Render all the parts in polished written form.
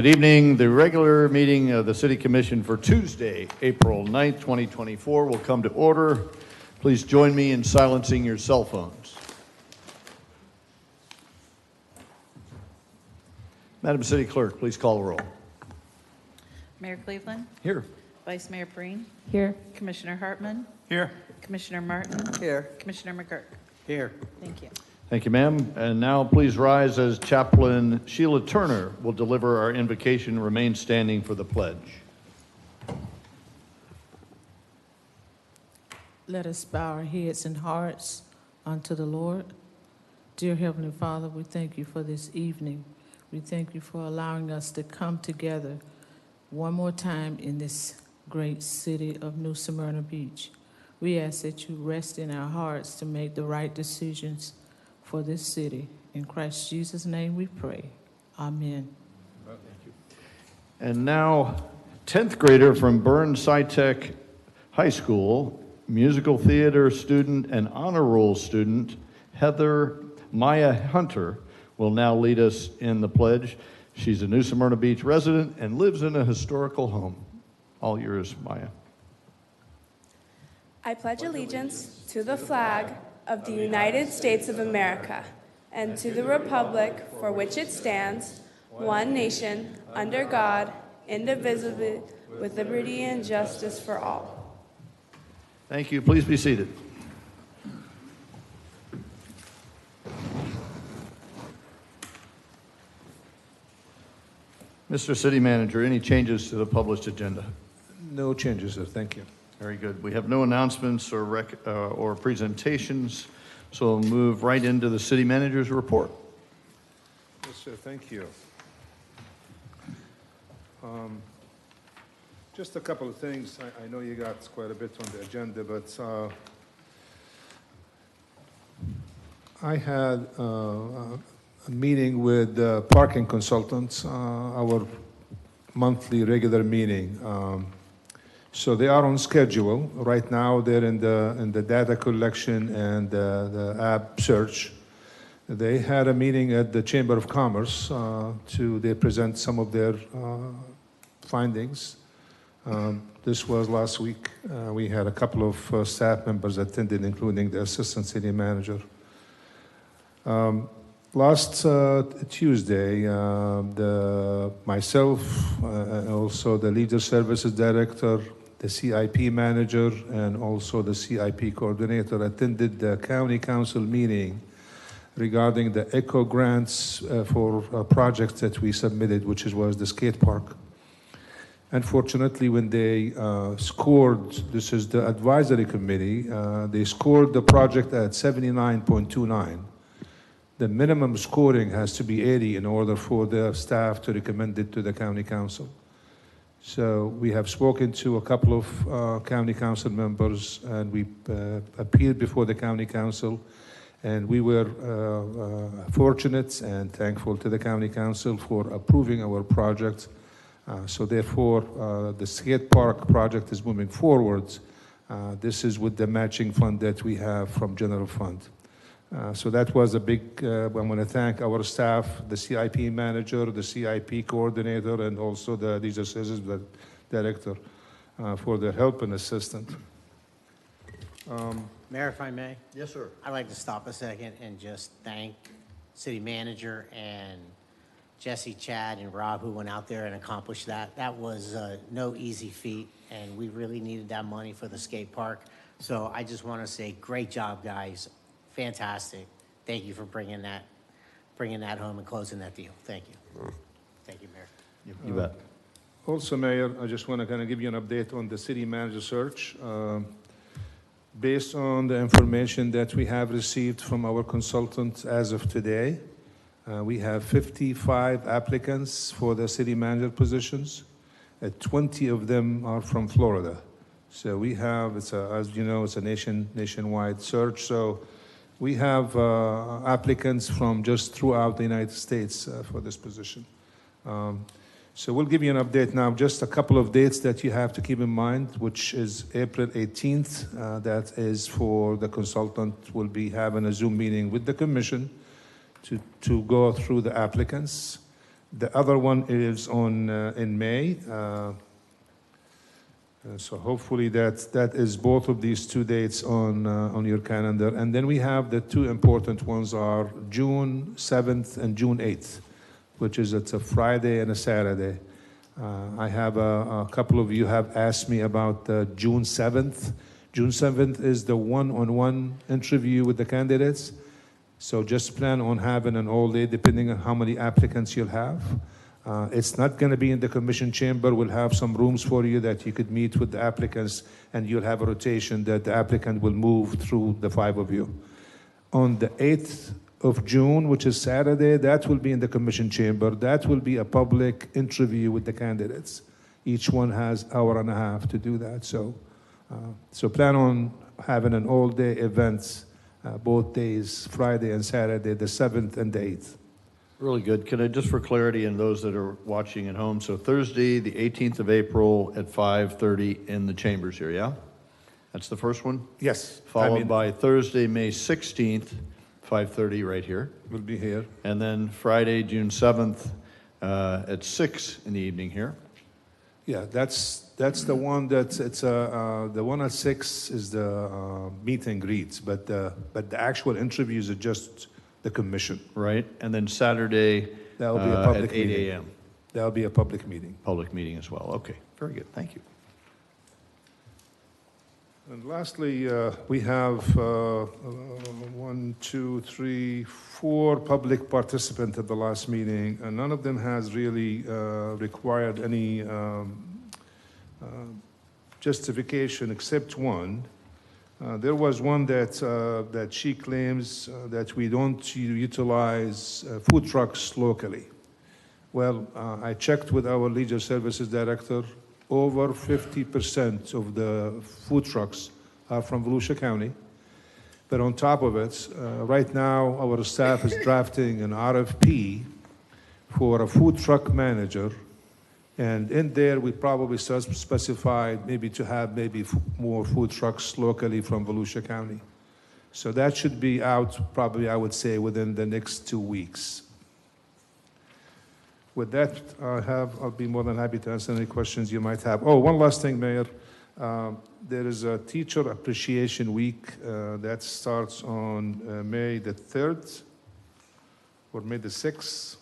Good evening. The regular meeting of the City Commission for Tuesday, April 9th, 2024 will come to order. Please join me in silencing your cell phones. Madam City Clerk, please call the roll. Mayor Cleveland. Here. Vice Mayor Breen. Here. Commissioner Hartman. Here. Commissioner Martin. Here. Commissioner McGurk. Here. Thank you. Thank you, ma'am. And now please rise as Chaplain Sheila Turner will deliver our invocation. Remain standing for the pledge. Let us bow our heads and hearts unto the Lord. Dear Heavenly Father, we thank you for this evening. We thank you for allowing us to come together one more time in this great city of New Smyrna Beach. We ask that you rest in our hearts to make the right decisions for this city. In Christ Jesus' name we pray. Amen. Thank you. And now, 10th grader from Burns SciTech High School, musical theater student and honor roll student, Heather Maya Hunter, will now lead us in the pledge. She's a New Smyrna Beach resident and lives in a historical home. All yours, Maya. I pledge allegiance to the flag of the United States of America and to the republic for which it stands, one nation, under God, indivisible, with liberty and justice for all. Thank you. Please be seated. Mr. City Manager, any changes to the published agenda? No changes, sir. Thank you. Very good. We have no announcements or presentations, so we'll move right into the City Manager's report. Yes, sir. Thank you. Just a couple of things. I know you got quite a bit on the agenda, but I had a meeting with parking consultants, our monthly regular meeting. So they are on schedule. Right now they're in the data collection and the app search. They had a meeting at the Chamber of Commerce they present some of their findings. This was last week. We had a couple of staff members attended, including the Assistant City Manager. Last Tuesday, myself, also the Leader Services Director, the CIP Manager, and also the CIP Coordinator attended the County Council meeting regarding the ECHO grants for projects that we submitted, which was the skate park. Unfortunately, when they scored, this is the advisory committee, they scored the project at 79.29. The minimum scoring has to be 80 in order for the staff to recommend it to the county council. So we have spoken to a couple of county council members, and we appeared before the county council, and we were fortunate and thankful to the county council for approving our project. So therefore, the skate park project is moving forward. This is with the matching fund that we have from general fund. So that was a big, I want to thank our staff, the CIP manager, the CIP coordinator, and also the Leader Services Director for their help and assistance. Mayor, if I may? Yes, sir. I'd like to stop a second and just thank City Manager and Jesse, Chad, and Rob who went out there and accomplished that. That was no easy feat, and we really needed that money for the skate park. So I just want to say, great job, guys. Fantastic. Thank you for bringing that home and closing that deal. Thank you. Thank you, Mayor. You bet. Also, Mayor, I just want to kind of give you an update on the city manager search. Based on the information that we have received from our consultants as of today, we have 55 applicants for the city manager positions. 20 of them are from Florida. So we have, as you know, it's a nationwide search. So we have applicants from just throughout the United States for this position. So we'll give you an update now, just a couple of dates that you have to keep in mind, which is April 18th. That is for the consultant will be having a Zoom meeting with the commission to go through the applicants. The other one is in May. So hopefully that is both of these two dates on your calendar. And then we have the two important ones are June 7th and June 8th, which is it's a Friday and a Saturday. I have a couple of you have asked me about June 7th. June 7th is the one-on-one interview with the candidates. So just plan on having an all day, depending on how many applicants you'll have. It's not going to be in the commission chamber. We'll have some rooms for you that you could meet with the applicants, and you'll have a rotation that the applicant will move through the five of you. On the 8th of June, which is Saturday, that will be in the commission chamber. That will be a public interview with the candidates. Each one has an hour and a half to do that. So plan on having an all-day event, both days, Friday and Saturday, the 7th and the 8th. Really good. Can I, just for clarity and those that are watching at home, so Thursday, the 18th of April at 5:30 in the chambers here, yeah? That's the first one? Yes. Followed by Thursday, May 16th, 5:30 right here. We'll be here. And then Friday, June 7th at 6 in the evening here. Yeah, that's the one that's the one at 6 is the meet and greets, but the actual interviews are just the commission. Right, and then Saturday That'll be a public at 8 meeting. a.m. That'll be a public meeting. Public meeting as well. Okay, very good. Thank you. And lastly, we have 4 public participants at the last meeting, and none of them has really required any justification except one. There was one that she claims that we don't utilize food trucks locally. Well, I checked with our leisure services director. Over 50% of the food trucks are from Volusia County. But on top of it, right now our staff is drafting an RFP for a food truck manager. And in there, we probably specified maybe to have more food trucks locally from Volusia County. So that should be out probably, I would say, within the next 2 weeks. With that, I'll be more than happy to answer any questions you might have. Oh, one last thing, Mayor. There is a Teacher Appreciation Week that starts on May the 3rd or May the 6th.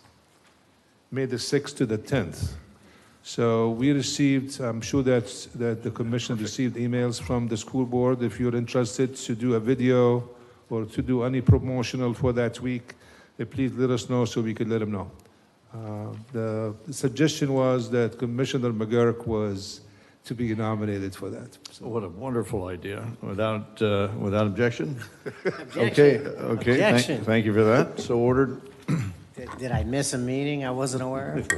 May the 6th to the 10th. So we received, I'm sure that the commission received emails from the school board. If you're interested to do a video or to do any promotional for that week, please let us know so we can let them know. The suggestion was that Commissioner McGurk was to be nominated for that. So. What a wonderful idea. Without objection? Objection. Okay. Objection. Thank you for that. So ordered. Did I miss a meeting I wasn't aware of?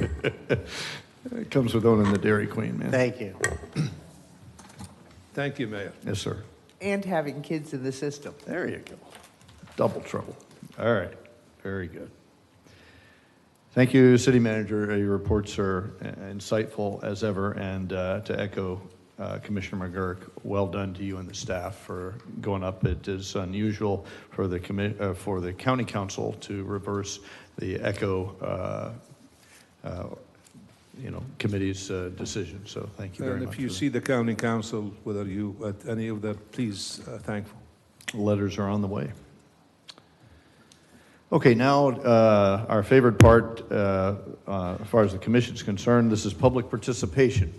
It comes with owning the Dairy Queen, man. Thank you. Thank you, Mayor. Yes, sir. And having kids in the system. There you go. Double trouble. All right. Very good. Thank you, City Manager. Your reports are insightful as ever. And to echo Commissioner McGurk, well done to you and the staff for going up. It is unusual for the county council to reverse the ECHO committee's decision. So thank you very And much. if you see the county council, whether you at any of that, please thankful. Letters are on the way. Okay, now our favorite part, as far as the commission's concerned, this is public participation.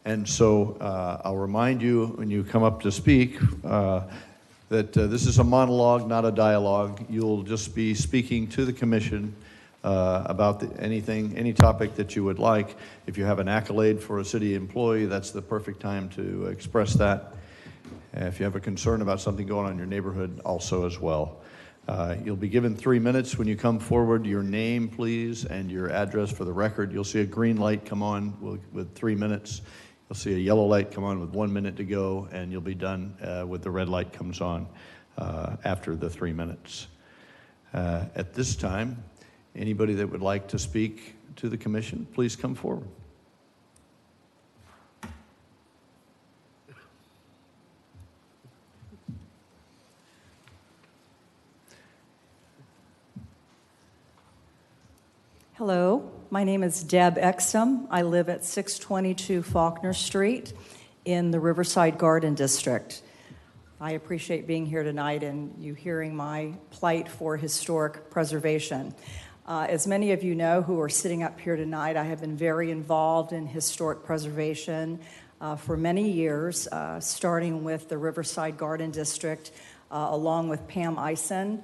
And so I'll remind you when you come up to speak that this is a monologue, not a dialogue. You'll just be speaking to the commission about any topic that you would like. If you have an accolade for a city employee, that's the perfect time to express that. If you have a concern about something going on in your neighborhood, also as well. You'll be given 3 minutes when you come forward. Your name, please, and your address for the record. You'll see a green light come on with 3 minutes. You'll see a yellow light come on with 1 minute to go, and you'll be done with the red light comes on after the 3 minutes. At this time, anybody that would like to speak to the commission, please come forward. Hello, My name is Deb Exum. I live at 622 Faulkner Street in the Riverside Garden District. I appreciate being here tonight and you hearing my plight for historic preservation. As many of you know who are sitting up here tonight, I have been very involved in historic preservation for many years, starting with the Riverside Garden District, along with Pam Eisen.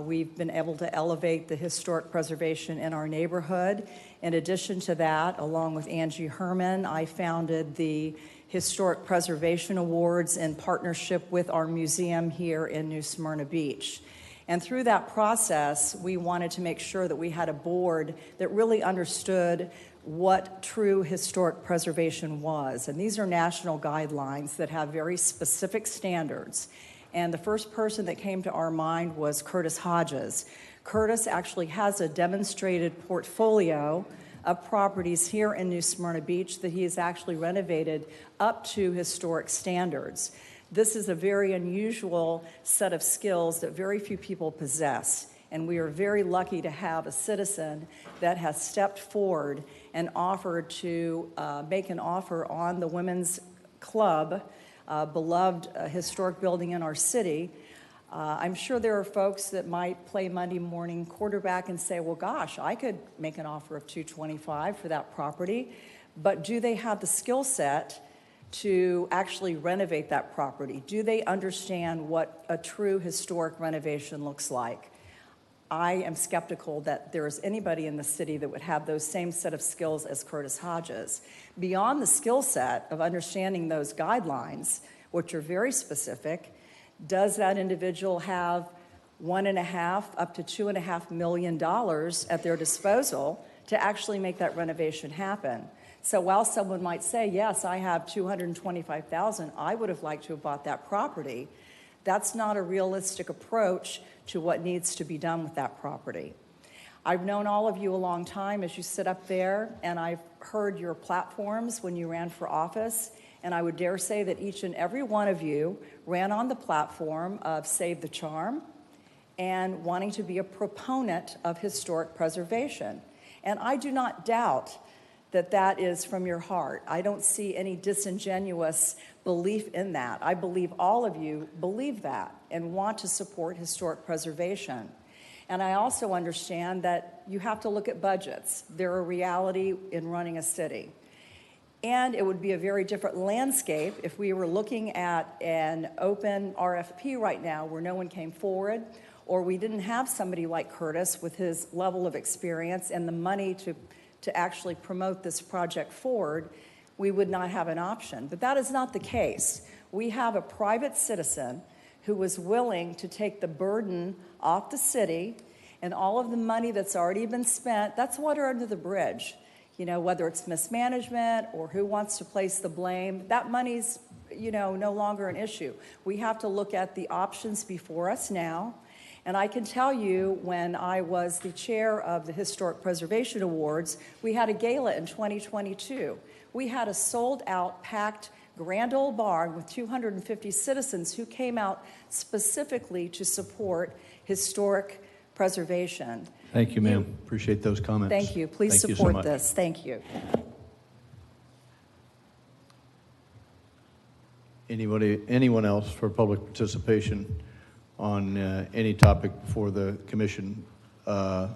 We've been able to elevate the historic preservation in our neighborhood. In addition to that, along with Angie Herman, I founded the Historic Preservation Awards in partnership with our museum here in New Smyrna Beach. And through that process, we wanted to make sure that we had a board that really understood what true historic preservation was. And these are national guidelines that have very specific standards. And the first person that came to our mind was Curtis Hodges. Curtis actually has a demonstrated portfolio of properties here in New Smyrna Beach that he has actually renovated up to historic standards. This is a very unusual set of skills that very few people possess. And we are very lucky to have a citizen that has stepped forward and offered to make an offer on the Women's Club, beloved historic building in our city. I'm sure there are folks that might play Monday morning quarterback and say, well, gosh, I could make an offer of $225 for that property. But do they have the skill set to actually renovate that property? Do they understand what a true historic renovation looks like? I am skeptical that there is anybody in the city that would have those same set of skills as Curtis Hodges. Beyond the skill set of understanding those guidelines, which are very specific, does that individual have $1.5 up to $2.5 million at their disposal to actually make that renovation happen? So while someone might say, yes, I have $225,000, I would have liked to have bought that property, that's not a realistic approach to what needs to be done with that property. I've known all of you a long time as you sit up there, and I've heard your platforms when you ran for office, and I would dare say that each and every one of you ran on the platform of Save the Charm and wanting to be a proponent of historic preservation. And I do not doubt that that is from your heart. I don't see any disingenuous belief in that. I believe all of you believe that and want to support historic preservation. And I also understand that you have to look at budgets. They're a reality in running a city. And it would be a very different landscape if we were looking at an open RFP right now where no one came forward, or we didn't have somebody like Curtis with his level of experience and the money to actually promote this project forward. We would not have an option. But that is not the case. We have a private citizen who was willing to take the burden off the city, and all of the money that's already been spent, that's water under the bridge. You know, whether it's mismanagement or who wants to place the blame, that money's, no longer an issue. We have to look at the options before us now. And I can tell you, when I was the chair of the Historic Preservation Awards, we had a gala in 2022. We had a sold-out, packed, grand old barn with 250 citizens who came out specifically to support historic preservation. Thank you, ma'am. Appreciate those comments. Thank you. Please Thank you so support much. this. Thank you. Anyone else for public participation on any topic before the commission? The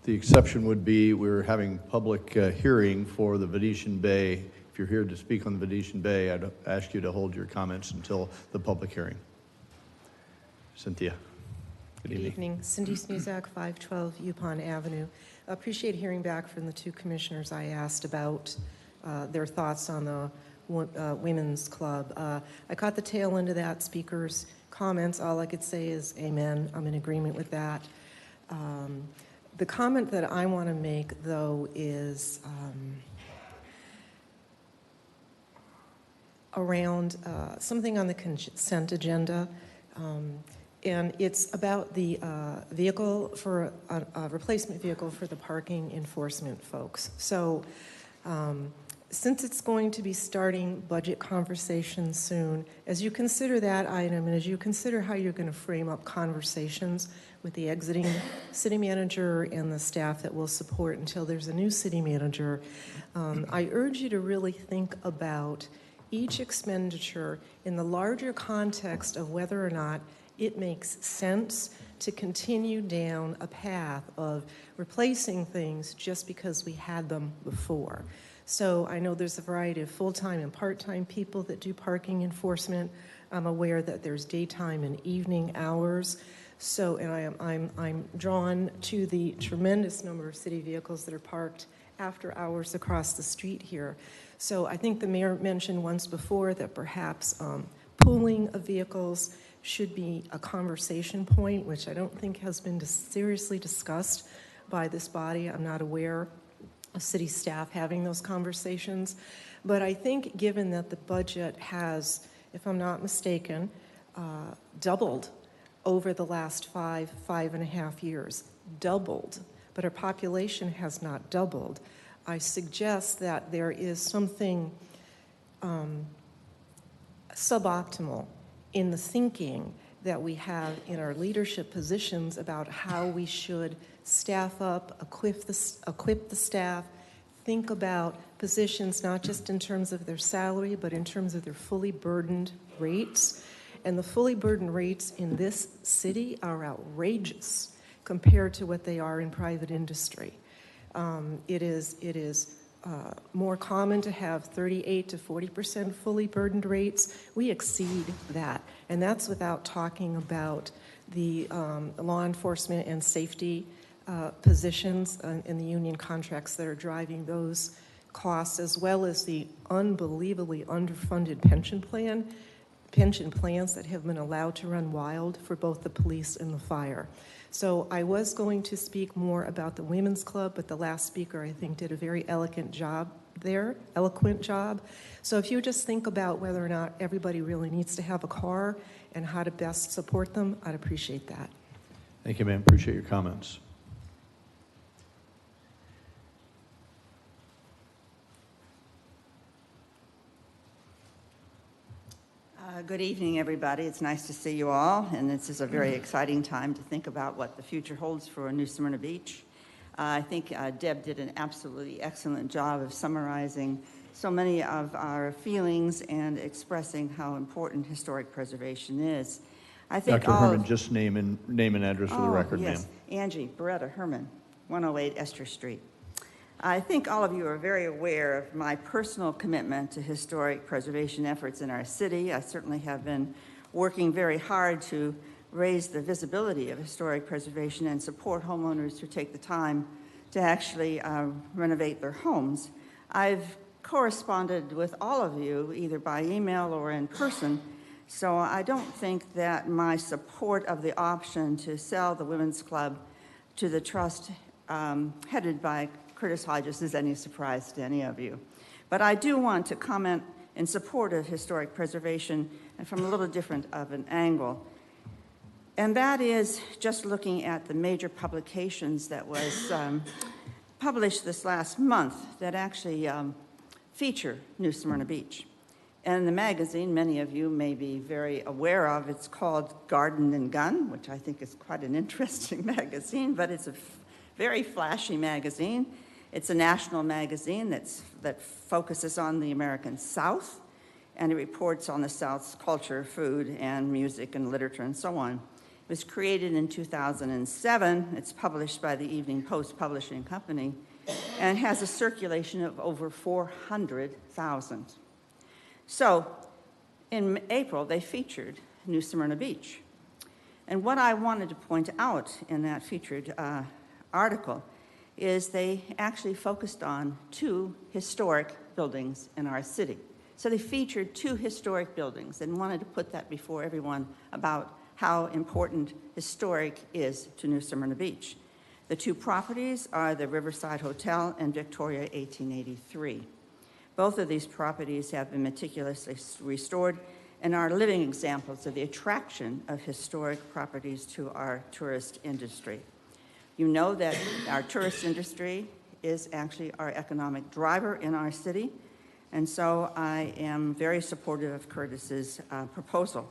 exception would be we're having public hearing for the Venetian Bay. If you're here to speak on the Venetian Bay, I'd ask you to hold your comments until the public hearing. Cynthia. Good evening. Cindy Snuzak, 512 Yupon Avenue. Appreciate hearing back from the two commissioners I asked about their thoughts on the Women's Club. I caught the tail end of that speaker's comments. All I could say is amen. I'm in agreement with that. The comment that I want to make, though, is around something on the consent agenda. And it's about the vehicle for a replacement vehicle for the parking enforcement folks. So Since it's going to be starting budget conversations soon, as you consider that item and as you consider how you're going to frame up conversations with the exiting city manager and the staff that will support until there's a new city manager, I urge you to really think about each expenditure in the larger context of whether or not it makes sense to continue down a path of replacing things just because we had them before. So I know there's a variety of full-time and part-time people that do parking enforcement. I'm aware that there's daytime and evening hours. So, and I'm drawn to the tremendous number of city vehicles that are parked after hours across the street here. So I think the mayor mentioned once before that perhaps pooling of vehicles should be a conversation point, which I don't think has been seriously discussed by this body. I'm not aware of city staff having those conversations. But I think given that the budget has, if I'm not mistaken, doubled over the last five and a half years, doubled, but our population has not doubled, I suggest that there is something suboptimal in the thinking that we have in our leadership positions about how we should staff up, equip the staff, think about positions not just in terms of their salary, but in terms of their fully burdened rates. And the fully burdened rates in this city are outrageous compared to what they are in private industry. It is more common to have 38 to 40% fully burdened rates. We exceed that, and that's without talking about the law enforcement and safety positions in the union contracts that are driving those costs, as well as the unbelievably underfunded pension plans that have been allowed to run wild for both the police and the fire. So I was going to speak more about the Women's Club, but the last speaker, I think, did a very eloquent job. So if you just think about whether or not everybody really needs to have a car and how to best support them, I'd appreciate that. Thank you, ma'am. Appreciate your comments. Good evening, everybody. It's nice to see you all, and this is a very exciting time to think about what the future holds for New Smyrna Beach. I think Deb did an absolutely excellent job of summarizing so many of our feelings and expressing how important historic preservation is. I think Dr. Herman, just name and address for the record, yes. ma'am. Angie Beretta Herman, 108 Esther Street. I think all of you are very aware of my personal commitment to historic preservation efforts in our city. I certainly have been working very hard to raise the visibility of historic preservation and support homeowners who take the time to actually renovate their homes. I've corresponded with all of you either by email or in person, so I don't think that my support of the option to sell the Women's Club to the trust headed by Curtis Hodges is any surprise to any of you. But I do want to comment in support of historic preservation and from a little different of an angle. And that is just looking at the major publications that was published this last month that actually feature New Smyrna Beach. And the magazine, many of you may be very aware of, it's called Garden and Gun, which I think is quite an interesting magazine, but it's a very flashy magazine. It's a national magazine that focuses on the American South, and it reports on the South's culture, food, and music, and literature, and so on. It was created in 2007. It's published by the Evening Post Publishing Company, and has a circulation of over 400,000. So, in April, they featured New Smyrna Beach. And what I wanted to point out in that featured article is they actually focused on 2 historic buildings in our city. So they featured 2 historic buildings and wanted to put that before everyone about how important historic is to New Smyrna Beach. The 2 properties are the Riverside Hotel and Victoria 1883. Both of these properties have been meticulously restored and are living examples of the attraction of historic properties to our tourist industry. You know that our tourist industry is actually our economic driver in our city, And so I am very supportive of Curtis's proposal.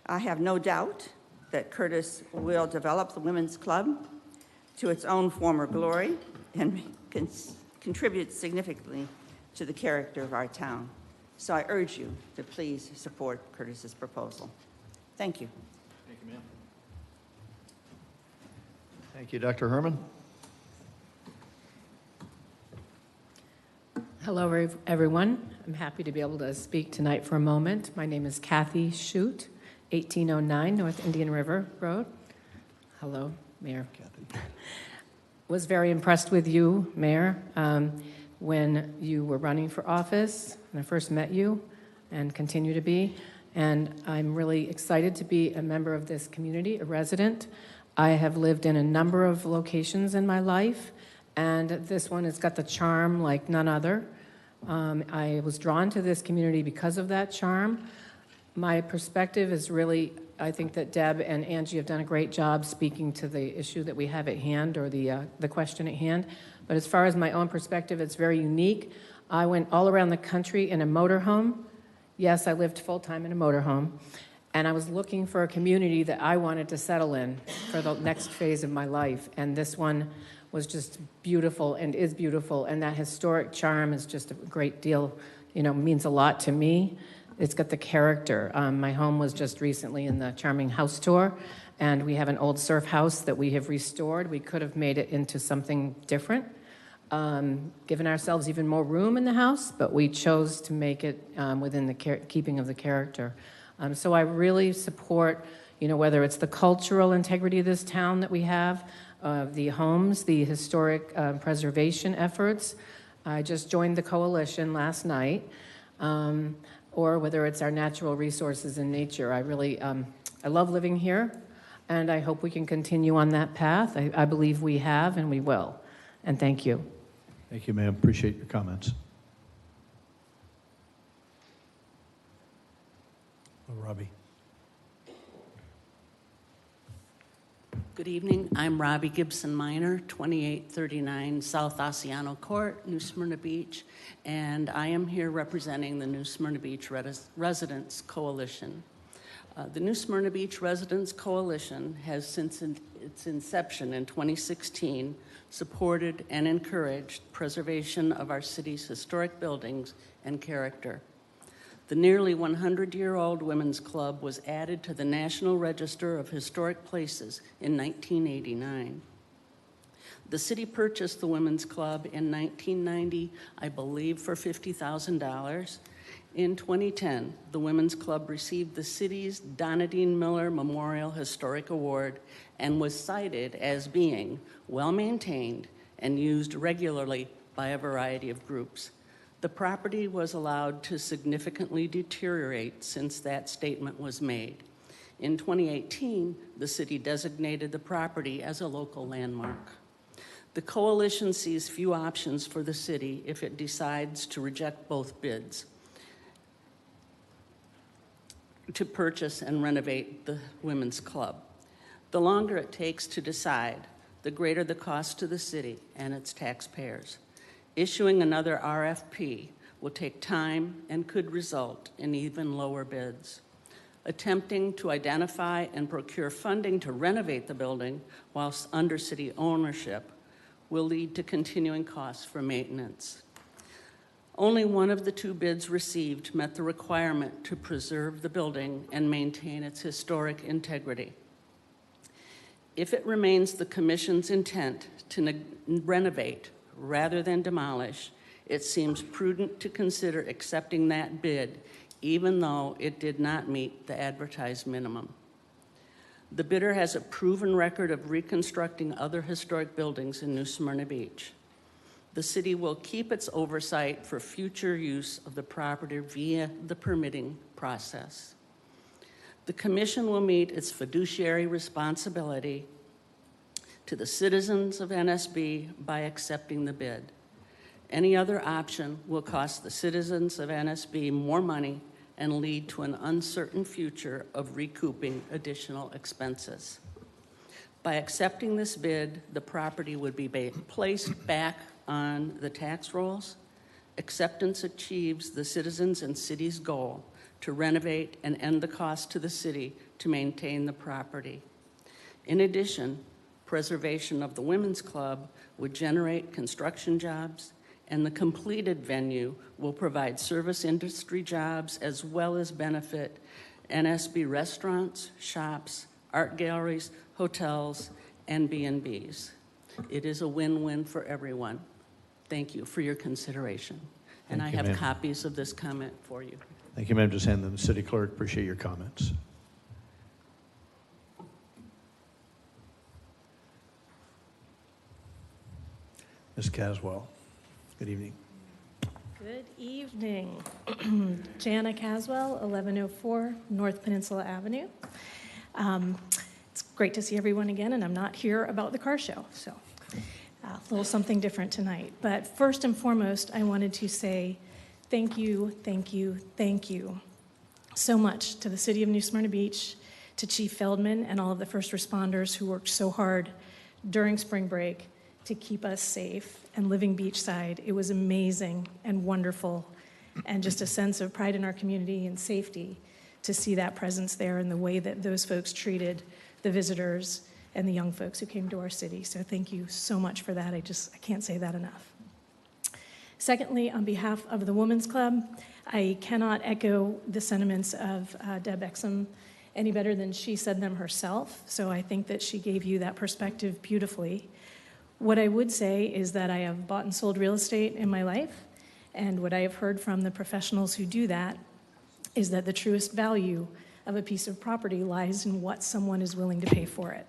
I have no doubt that Curtis will develop the Women's Club to its own former glory and contribute significantly to the character of our town. So I urge you to please support Curtis's proposal. Thank you. Thank you, ma'am. Thank you, Dr. Herman. Hello, everyone. I'm happy to be able to speak tonight for a moment. My name is Kathy Shute, 1809 North Indian River Road. Hello, Mayor. Kathy. Was very impressed with you, Mayor, when you were running for office, when I first met you, and continue to be. And I'm really excited to be a member of this community, a resident. I have lived in a number of locations in my life, and this one has got the charm like none other. I was drawn to this community because of that charm. My perspective is really, I think that Deb and Angie have done a great job speaking to the issue that we have at hand, or the question at hand. But as far as my own perspective, it's very unique. I went all around the country in a motorhome. Yes, I lived full-time in a motorhome. And I was looking for a community that I wanted to settle in for the next phase of my life. And this one was just beautiful and is beautiful. And that historic charm is just a great deal, means a lot to me. It's got the character. My home was just recently in the Charming House Tour, and we have an old surf house that we have restored. We could have made it into something different, given ourselves even more room in the house, but we chose to make it within the keeping of the character. So I really support, whether it's the cultural integrity of this town that we have, the homes, the historic preservation efforts. I just joined the coalition last night. Or whether it's our natural resources in nature. I really, I love living here, and I hope we can continue on that path. I believe we have, and we will. And thank you. Thank you, ma'am. Appreciate your comments. Robbie. Good evening. I'm Robbie Gibson Minor, 2839 South Oceano Court, New Smyrna Beach, and I am here representing the New Smyrna Beach Residents Coalition. The New Smyrna Beach Residents Coalition has, since its inception in 2016, supported and encouraged preservation of our city's historic buildings and character. The nearly 100-year-old Women's Club was added to the National Register of Historic Places in 1989. The city purchased the Women's Club in 1990, I believe, for $50,000. In 2010, the Women's Club received the city's Donadine Miller Memorial Historic Award and was cited as being well-maintained and used regularly by a variety of groups. The property was allowed to significantly deteriorate since that statement was made. In 2018, the city designated the property as a local landmark. The coalition sees few options for the city if it decides to reject both bids to purchase and renovate the Women's Club. The longer it takes to decide, the greater the cost to the city and its taxpayers. Issuing another RFP will take time and could result in even lower bids. Attempting to identify and procure funding to renovate the building whilst under city ownership will lead to continuing costs for maintenance. Only one of the two bids received met the requirement to preserve the building and maintain its historic integrity. If it remains the Commission's intent to renovate rather than demolish, it seems prudent to consider accepting that bid, even though it did not meet the advertised minimum. The bidder has a proven record of reconstructing other historic buildings in New Smyrna Beach. The city will keep its oversight for future use of the property via the permitting process. The Commission will meet its fiduciary responsibility to the citizens of NSB by accepting the bid. Any other option will cost the citizens of NSB more money and lead to an uncertain future of recouping additional expenses. By accepting this bid, the property would be placed back on the tax rolls, Acceptance achieves the citizens and city's goal to renovate and end the cost to the city to maintain the property. In addition, preservation of the Women's Club would generate construction jobs, and the completed venue will provide service industry jobs as well as benefit NSB restaurants, shops, art galleries, hotels, and B&Bs. It is a win-win for everyone. Thank you for your consideration. And Thank I you, have ma'am. copies of this comment for you. Thank you, ma'am. Just hand them to the city clerk. Appreciate your comments. Ms. Caswell, good evening. Good evening. Jana Caswell, 1104 North Peninsula Avenue. It's great to see everyone again, and I'm not here about the car show, so a little something different tonight. But first and foremost, I wanted to say thank you, thank you, thank you so much to the City of New Smyrna Beach, to Chief Feldman and all of the first responders who worked so hard during spring break to keep us safe and living beachside. It was amazing and wonderful, and just a sense of pride in our community and safety to see that presence there and the way that those folks treated the visitors and the young folks who came to our city. So thank you so much for that. I can't say that enough. Secondly, on behalf of the Women's Club, I cannot echo the sentiments of Deb Exum any better than she said them herself. So I think that she gave you that perspective beautifully. What I would say is that I have bought and sold real estate in my life, and what I have heard from the professionals who do that is that the truest value of a piece of property lies in what someone is willing to pay for it.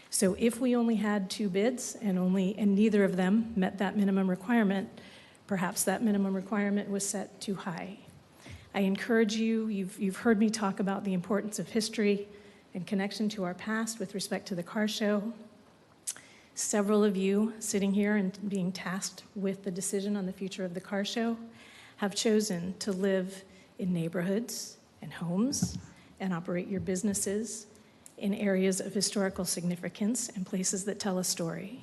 So if we only had 2 bids and neither of them met that minimum requirement, perhaps that minimum requirement was set too high. I encourage you've heard me talk about the importance of history and connection to our past with respect to the car show. Several of you sitting here and being tasked with the decision on the future of the car show have chosen to live in neighborhoods and homes and operate your businesses in areas of historical significance and places that tell a story.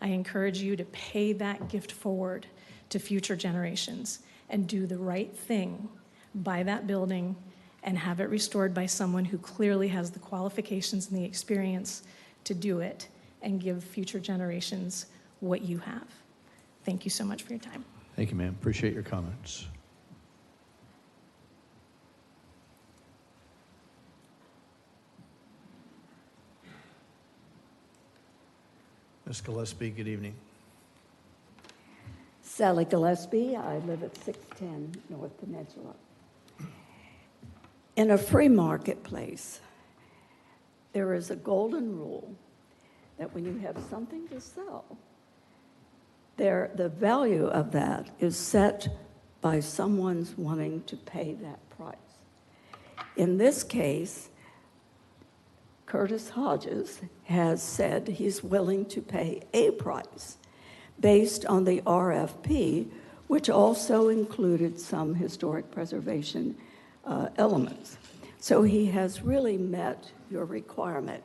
I encourage you to pay that gift forward to future generations and do the right thing by that building and have it restored by someone who clearly has the qualifications and the experience to do it, and give future generations what you have. Thank you so much for your time. Thank you, ma'am. Appreciate your comments. Ms. Gillespie, good evening. Sally Gillespie, I live at 610 North Peninsula. In a free marketplace, there is a golden rule that when you have something to sell, the value of that is set by someone's wanting to pay that price. In this case, Curtis Hodges has said he's willing to pay a price based on the RFP, which also included some historic preservation elements. So he has really met your requirement.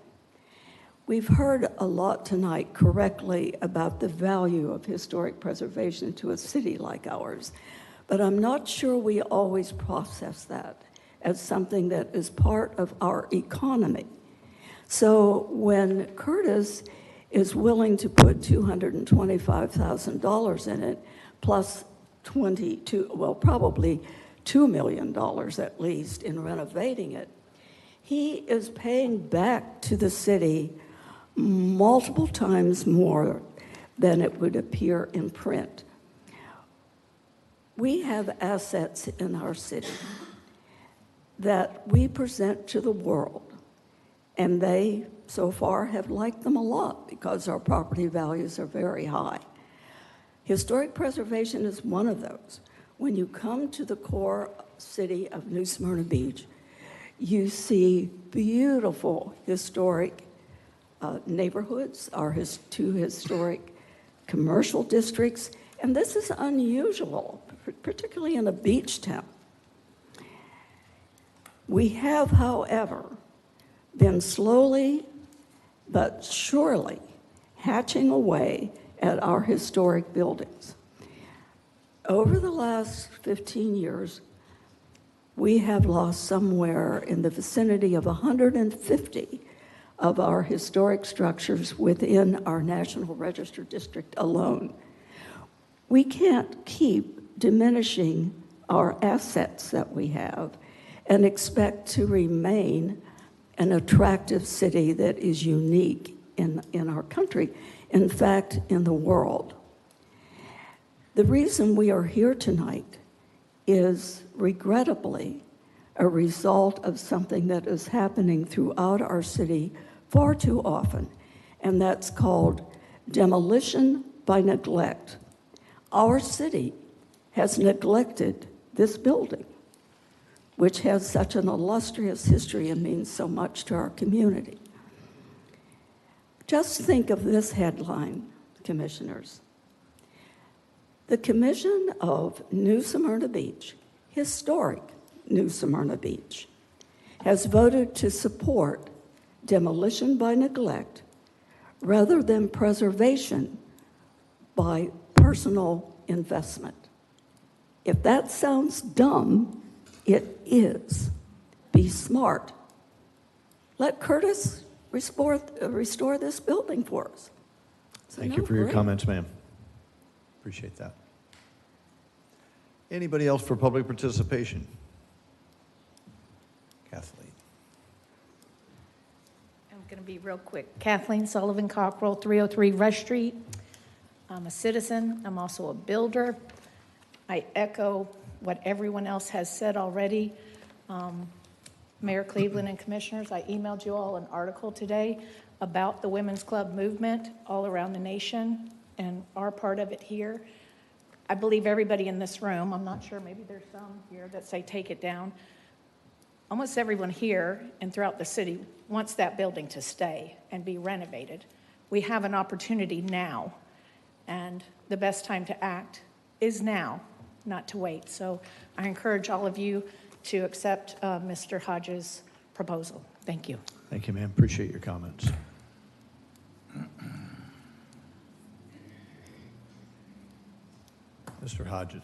We've heard a lot tonight correctly about the value of historic preservation to a city like ours, but I'm not sure we always process that as something that is part of our economy. So when Curtis is willing to put $225,000 in it, plus probably $2 million at least in renovating it, he is paying back to the city multiple times more than it would appear in print. We have assets in our city that we present to the world, and they so far have liked them a lot because our property values are very high. Historic preservation is one of those. When you come to the core city of New Smyrna Beach, you see beautiful historic neighborhoods, our 2 historic commercial districts, and this is unusual, particularly in a beach town. We have, however, been slowly but surely hatching away at our historic buildings. over the last 15 years, we have lost somewhere in the vicinity of 150 of our historic structures within our National Register district alone. We can't keep diminishing our assets that we have and expect to remain an attractive city that is unique in our country, in fact, in the world. The reason we are here tonight is regrettably a result of something that is happening throughout our city far too often, and that's called demolition by neglect. Our city has neglected this building, which has such an illustrious history and means so much to our community. Just think of this headline, commissioners. The Commission of New Smyrna Beach, historic New Smyrna Beach, has voted to support demolition by neglect rather than preservation by personal investment. If that sounds dumb, it is. Be smart. Let Curtis restore this building for us. Thank you for your comments, ma'am. Appreciate that. Anybody else for public participation? Kathleen. I'm going to be real quick. Kathleen Sullivan Cockrell, 303 Rush Street. I'm a citizen. I'm also a builder. I echo what everyone else has said already. Mayor Cleveland and commissioners, I emailed you all an article today about the Women's Club movement all around the nation and our part of it here. I believe everybody in this room, I'm not sure, maybe there's some here that say take it down. Almost everyone here and throughout the city wants that building to stay and be renovated. We have an opportunity now, and the best time to act is now, not to wait. So I encourage all of you to accept Mr. Hodges' proposal. Thank you. Thank you, ma'am. Appreciate your comments. Mr. Hodges.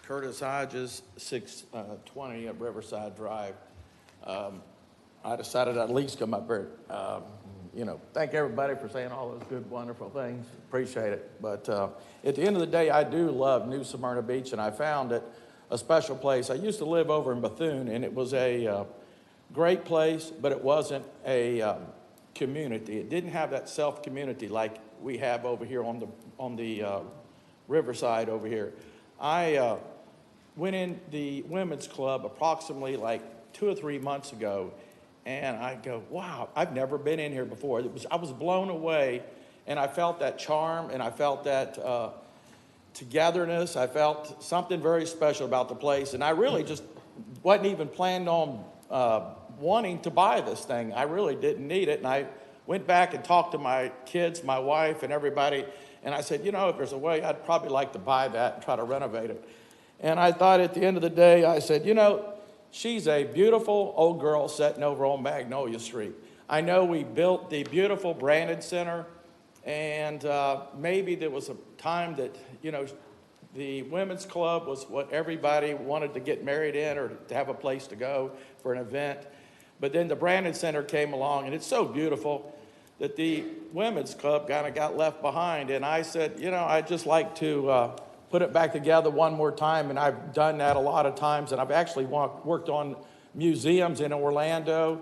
Curtis Hodges, 620 at Riverside Drive. I decided I'd at least come up here, thank everybody for saying all those good, wonderful things. Appreciate it. But at the end of the day, I do love New Smyrna Beach, and I found it a special place. I used to live over in Bethune, and it was a great place, but it wasn't a community. It didn't have that self-community like we have over here on the Riverside over here. I went in the women's club approximately like 2 or 3 months ago, and I go, wow, I've never been in here before. I was blown away, and I felt that charm, and I felt that togetherness. I felt something very special about the place, and I really just wasn't even planning on wanting to buy this thing. I really didn't need it, and I went back and talked to my kids, my wife, and everybody, and I said, if there's a way, I'd probably like to buy that and try to renovate it. And I thought at the end of the day, I said, she's a beautiful old girl sitting over on Magnolia Street. I know we built the beautiful Brandon Center, and maybe there was a time that, the women's club was what everybody wanted to get married in or to have a place to go for an event. But then the Brandon Center came along, and it's so beautiful that the women's club kind of got left behind. And I said, I'd just like to put it back together one more time, and I've done that a lot of times, and I've actually worked on museums in Orlando,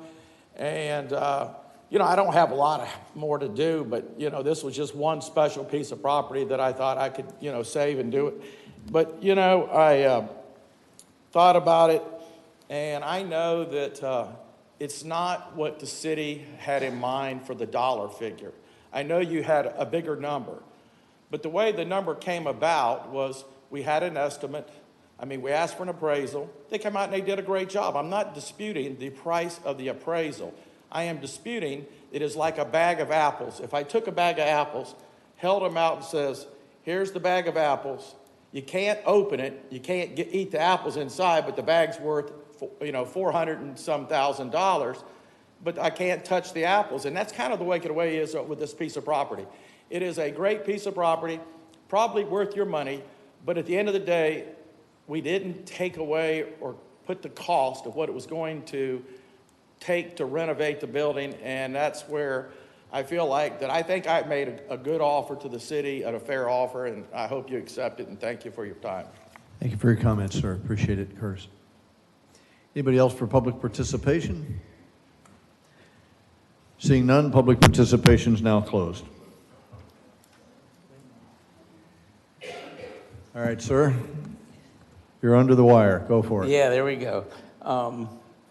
and I don't have a lot more to do, but this was just one special piece of property that I thought I could save and do it. But I thought about it, and I know that it's not what the city had in mind for the dollar figure. I know you had a bigger number. But the way the number came about was we had an estimate. We asked for an appraisal. They came out and they did a great job. I'm not disputing the price of the appraisal. I am disputing it is like a bag of apples. If I took a bag of apples, held them out and says, here's the bag of apples. You can't open it. You can't eat the apples inside, but the bag's worth, $400 and some thousand. but I can't touch the apples. And that's kind of the way it is with this piece of property. It is a great piece of property, probably worth your money, but at the end of the day, we didn't take away or put the cost of what it was going to take to renovate the building, and that's where I feel like that I think I made a good offer to the city at a fair offer, and I hope you accept it, and thank you for your time. Thank you for your comments, sir. Appreciate it, Curtis. Anybody else for public participation? Seeing none, public participation is now closed. All right, sir. You're under the wire. Go for it. Yeah, there we go.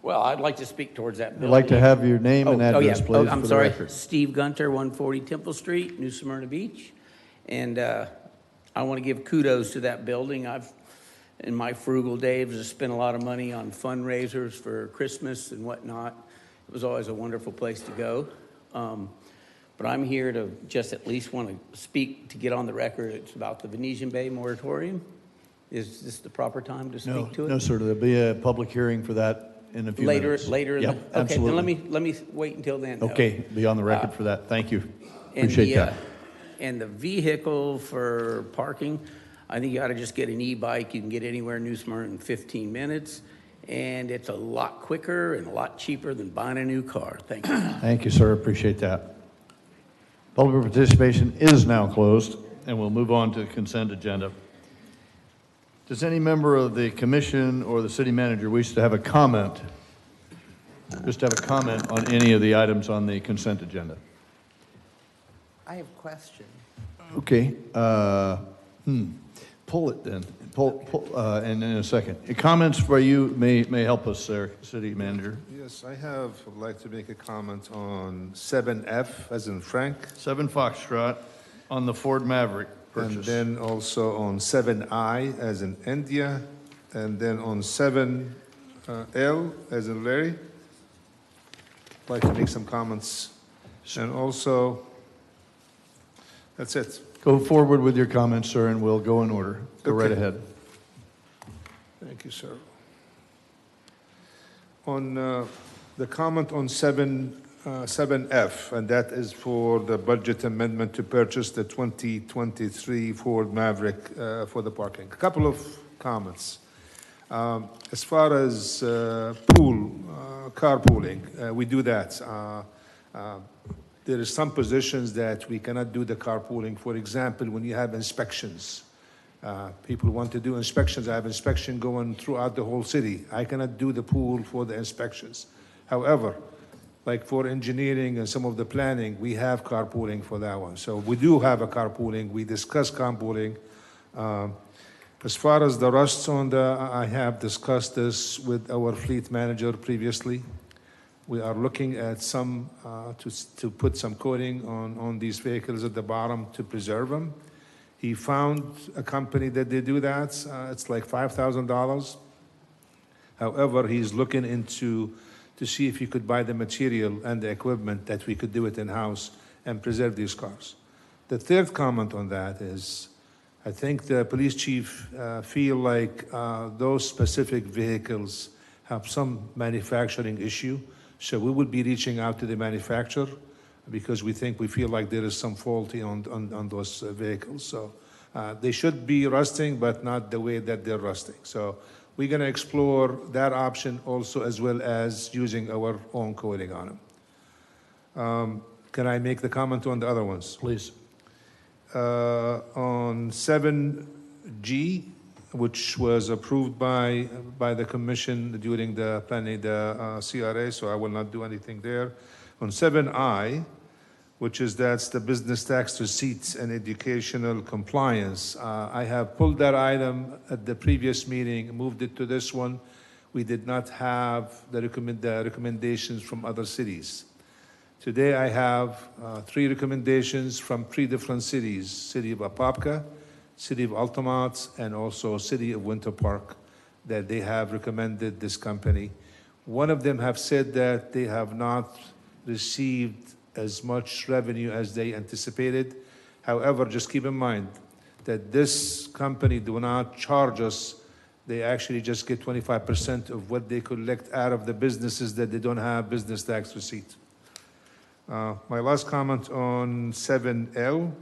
Well, I'd like to speak towards that building. I'd like to have your name and address, please, I'm for the sorry. record. Steve Gunter, 140 Temple Street, New Smyrna Beach. And I want to give kudos to that building. I've, in my frugal days, have spent a lot of money on fundraisers for Christmas and whatnot. It was always a wonderful place to go. But I'm here to just at least want to speak, to get on the record. It's about the Venetian Bay moratorium. Is this the proper time to speak to it? No, sir. There'll be a public hearing for that in a few minutes. Later. Yep, Okay, absolutely. then let me wait until then. Okay, be on the record for that. Thank you. And Appreciate that. And the vehicle for parking, I think you ought to just get an e-bike. You can get anywhere in New Smyrna in 15 minutes, and it's a lot quicker and a lot cheaper than buying a new car. Thank you. Thank you, sir. Appreciate that. Public participation is now closed, and we'll move on to the consent agenda. Does any member of the commission or the city manager wish to have a comment? Just have a comment on any of the items on the consent agenda? I have a question. Okay. Pull it then. And in a second. Comments for you may help us there, city manager. Yes, would like to make a comment on 7F, as in Frank. 7 Foxtrot on the Ford Maverick purchase. And then also on 7I, as in India. And then on 7L, as in Larry. I'd like to make some comments. And also, that's it. Go forward with your comments, sir, and we'll go in order. Go right ahead. Thank you, sir. On the comment on 7F, and that is for the budget amendment to purchase the 2023 Ford Maverick for the parking. A couple of comments. As far as carpooling, we do that. There is some positions that we cannot do the carpooling. For example, when you have inspections, people want to do inspections. I have inspection going throughout the whole city. I cannot do the pool for the inspections. However, like for engineering and some of the planning, we have carpooling for that one. So we do have a carpooling. We discuss carpooling. As far as the rusts on I have discussed this with our fleet manager previously. We are looking at some, to put some coating on these vehicles at the bottom to preserve them. He found a company that they do that. It's like $5,000. However, he's looking into to see if he could buy the material and the equipment that we could do it in-house and preserve these cars. The third comment on that is, I think the police chief feel like those specific vehicles have some manufacturing issue. So we would be reaching out to the manufacturer because we feel like there is some faulty on those vehicles. So they should be rusting, but not the way that they're rusting. So we're going to explore that option also, as well as using our own coating on them. Can I make the comment on the other ones? Please. On 7G, which was approved by the commission during the planning, the CRA, so I will not do anything there. On 7I, that's the business tax receipts and educational compliance. I have pulled that item at the previous meeting, moved it to this one. We did not have the recommendations from other cities. Today I have 3 recommendations from 3 different cities: City of Apopka, City of Altamont, and also City of Winter Park, that they have recommended this company. One of them have said that they have not received as much revenue as they anticipated. However, just keep in mind that this company do not charge us They actually just get 25% of what they collect out of the businesses that they don't have business tax receipt. My last comment on 7L,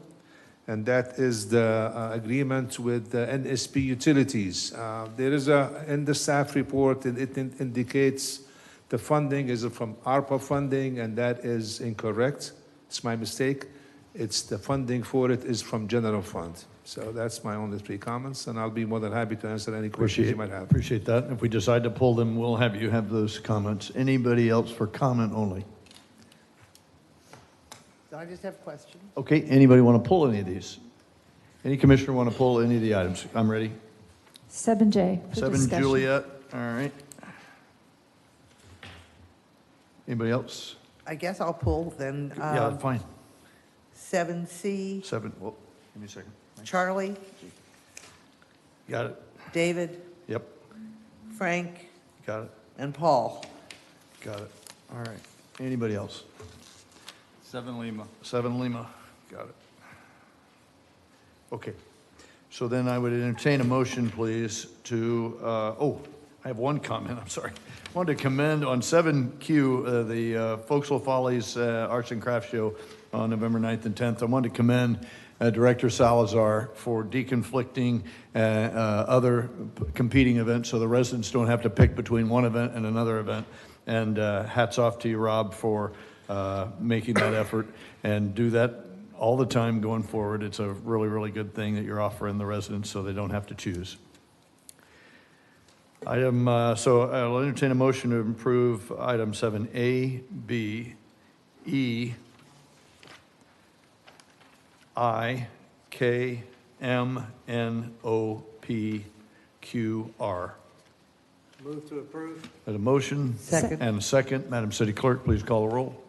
and that is the agreement with the NSP Utilities. There is in the staff report, and it indicates the funding is from ARPA funding, and that is incorrect. It's my mistake. It's the funding for it is from general fund. So that's my only 3 comments, and I'll be more than happy to answer any questions you might have. Appreciate that. If we decide to pull them, we'll have you have those comments. Anybody else for comment only? I just have questions. Okay, anybody want to pull any of these? Any commissioner want to pull any of the items? I'm ready. 7J. for 7, discussion. Juliet, all right. Anybody else? I guess I'll pull then. Yeah, fine. 7C, 7, well, give me a second. Charlie, Got it. David, Yep, Frank, got it, and Paul. got it. All right. Anybody else? 7 Lima. 7 Lima, got it. Okay, so then I would entertain a motion, please, to, I have one comment, I'm sorry. I wanted to commend on 7Q, the Folksville Follies Arts and Crafts Show on November 9th and 10th. I wanted to commend Director Salazar for deconflicting other competing events so the residents don't have to pick between one event and another event. And hats off to you, Rob, for making that effort, and do that all the time going forward. It's a really, really good thing that you're offering the residents so they don't have to choose. So I'll entertain a motion to approve item 7A, B, E, I, K, M, N, O, P, Q, R. Move to approve. There's a motion. Second. And a second. Madam City Clerk, please call the roll.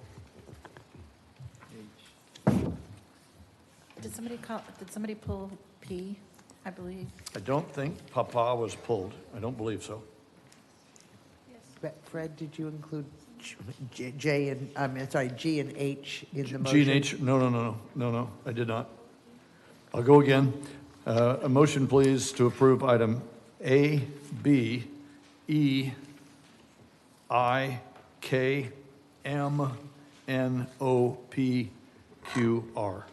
Did somebody pull P, I believe? I don't think Papa was pulled. I don't believe so. Fred, did you include G and H in the motion? G and H, no, I did not. I'll go again. A motion, please, to approve item A, B, E, I, K, M, N, O, P, Q, R.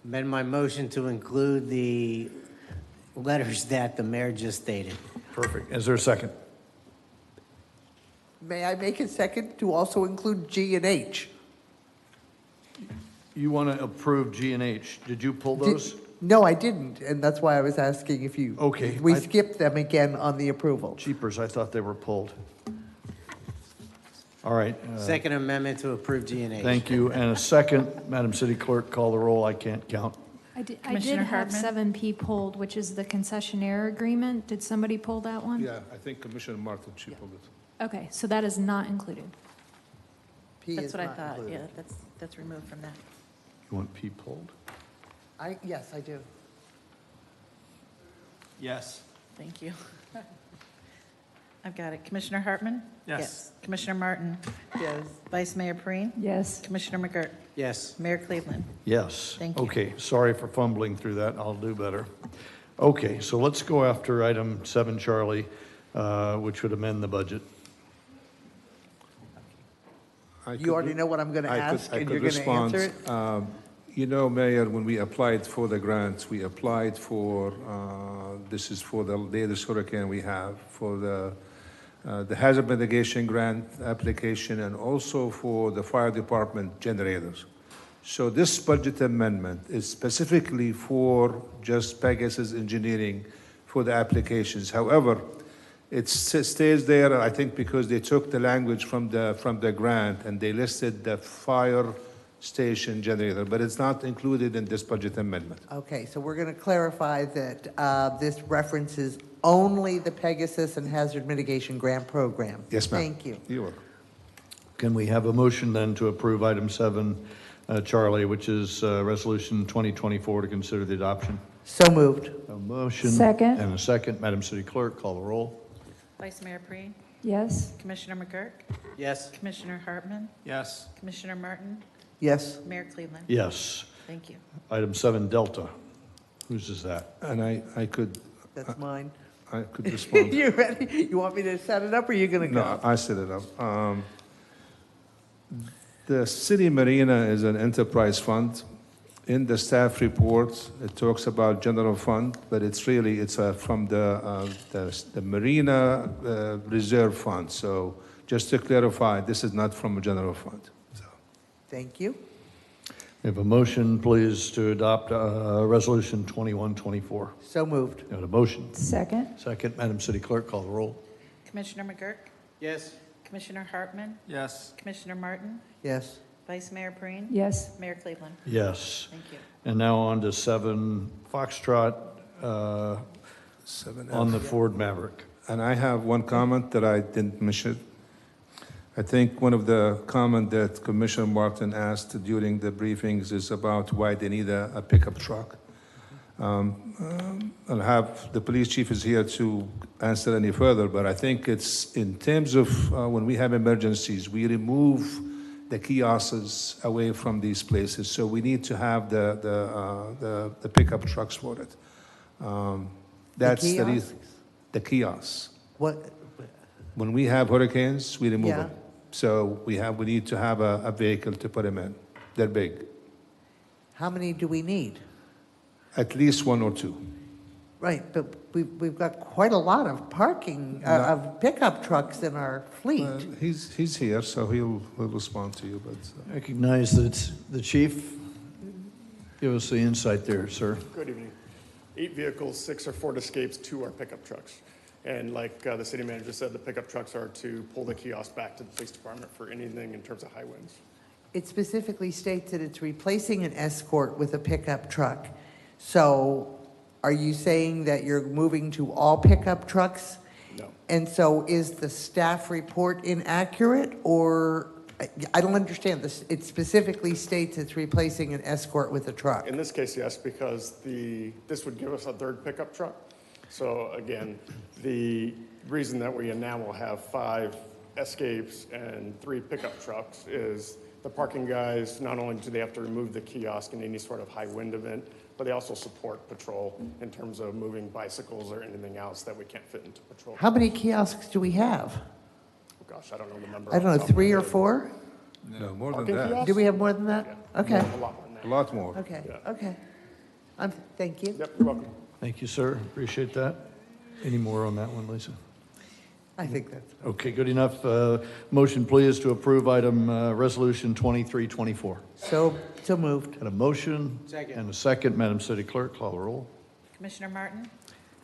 Amend my motion to include the letters that the mayor just stated. Perfect. Is there a second? May I make a second to also include G and H? You want to approve G and H. Did you pull those? No, I didn't, and that's why I was asking if you. Okay, We I- skipped them again on the approval. Jeepers, I thought they were pulled. All right. Second amendment to approve G and H. Thank you. And a second, Madam City Clerk, call the roll. I can't count. I did Commissioner have Hartman? 7P pulled, which is the concessionaire agreement. Did somebody pull that one? Yeah, I think Commissioner Martin, she pulled it. Okay, so that is not included. P That's is what I not thought, included. yeah, that's removed from that. You want P pulled? Yes, I do. Yes. Thank you. I've got it. Commissioner Hartman? Yes. Commissioner Martin? Yes. Vice Mayor Perine? Yes. Commissioner McGirt? Yes. Mayor Cleveland? Yes. Thank you. Okay, sorry for fumbling through that. I'll do better. Okay, so let's go after item 7, Charlie, which would amend the budget. You already know what I'm going to ask, and you're going to answer it? You know, Mayor, when we applied for the grants, we applied for, this is for the latest hurricane we have, for the hazard mitigation grant application, and also for the fire department generators. So this budget amendment is specifically for just Pegasus Engineering for the applications. However, it stays there, I think, because they took the language from the grant and they listed the fire station generator, but it's not included in this budget amendment. Okay, so we're going to clarify that this references only the Pegasus and Hazard Mitigation Grant Program. Yes, ma'am. Thank you. You're welcome. Can we have a motion then to approve item 7, Charlie, which is resolution 2024 to consider the adoption? So moved. A motion. Second. And a second. Madam City Clerk, call the roll. Vice Mayor Perine? Yes. Commissioner McGirt? Yes. Commissioner Hartman? Yes. Commissioner Martin? Yes. Mayor Cleveland? Yes. Thank you. Item 7, Delta. Whose is that? And I could, That's mine. I could respond. You ready? You want me to set it up, or are you going to go? No, I set it up. The city marina is an enterprise fund. In the staff report, it talks about general fund, but it's from the marina reserve fund. So just to clarify, this is not from a general fund. Thank you. We have a motion, please, to adopt Resolution 2124. So moved. We have a motion. Second? Second, Madam City Clerk, call the roll. Commissioner McGurk? Yes. Commissioner Hartman? Yes. Commissioner Martin? Yes. Vice Mayor Breen? Yes. Mayor Cleveland? Yes. Thank you. And now on to 7 Foxtrot 7F. on the Ford Maverick. And I have one comment that I didn't mention. I think one of the comment that Commissioner Martin asked during the briefings is about why they need a pickup truck. I'll have the police chief is here to answer any further, but I think it's in terms of when we have emergencies, we remove the kiosks away from these places, so we need to have the pickup trucks for it. That's the reason. kiosks? The kiosks. What? When we have hurricanes, we remove Yeah. them. So we need to have a vehicle to put them in. They're big. How many do we need? At least 1 or 2. Right, but we've got quite a lot of parking, of pickup trucks in our fleet. He's here, so he'll respond to you. But Recognize that the chief. Give us the insight there, sir. Good evening. 8 vehicles, 6 are Ford Escapes, 2 are pickup trucks. And like the city manager said, the pickup trucks are to pull the kiosk back to the police department for anything in terms of high winds. It specifically states that it's replacing an Escort with a pickup truck. So are you saying that you're moving to all pickup trucks? No. And so is the staff report inaccurate, or, I don't understand this. It specifically states it's replacing an Escort with a truck. In this case, yes, because this would give us a third pickup truck. So again, the reason that we now will have 5 Escapes and 3 pickup trucks is the parking guys, not only do they have to remove the kiosk in any sort of high wind event, but they also support patrol in terms of moving bicycles or anything else that we can't fit into patrol. How many kiosks do we have? Oh gosh, I don't know the number. I don't know, 3 or 4? no, more than Parking that. kiosks? Do we have more than that? Okay, A lot more than that. A lot more. okay, Yeah. okay. Thank you. Yep, you're welcome. Thank you, sir. Appreciate that. Any more on that one, Lisa? I think that's. Okay, good enough. Motion, please, to approve item Resolution 2324. So moved. Got a motion Second. and a second. Madam City Clerk, call the roll. Commissioner Martin?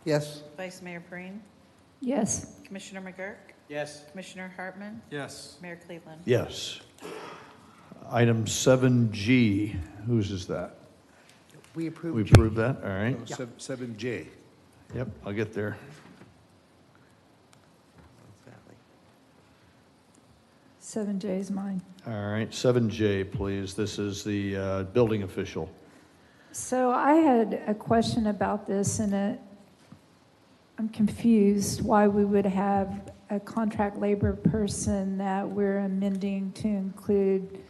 Yes. Vice Mayor Breen? Yes. Commissioner McGurk? Yes. Commissioner Hartman? Yes. Mayor Cleveland? Yes. Item 7G, whose is that? We approved. We approve that, all right. No, 7J. Yep, I'll get there. 7J is mine. All right, 7J, please. This is the building official. So I had a question about this, and I'm confused why we would have a contract labor person that we're amending to include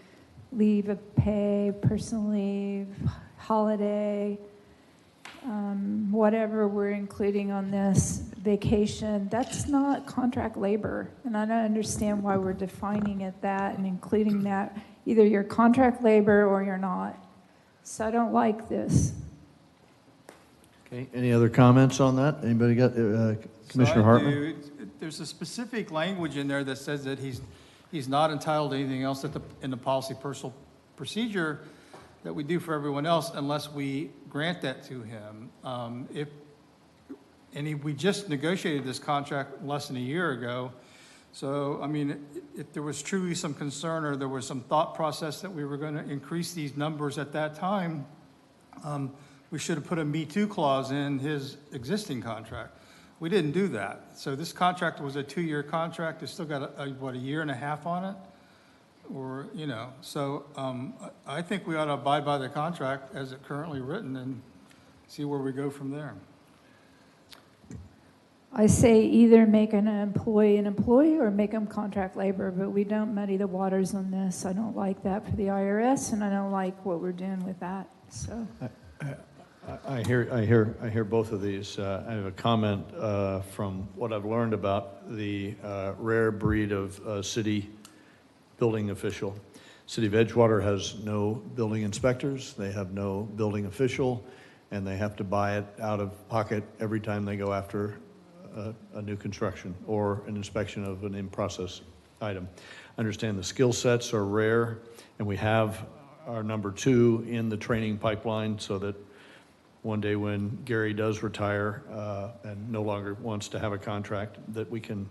leave of pay, personal leave, holiday, whatever we're including on this, vacation. That's not contract labor, and I don't understand why we're defining it that and including that. Either you're contract labor or you're not. So I don't like this. Okay, any other comments on that? Anybody got, Commissioner Hartman? There's a specific language in there that says that he's not entitled to anything else in the policy personal procedure that we do for everyone else unless we grant that to him. We just negotiated this contract less than a year ago. So, I mean, if there was truly some concern or there was some thought process that we were going to increase these numbers at that time, we should have put a Me Too clause in his existing contract. We didn't do that. So this contract was a 2-year contract. It's still got a year and a half on it. Or, so I think we ought to abide by the contract as it currently written and see where we go from there. I say either make an employee or make them contract labor, but we don't muddy the waters on this. I don't like that for the IRS, and I don't like what we're doing with that, so. I hear both of these. I have a comment from what I've learned about the rare breed of city building official. City of Edgewater has no building inspectors, they have no building official, and they have to buy it out of pocket every time they go after a new construction or an inspection of an in-process item. I understand the skill sets are rare, and we have our number 2 in the training pipeline so that one day when Gary does retire and no longer wants to have a contract, that we can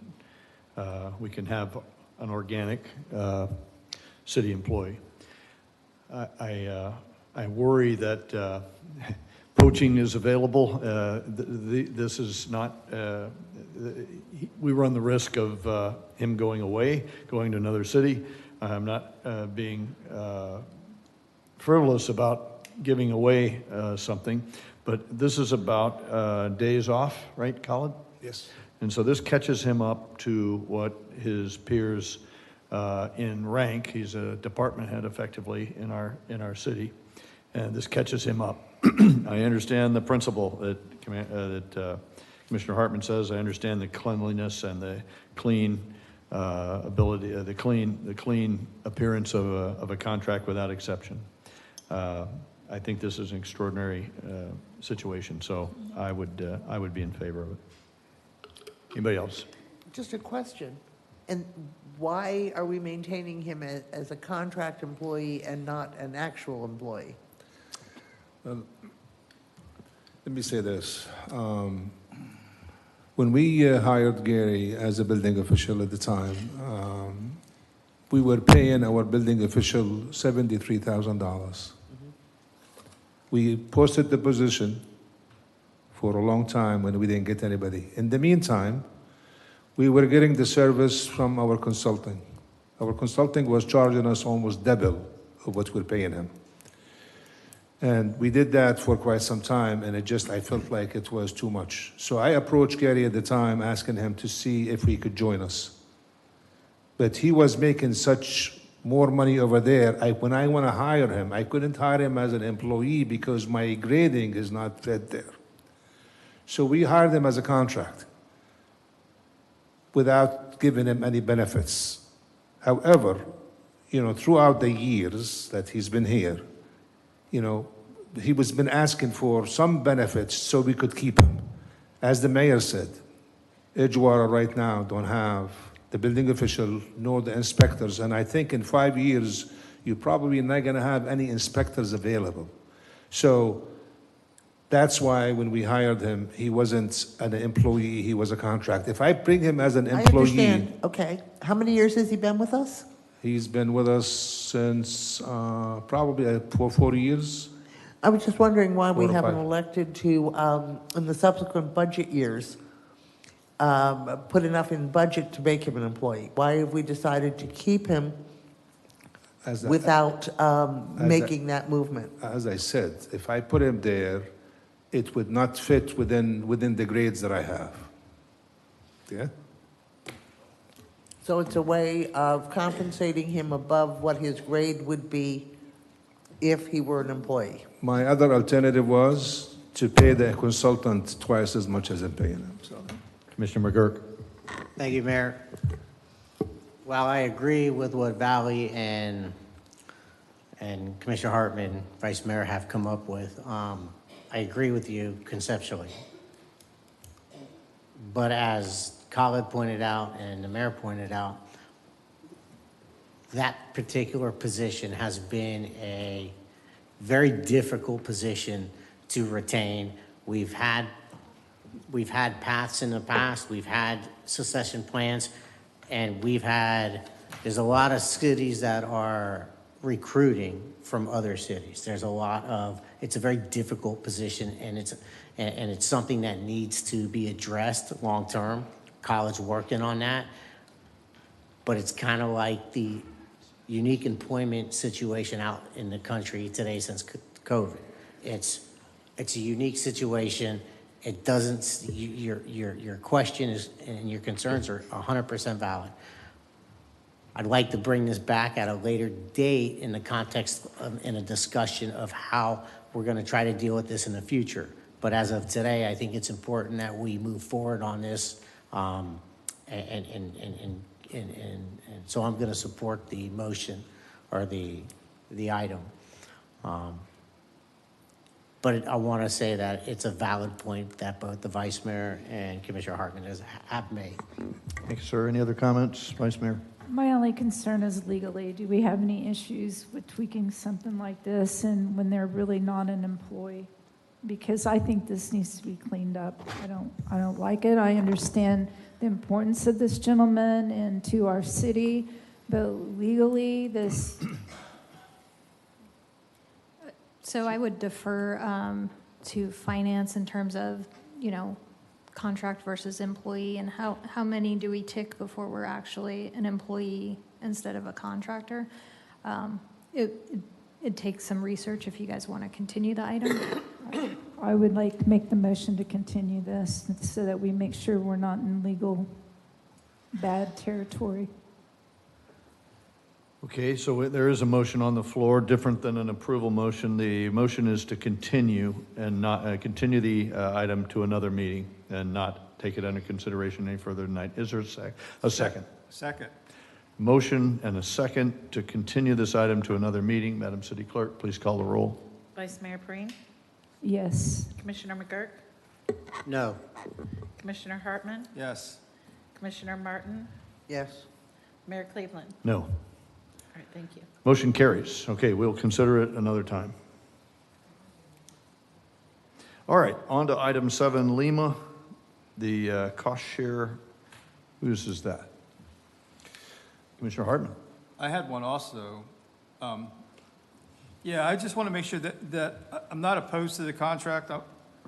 have an organic city employee. I worry that poaching is available. This is not, we run the risk of him going away, going to another city. I'm not being frivolous about giving away something, but this is about days off, right, Colin? Yes. And so this catches him up to what his peers in rank, he's a department head effectively in our city, and this catches him up. I understand the principle that Commissioner Hartman says. I understand the cleanliness and the clean ability, the clean appearance of a contract without exception. I think this is an extraordinary situation, so I would be in favor of it. Anybody else? Just a question. And why are we maintaining him as a contract employee and not an actual employee? Well, let me say this. When we hired Gary as a building official at the time, we were paying our building official $73,000. We posted the position for a long time when we didn't get anybody. In the meantime, we were getting the service from our consulting. Our consulting was charging us almost double of what we're paying him. And we did that for quite some time, and I felt like it was too much. So I approached Gary at the time, asking him to see if he could join us. But he was making such more money over there. When I want to hire him, I couldn't hire him as an employee because my grading is not fed there. So we hired him as a contract without giving him any benefits. However, throughout the years that he's been here, he was been asking for some benefits so we could keep him. As the mayor said, Edgewater right now don't have the building official nor the inspectors, and I think in 5 years, you're probably not gonna have any inspectors available. So that's why when we hired him, he wasn't an employee, he was a contract. If I bring him as an employee. I understand. Okay. How many years has he been with us? He's been with us since probably for 4 years. I was just wondering why we 4 or haven't 5. elected to, in the subsequent budget years, put enough in budget to make him an employee. Why have we decided to keep him without making that movement? As I said, if I put him there, it would not fit within the grades that I have. Yeah? So it's a way of compensating him above what his grade would be if he were an employee. My other alternative was to pay the consultant twice as much as I'm paying him. So. Commissioner McGurk. Thank you, Mayor. While I agree with what Valley and Commissioner Hartman, Vice Mayor, have come up with, I agree with you conceptually. But as Khalid pointed out and the mayor pointed out, that particular position has been a very difficult position to retain. We've had paths in the past, we've had succession plans, and there's a lot of cities that are recruiting from other cities. It's a very difficult position, and it's something that needs to be addressed long-term. College working on that, but it's kind of like the unique employment situation out in the country today since COVID. It's a unique situation. It doesn't, your question is, and your concerns are 100% valid. I'd like to bring this back at a later date in the context of, in a discussion of how we're going to try to deal with this in the future. But as of today, I think it's important that we move forward on this. And so I'm going to support the motion or the item. But I want to say that it's a valid point that both the Vice Mayor and Commissioner Hartman have made. Thank you, sir. Any other comments, Vice Mayor? My only concern is legally. Do we have any issues with tweaking something like this and when they're really not an employee? Because I think this needs to be cleaned up. I don't like it. I understand the importance of this gentleman and to our city, but legally, this. So I would defer to finance in terms of, contract versus employee, and how many do we tick before we're actually an employee instead of a contractor? It takes some research if you guys want to continue the item. I would like to make the motion to continue this so that we make sure we're not in legal bad territory. Okay, so there is a motion on the floor, different than an approval motion. The motion is to continue and not continue the item to another meeting and not take it under consideration any further tonight. Is there a second? Second. Motion and a second to continue this item to another meeting. Madam City Clerk, please call the roll. Vice Mayor Perine? Yes. Commissioner McGurk? No. Commissioner Hartman? Yes. Commissioner Martin? Yes. Mayor Cleveland? No. All right, thank you. Motion carries. Okay, we'll consider it another time. All right, on to item 7, Lima, the cost share. Whose is that? Commissioner Hartman. I had one also. Yeah, I just want to make sure that I'm not opposed to the contract.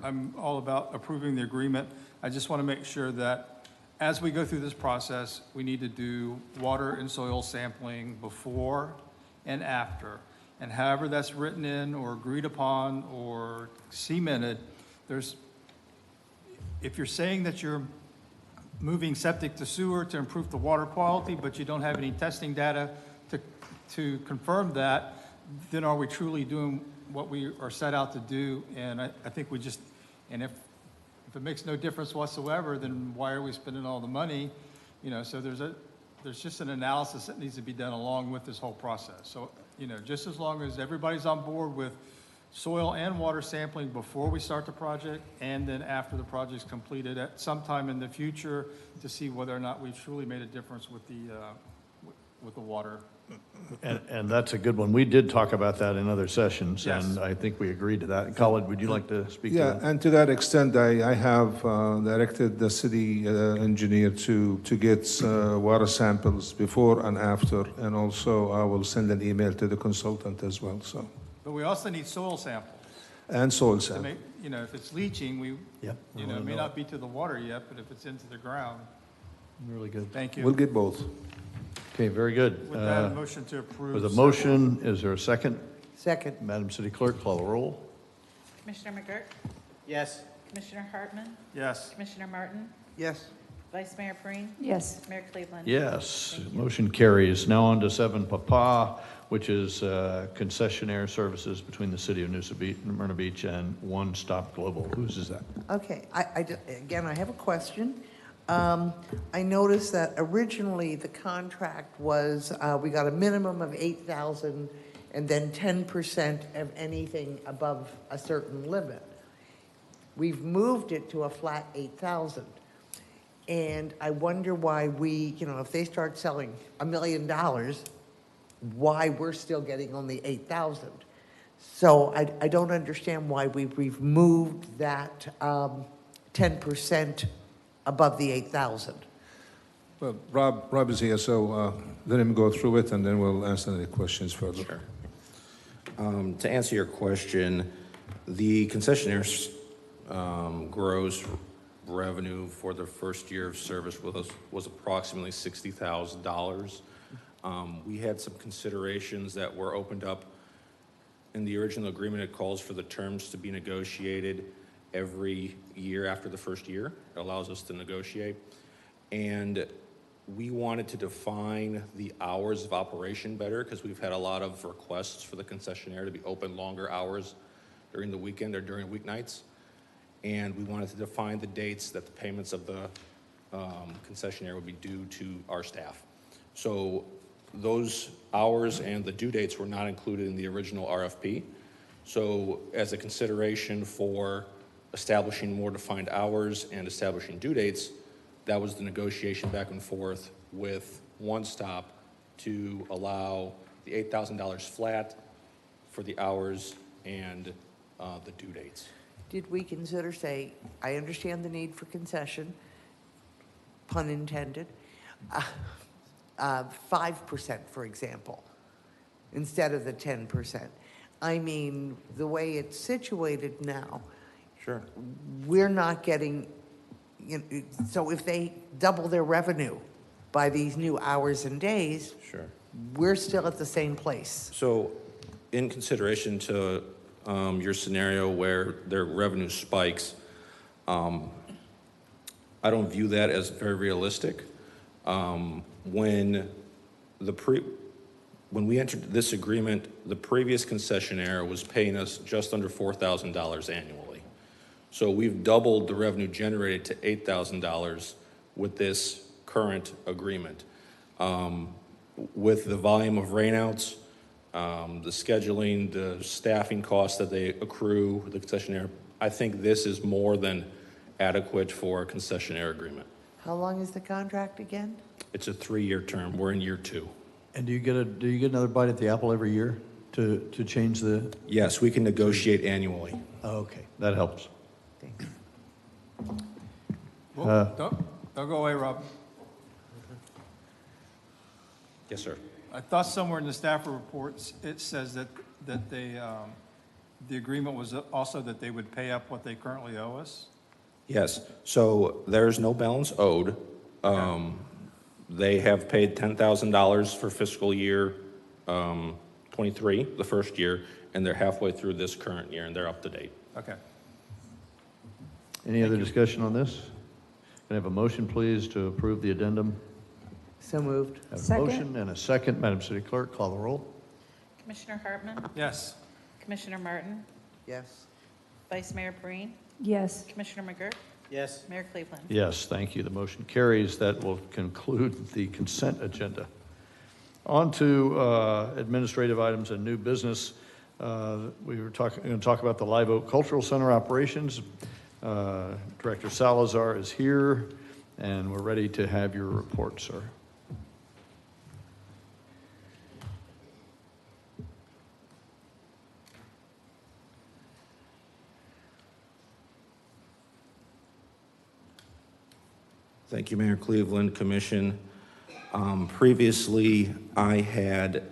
I'm all about approving the agreement. I just want to make sure that as we go through this process, we need to do water and soil sampling before and after. And however that's written in or agreed upon or cemented, if you're saying that you're moving septic to sewer to improve the water quality, but you don't have any testing data to confirm that, then are we truly doing what we are set out to do? And I think we just, and if it makes no difference whatsoever, then why are we spending all the money? So there's just an analysis that needs to be done along with this whole process. So, just as long as everybody's on board with soil and water sampling before we start the project, and then after the project's completed at some time in the future to see whether or not we've truly made a difference with the water. And that's a good one. We did talk about that in other sessions, Yes. and I think we agreed to that. Khalid, would you like to speak to Yeah, that? and to that extent, I have directed the city engineer to get water samples before and after, and also I will send an email to the consultant as well, so. But we also need soil samples. And soil To sample. make, if it's leaching, Yep. it may not be to the water yet, but if it's into the ground. Really good. Thank you. We'll get both. Okay, very good. With that, a motion to approve. With a motion, is there a second? Second. Madam City Clerk, call the roll. Commissioner McGurk? Yes. Commissioner Hartman? Yes. Commissioner Martin? Yes. Vice Mayor Perine? Yes. Mayor Cleveland? Yes, motion carries. Now on to 7 Papa, which is concessionaire services between the city of Myrna Beach and One Stop Global. Whose is that? Okay, again, I have a question. I noticed that originally the contract was, we got a minimum of 8,000 and then 10% of anything above a certain limit. We've moved it to a flat 8,000. And I wonder why we, if they start selling $1 million, why we're still getting only 8,000. So I don't understand why we've moved that 10% above the 8,000. Well, Rob is here, so let him go through it, and then we'll answer any questions further. Sure. To answer your question, the concessionaire's gross revenue for the first year of service with us was approximately $60,000. We had some considerations that were opened up in the original agreement. It calls for the terms to be negotiated every year after the first year. It allows us to negotiate. And we wanted to define the hours of operation better because we've had a lot of requests for the concessionaire to be open longer hours during the weekend or during weeknights. And we wanted to define the dates that the payments of the concessionaire would be due to our staff. So those hours and the due dates were not included in the original RFP. So as a consideration for establishing more defined hours and establishing due dates, that was the negotiation back and forth with One Stop to allow the $8,000 flat for the hours and the due dates. Did we consider, say, I understand the need for concession, pun intended, 5%, for example, instead of the 10%? I mean, the way it's situated now, sure, we're not getting, so if they double their revenue by these new hours and days, sure, we're still at the same place. So in consideration to your scenario where their revenue spikes, I don't view that as very realistic. When we entered this agreement, the previous concessionaire was paying us just under $4,000 annually. So we've doubled the revenue generated to $8,000 with this current agreement. With the volume of rainouts, the scheduling, the staffing costs that they accrue, the concessionaire, I think this is more than adequate for a concessionaire agreement. How long is the contract again? It's a 3-year term. We're in year 2. And do you get another bite at the apple every year to change the? Yes, we can negotiate annually. Oh, okay, that helps. Thanks. Well, don't go away, Rob. Yes, sir. I thought somewhere in the staff reports, it says that they, the agreement was also that they would pay up what they currently owe us? Yes, so there's no balance owed. They have paid $10,000 for fiscal year 23, the first year, and they're halfway through this current year, and they're up to date. Okay. Any other discussion on this? Can I have a motion, please, to approve the addendum? So moved. Have a Second. motion and a second. Madam City Clerk, call the roll. Commissioner Hartman? Yes. Commissioner Martin? Yes. Vice Mayor Breen? Yes. Commissioner McGurk? Yes. Mayor Cleveland? Yes, thank you. The motion carries. That will conclude the consent agenda. On to administrative items and new business. We were going to talk about the Live Oak Cultural Center operations. Director Salazar is here, and we're ready to have your report, sir. Thank you, Mayor Cleveland, Commission. Previously, I had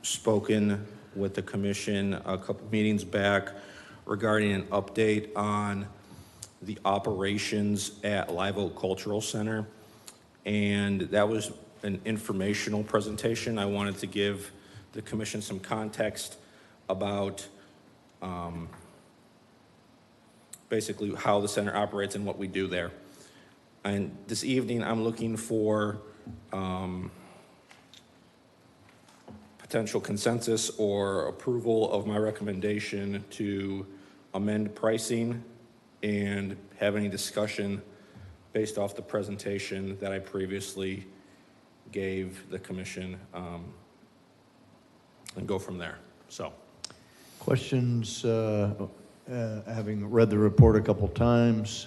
spoken with the Commission a couple meetings back regarding an update on the operations at Live Oak Cultural Center. And that was an informational presentation. I wanted to give the Commission some context about basically how the center operates and what we do there. And this evening, I'm looking for potential consensus or approval of my recommendation to amend pricing and have any discussion based off the presentation that I previously gave the Commission, and go from there. So, Questions, having read the report a couple times,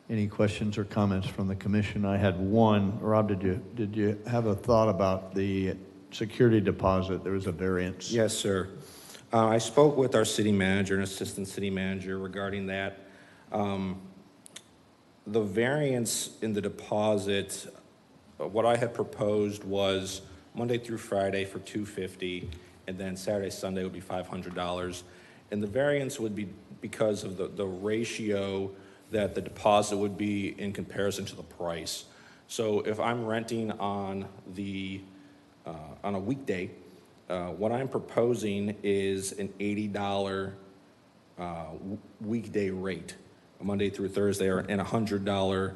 any questions or comments from the Commission? I had one. Rob, did you have a thought about the security deposit? There was a variance. yes, sir. I spoke with our city manager and assistant city manager regarding that. The variance in the deposit, what I had proposed was Monday through Friday for $250, and then Saturday, Sunday would be $500. And the variance would be because of the ratio that the deposit would be in comparison to the price. So if I'm renting on a weekday, what I'm proposing is an $80 weekday rate, Monday through Thursday, and $100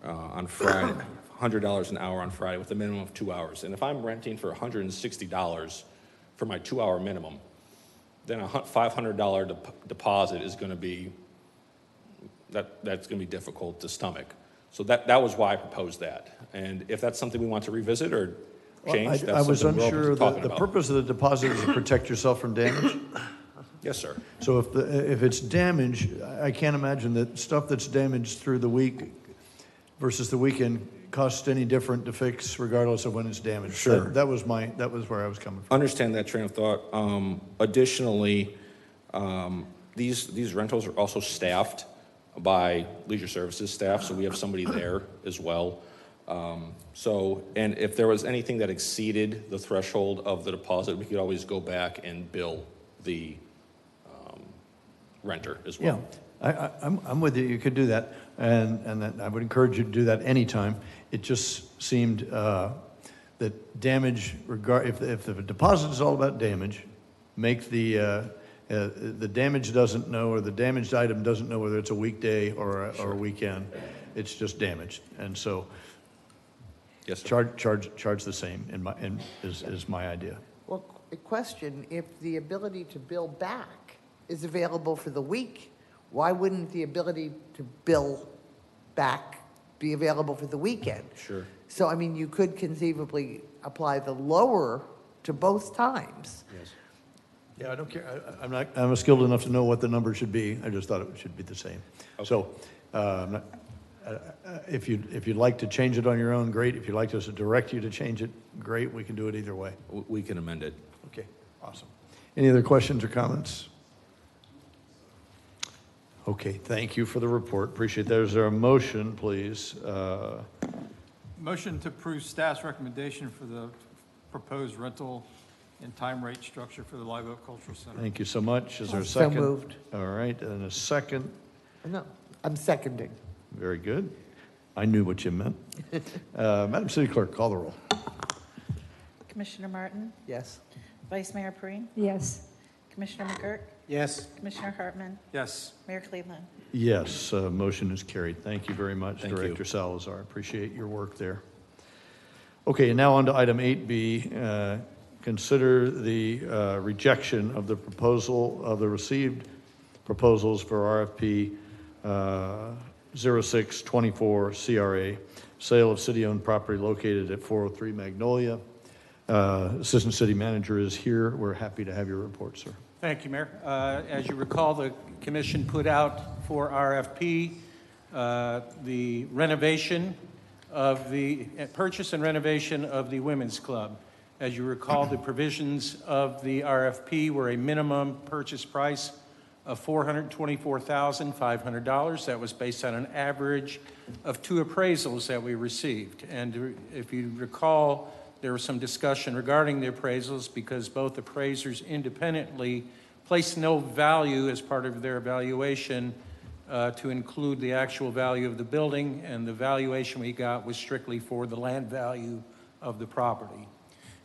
on Friday, $100 an hour on Friday with a minimum of 2 hours. And if I'm renting for $160 for my 2-hour minimum, then a $500 deposit is going to be, that's going to be difficult to stomach. So that was why I proposed that. And if that's something we want to revisit or change, I was something we're open to unsure, talking the about. purpose of the deposit is to protect yourself from damage? Yes, sir. So if it's damage, I can't imagine that stuff that's damaged through the week versus the weekend costs any different to fix regardless of when it's damaged. Sure. That was where I was coming from. Understand that train of thought. Additionally, these rentals are also staffed by Leisure Services staff, so we have somebody there as well. And if there was anything that exceeded the threshold of the deposit, we could always go back and bill the renter as well. Yeah, I'm with you. You could do that, and that I would encourage you to do that anytime. It just seemed that damage, if the deposit is all about damage, make the damage doesn't know, or the damaged item doesn't know whether it's a weekday or a weekend. It's just damaged, and so yes, sir. charge the same. Is my idea. Well, a question, if the ability to bill back is available for the week, why wouldn't the ability to bill back be available for the weekend? Sure. So, I mean, you could conceivably apply the lower to both times. Yes. Yeah, I don't care. I'm skilled enough to know what the number should be. I just thought it should be the same. Okay. So, if you'd like to change it on your own, great. If you'd like us to direct you to change it, great. We can do it either way. We can amend it. Okay, awesome. Any other questions or comments? Okay, thank you for the report. Appreciate that. Is there a motion, please? Motion to approve staff's recommendation for the proposed rental and time rate structure for the Live Oak Cultural Center. Thank you so much. Is there a So second? moved. All right, and a second. No, I'm seconding. Very good. I knew what you meant. Madam City Clerk, call the roll. Commissioner Martin? Yes. Vice Mayor Perine? Yes. Commissioner McGurk? Yes. Commissioner Hartman? Yes. Mayor Cleveland? Yes, motion is carried. Thank you very much, Thank you. Director Salazar. Appreciate your work there. Okay, now on to item 8B. Consider the rejection of the proposal of the received proposals for RFP 0624 CRA, sale of city-owned property located at 403 Magnolia. Assistant City Manager is here. We're happy to have your report, sir. Thank you, Mayor. As you recall, the commission put out for RFP the renovation of the purchase and renovation of the Women's Club. As you recall, the provisions of the RFP were a minimum purchase price of $424,500. That was based on an average of 2 appraisals that we received. And if you recall, there was some discussion regarding the appraisals because both appraisers independently placed no value as part of their evaluation to include the actual value of the building, and the valuation we got was strictly for the land value of the property.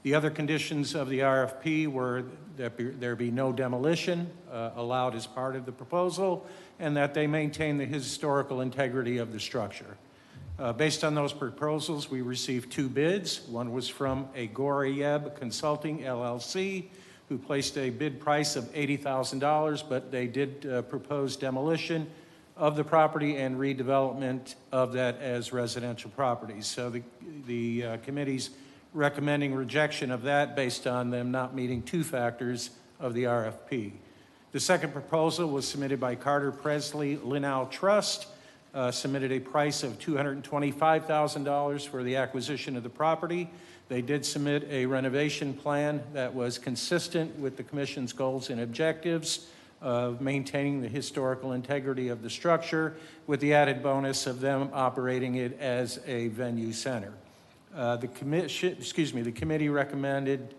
The other conditions of the RFP were that there be no demolition allowed as part of the proposal, and that they maintain the historical integrity of the structure. Based on those proposals, we received 2 bids. One was from Agorayeb Consulting, LLC, who placed a bid price of $80,000, but they did propose demolition of the property and redevelopment of that as residential properties. So the committee's recommending rejection of that based on them not meeting 2 factors of the RFP. The second proposal was submitted by Carter Presley Linnau Trust, submitted a price of $225,000 for the acquisition of the property. They did submit a renovation plan that was consistent with the Commission's goals and objectives of maintaining the historical integrity of the structure, with the added bonus of them operating it as a venue center. The committee recommended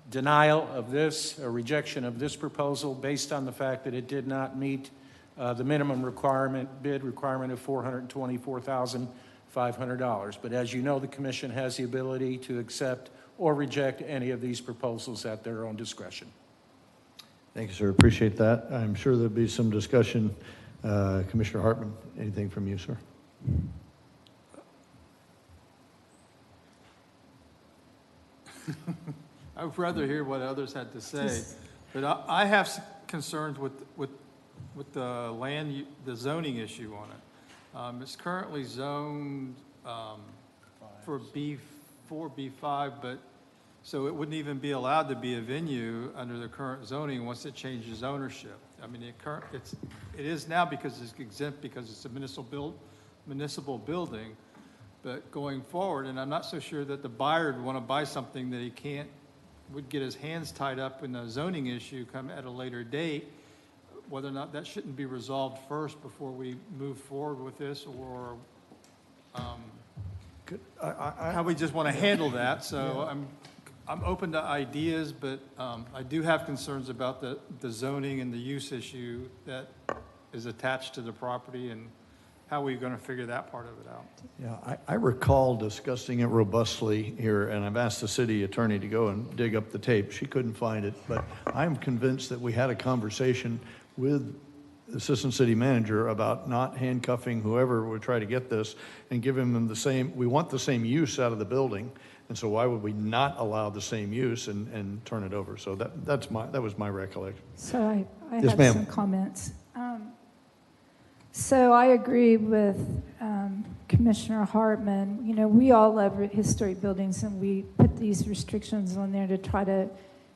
denial of this, or rejection of this proposal based on the fact that it did not meet the minimum bid requirement of $424,500. But as you know, the commission has the ability to accept or reject any of these proposals at their own discretion. Thank you, sir. Appreciate that. I'm sure there'll be some discussion. Commissioner Hartman, anything from you, sir? I would rather hear what others had to say. But I have concerns with the the zoning issue on it. It's currently zoned for B4, B5, but so it wouldn't even be allowed to be a venue under the current zoning once it changes ownership. I mean, it is now because it's exempt because it's a municipal building, but going forward, and I'm not so sure that the buyer would want to buy something that would get his hands tied up in a zoning issue come at a later date, whether or not that shouldn't be resolved first before we move forward with this, or how we just want to handle that. So I'm open to ideas, but I do have concerns about the zoning and the use issue that is attached to the property, and how are we going to figure that part of it out? Yeah, I recall discussing it robustly here, and I've asked the city attorney to go and dig up the tape. She couldn't find it, but I'm convinced that we had a conversation with the assistant city manager about not handcuffing whoever would try to get this and giving them we want the same use out of the building, and so why would we not allow the same use and turn it over? So that was my recollection. So I Yes, have ma'am. some comments. So I agree with Commissioner Hartman. You know, we all love historic buildings, and we put these restrictions on there to try to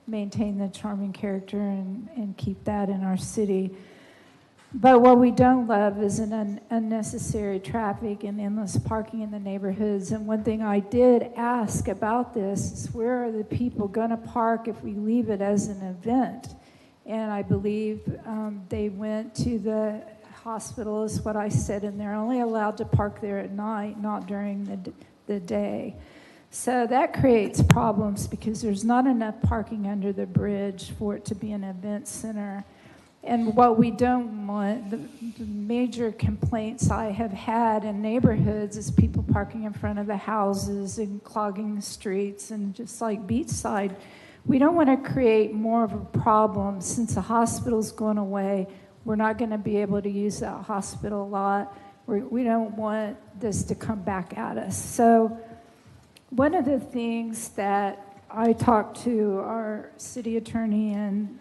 maintain the charming character and keep that in our city. But what we don't love is an unnecessary traffic and endless parking in the neighborhoods. And one thing I did ask about this is, where are the people going to park if we leave it as an event? And I believe they went to the hospital, is what I said, and they're only allowed to park there at night, not during the day. So that creates problems because there's not enough parking under the bridge for it to be an event center. And what we don't want, the major complaints I have had in neighborhoods is people parking in front of the houses and clogging the streets, and just like Beachside, we don't want to create more of a problem. Since the hospital's going away, we're not going to be able to use that hospital lot. We don't want this to come back at us. So one of the things that I talked to our city attorney and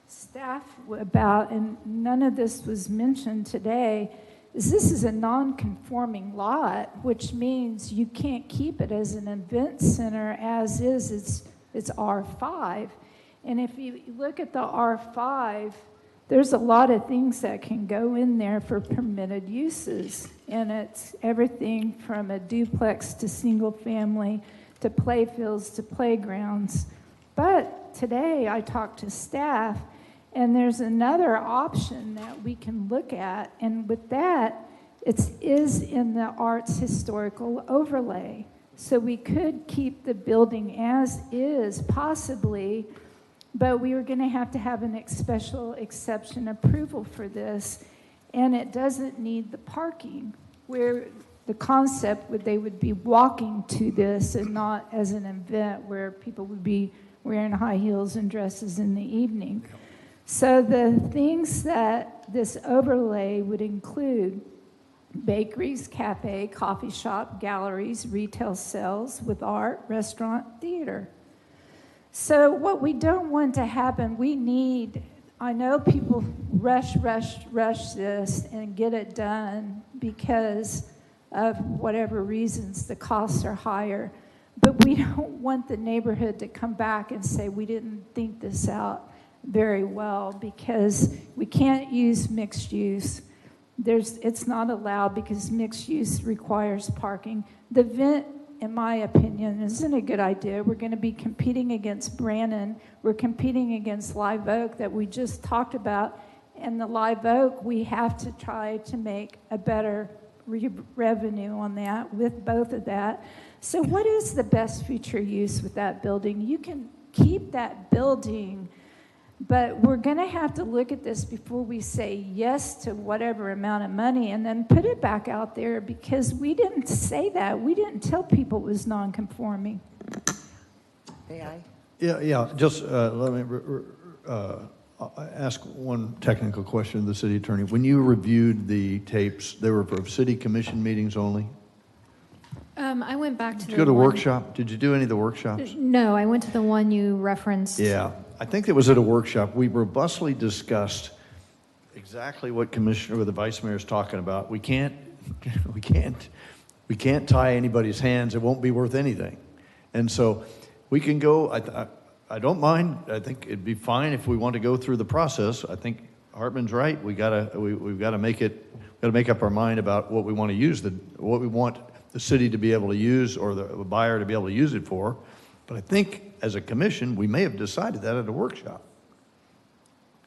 staff about, and none of this was mentioned today, is this is a non-conforming lot, which means you can't keep it as an event center as is. It's R5. And if you look at the R5, there's a lot of things that can go in there for permitted uses. And it's everything from a duplex to single family to playfields to playgrounds. But today I talked to staff, and there's another option that we can look at. And with that, it is in the arts historical overlay. So we could keep the building as is, possibly, but we were going to have an special exception approval for this, and it doesn't need the parking, where the concept they would be walking to this and not as an event where people would be wearing high heels and dresses in the evening. So the things that this overlay would include: bakeries, cafe, coffee shop, galleries, retail sales with art, restaurant, theater. So what we don't want to happen, I know people rush this and get it done because of whatever reasons, the costs are higher. But we don't want the neighborhood to come back and say, we didn't think this out very well, because we can't use mixed use. It's not allowed because mixed use requires parking. The vent, in my opinion, isn't a good idea. We're going to be competing against Brannan. We're competing against Live Oak that we just talked about. And the Live Oak, we have to try to make a better revenue on that with both of that. So what is the best future use with that building? You can keep that building, but we're going to have to look at this before we say yes to whatever amount of money and then put it back out there, because we didn't say that. We didn't tell people it was non-conforming. May I? Yeah. Just let me ask one technical question of the city attorney. When you reviewed the tapes, they were for city commission meetings only? I went back to Did the you go to one- workshop? Did you do any of the workshops? No, I went to the one you referenced. Yeah, I think it was at a workshop. We robustly discussed exactly what Commissioner, the Vice Mayor is talking about. We can't tie anybody's hands. It won't be worth anything. And so we can go, I don't mind. I think it'd be fine if we want to go through the process. I think Hartman's right. We've got to make up our mind about what we want to use, what we want the city to be able to use or the buyer to be able to use it for. But I think as a commission, we may have decided that at a workshop.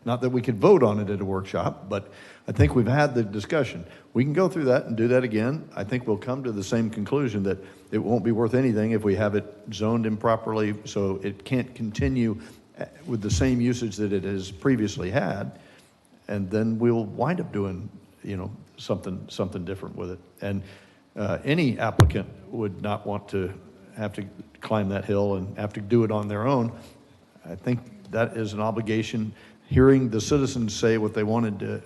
Not that we could vote on it at a workshop, but I think we've had the discussion. We can go through that and do that again. I think we'll come to the same conclusion that it won't be worth anything if we have it zoned improperly so it can't continue with the same usage that it has previously had. And then we'll wind up doing, something different with it. And any applicant would not want to have to climb that hill and have to do it on their own. I think that is an obligation. Hearing the citizens say what they want to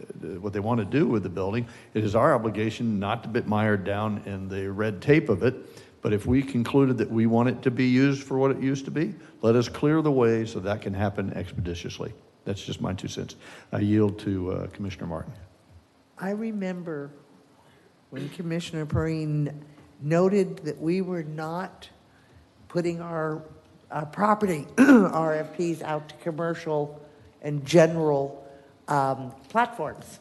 do with the building, it is our obligation not to get mired down in the red tape of it. But if we concluded that we want it to be used for what it used to be, let us clear the way so that can happen expeditiously. That's just my 2 cents. I yield to Commissioner Martin. I remember when Commissioner Perrine noted that we were not putting our property RFPs out to commercial and general platforms.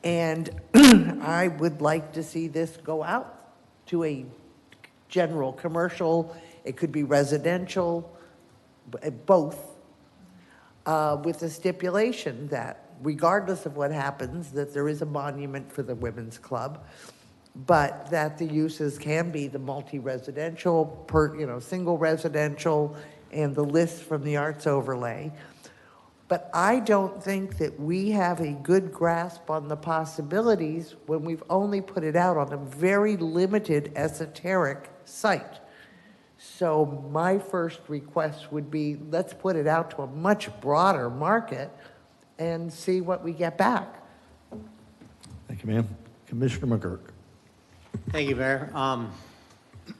And I would like to see this go out to a general commercial, it could be residential, both, with the stipulation that regardless of what happens, that there is a monument for the Women's Club, but that the uses can be the multi-residential, single residential, and the list from the arts overlay. But I don't think that we have a good grasp on the possibilities when we've only put it out on a very limited esoteric site. So my first request would be, let's put it out to a much broader market and see what we get back. Thank you, ma'am. Commissioner McGurk. Thank you, Mayor.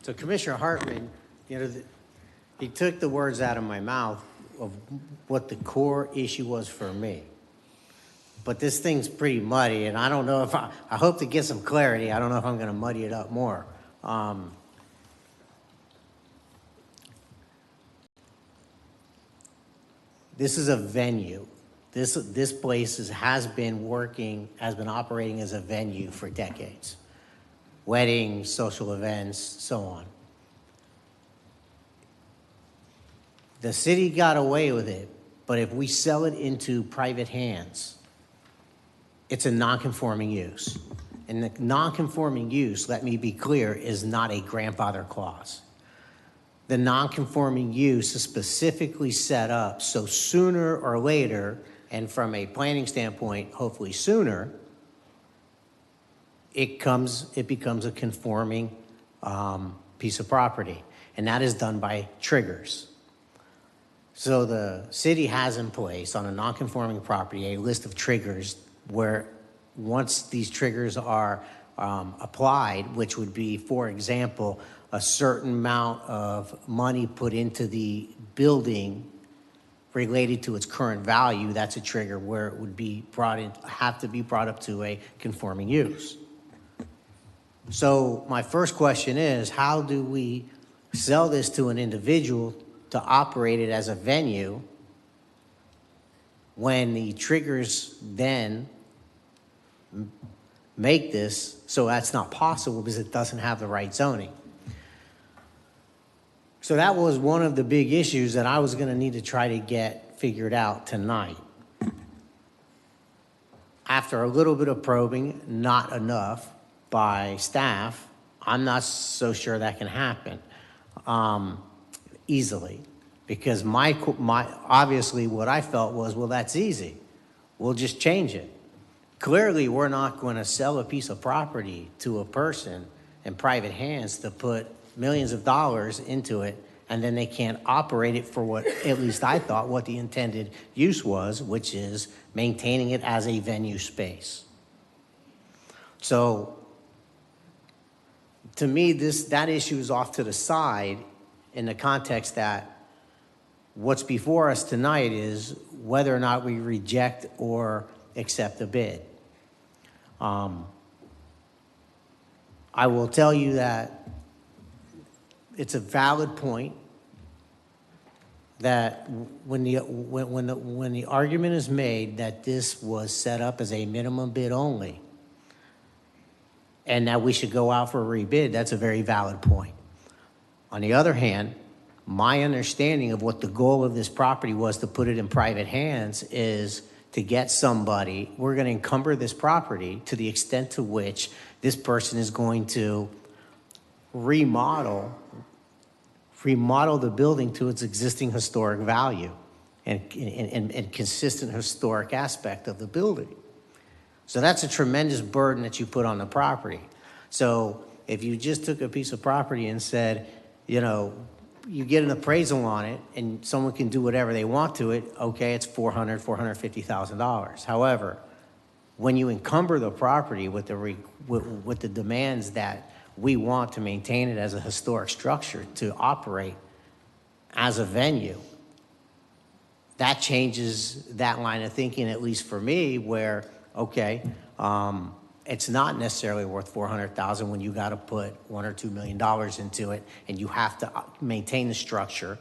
So Commissioner Hartman, he took the words out of my mouth of what the core issue was for me. But this thing's pretty muddy, and I don't know if I hope to get some clarity. I don't know if I'm going to muddy it up more. This is a venue. This place has been operating as a venue for decades. Weddings, social events, so on. The city got away with it, but if we sell it into private hands, it's a non-conforming use. And the non-conforming use, let me be clear, is not a grandfather clause. The non-conforming use is specifically set up so sooner or later, and from a planning standpoint, hopefully sooner, it becomes a conforming piece of property. And that is done by triggers. So the city has in place on a non-conforming property a list of triggers where once these triggers are applied, which would be, for example, a certain amount of money put into the building related to its current value, that's a trigger where it would be have to be brought up to a conforming use. So my first question is, how do we sell this to an individual to operate it as a venue when the triggers then make this so that's not possible because it doesn't have the right zoning? So that was one of the big issues that I was going to need to try to get figured out tonight. After a little bit of probing, not enough by staff, I'm not so sure that can happen easily, because obviously what I felt was, well, that's easy. We'll just change it. Clearly, we're not going to sell a piece of property to a person in private hands to put millions of dollars into it, and then they can't operate it for what, at least I thought, what the intended use was, which is maintaining it as a venue space. So to me, that issue is off to the side in the context that what's before us tonight is whether or not we reject or accept the bid. I will tell you that it's a valid point that when the argument is made that this was set up as a minimum bid only and that we should go out for a rebid, that's a very valid point. On the other hand, my understanding of what the goal of this property was to put it in private hands is to get somebody, we're going to encumber this property to the extent to which this person is going to remodel the building to its existing historic value and consistent historic aspect of the building. So that's a tremendous burden that you put on the property. So if you just took a piece of property and said, you know, you get an appraisal on it and someone can do whatever they want to it, okay, it's $450,000. However, when you encumber the property with the demands that we want to maintain it as a historic structure to operate as a venue, that changes that line of thinking, at least for me, where, okay, it's not necessarily worth $400,000 when you got to put $1 or $2 million into it, and you have to maintain the structure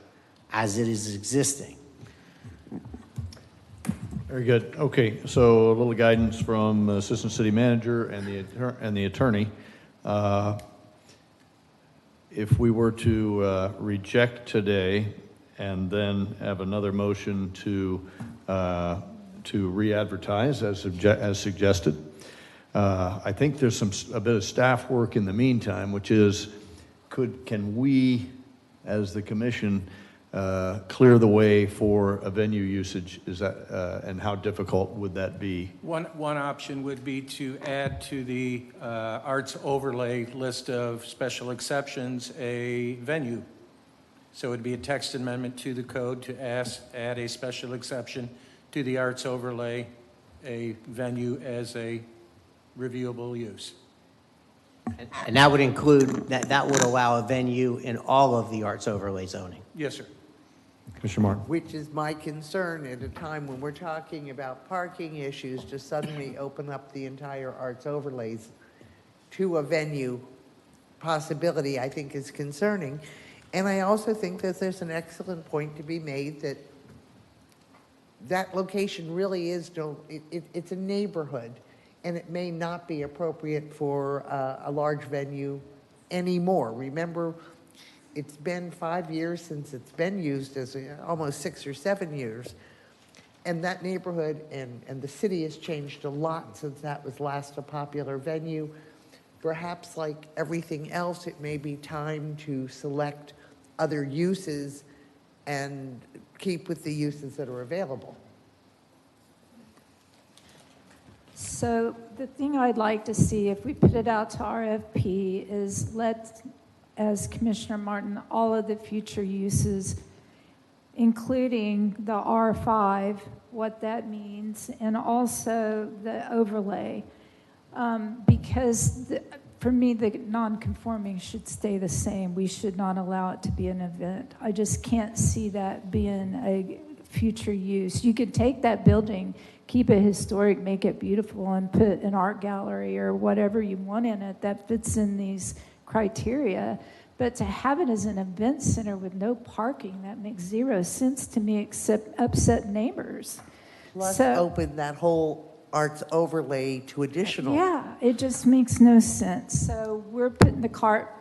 as it is existing. Very good. Okay, so a little guidance from Assistant City Manager and the attorney. If we were to reject today and then have another motion to re-advertise as suggested, I think there's a bit of staff work in the meantime, which is, can we, as the commission, clear the way for a venue usage? Is that and how difficult would that be? One option would be to add to the arts overlay list of special exceptions a venue. So it would be a text amendment to the code to add a special exception to the arts overlay, a venue as a reviewable use. And that would include, that would allow a venue in all of the arts overlay zoning. Yes, sir. Commissioner Martin. Which is my concern at a time when we're talking about parking issues, to suddenly open up the entire arts overlays to a venue possibility, I think is concerning. And I also think that there's an excellent point to be made that that location really is, it's a neighborhood, and it may not be appropriate for a large venue anymore. Remember, it's been 5 years since it's been used, as almost 6 or 7 years. And that neighborhood and the city has changed a lot since that was last a popular venue. Perhaps like everything else, it may be time to select other uses and keep with the uses that are available. So the thing I'd like to see, if we put it out to RFP, is as Commissioner Martin, all of the future uses, including the R5, what that means, and also the overlay. Because for me, the non-conforming should stay the same. We should not allow it to be an event. I just can't see that being a future use. You could take that building, keep it historic, make it beautiful, and put an art gallery or whatever you want in it that fits in these criteria. But to have it as an event center with no parking, that makes zero sense to me, except upset neighbors. Plus open that whole arts overlay to additional. Yeah, it just makes no sense. So we're putting the cart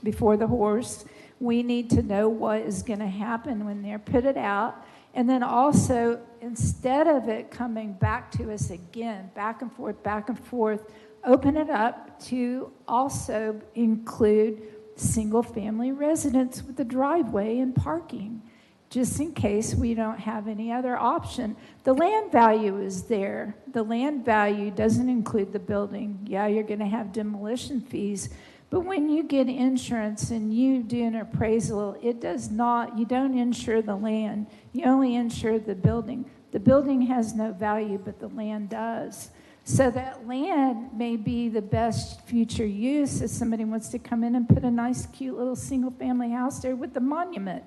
before the horse. We need to know what is going to happen when they're put it out. And then also, instead of it coming back to us again, back and forth, open it up to also include single-family residents with a driveway and parking, just in case we don't have any other option. The land value is there. The land value doesn't include the building. Yeah, you're going to have demolition fees, but when you get insurance and you do an appraisal, it does not, you don't insure the land. You only insure the building. The building has no value, but the land does. So that land may be the best future use if somebody wants to come in and put a nice, cute little single-family house there with the monument.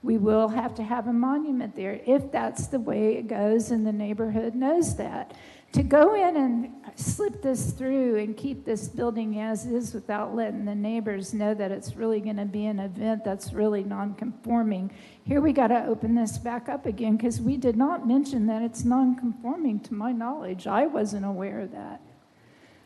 We will have to have a monument there if that's the way it goes and the neighborhood knows that. To go in and slip this through and keep this building as is without letting the neighbors know that it's really going to be an event that's really non-conforming, here we got to open this back up again because we did not mention that it's non-conforming to my knowledge. I wasn't aware of that.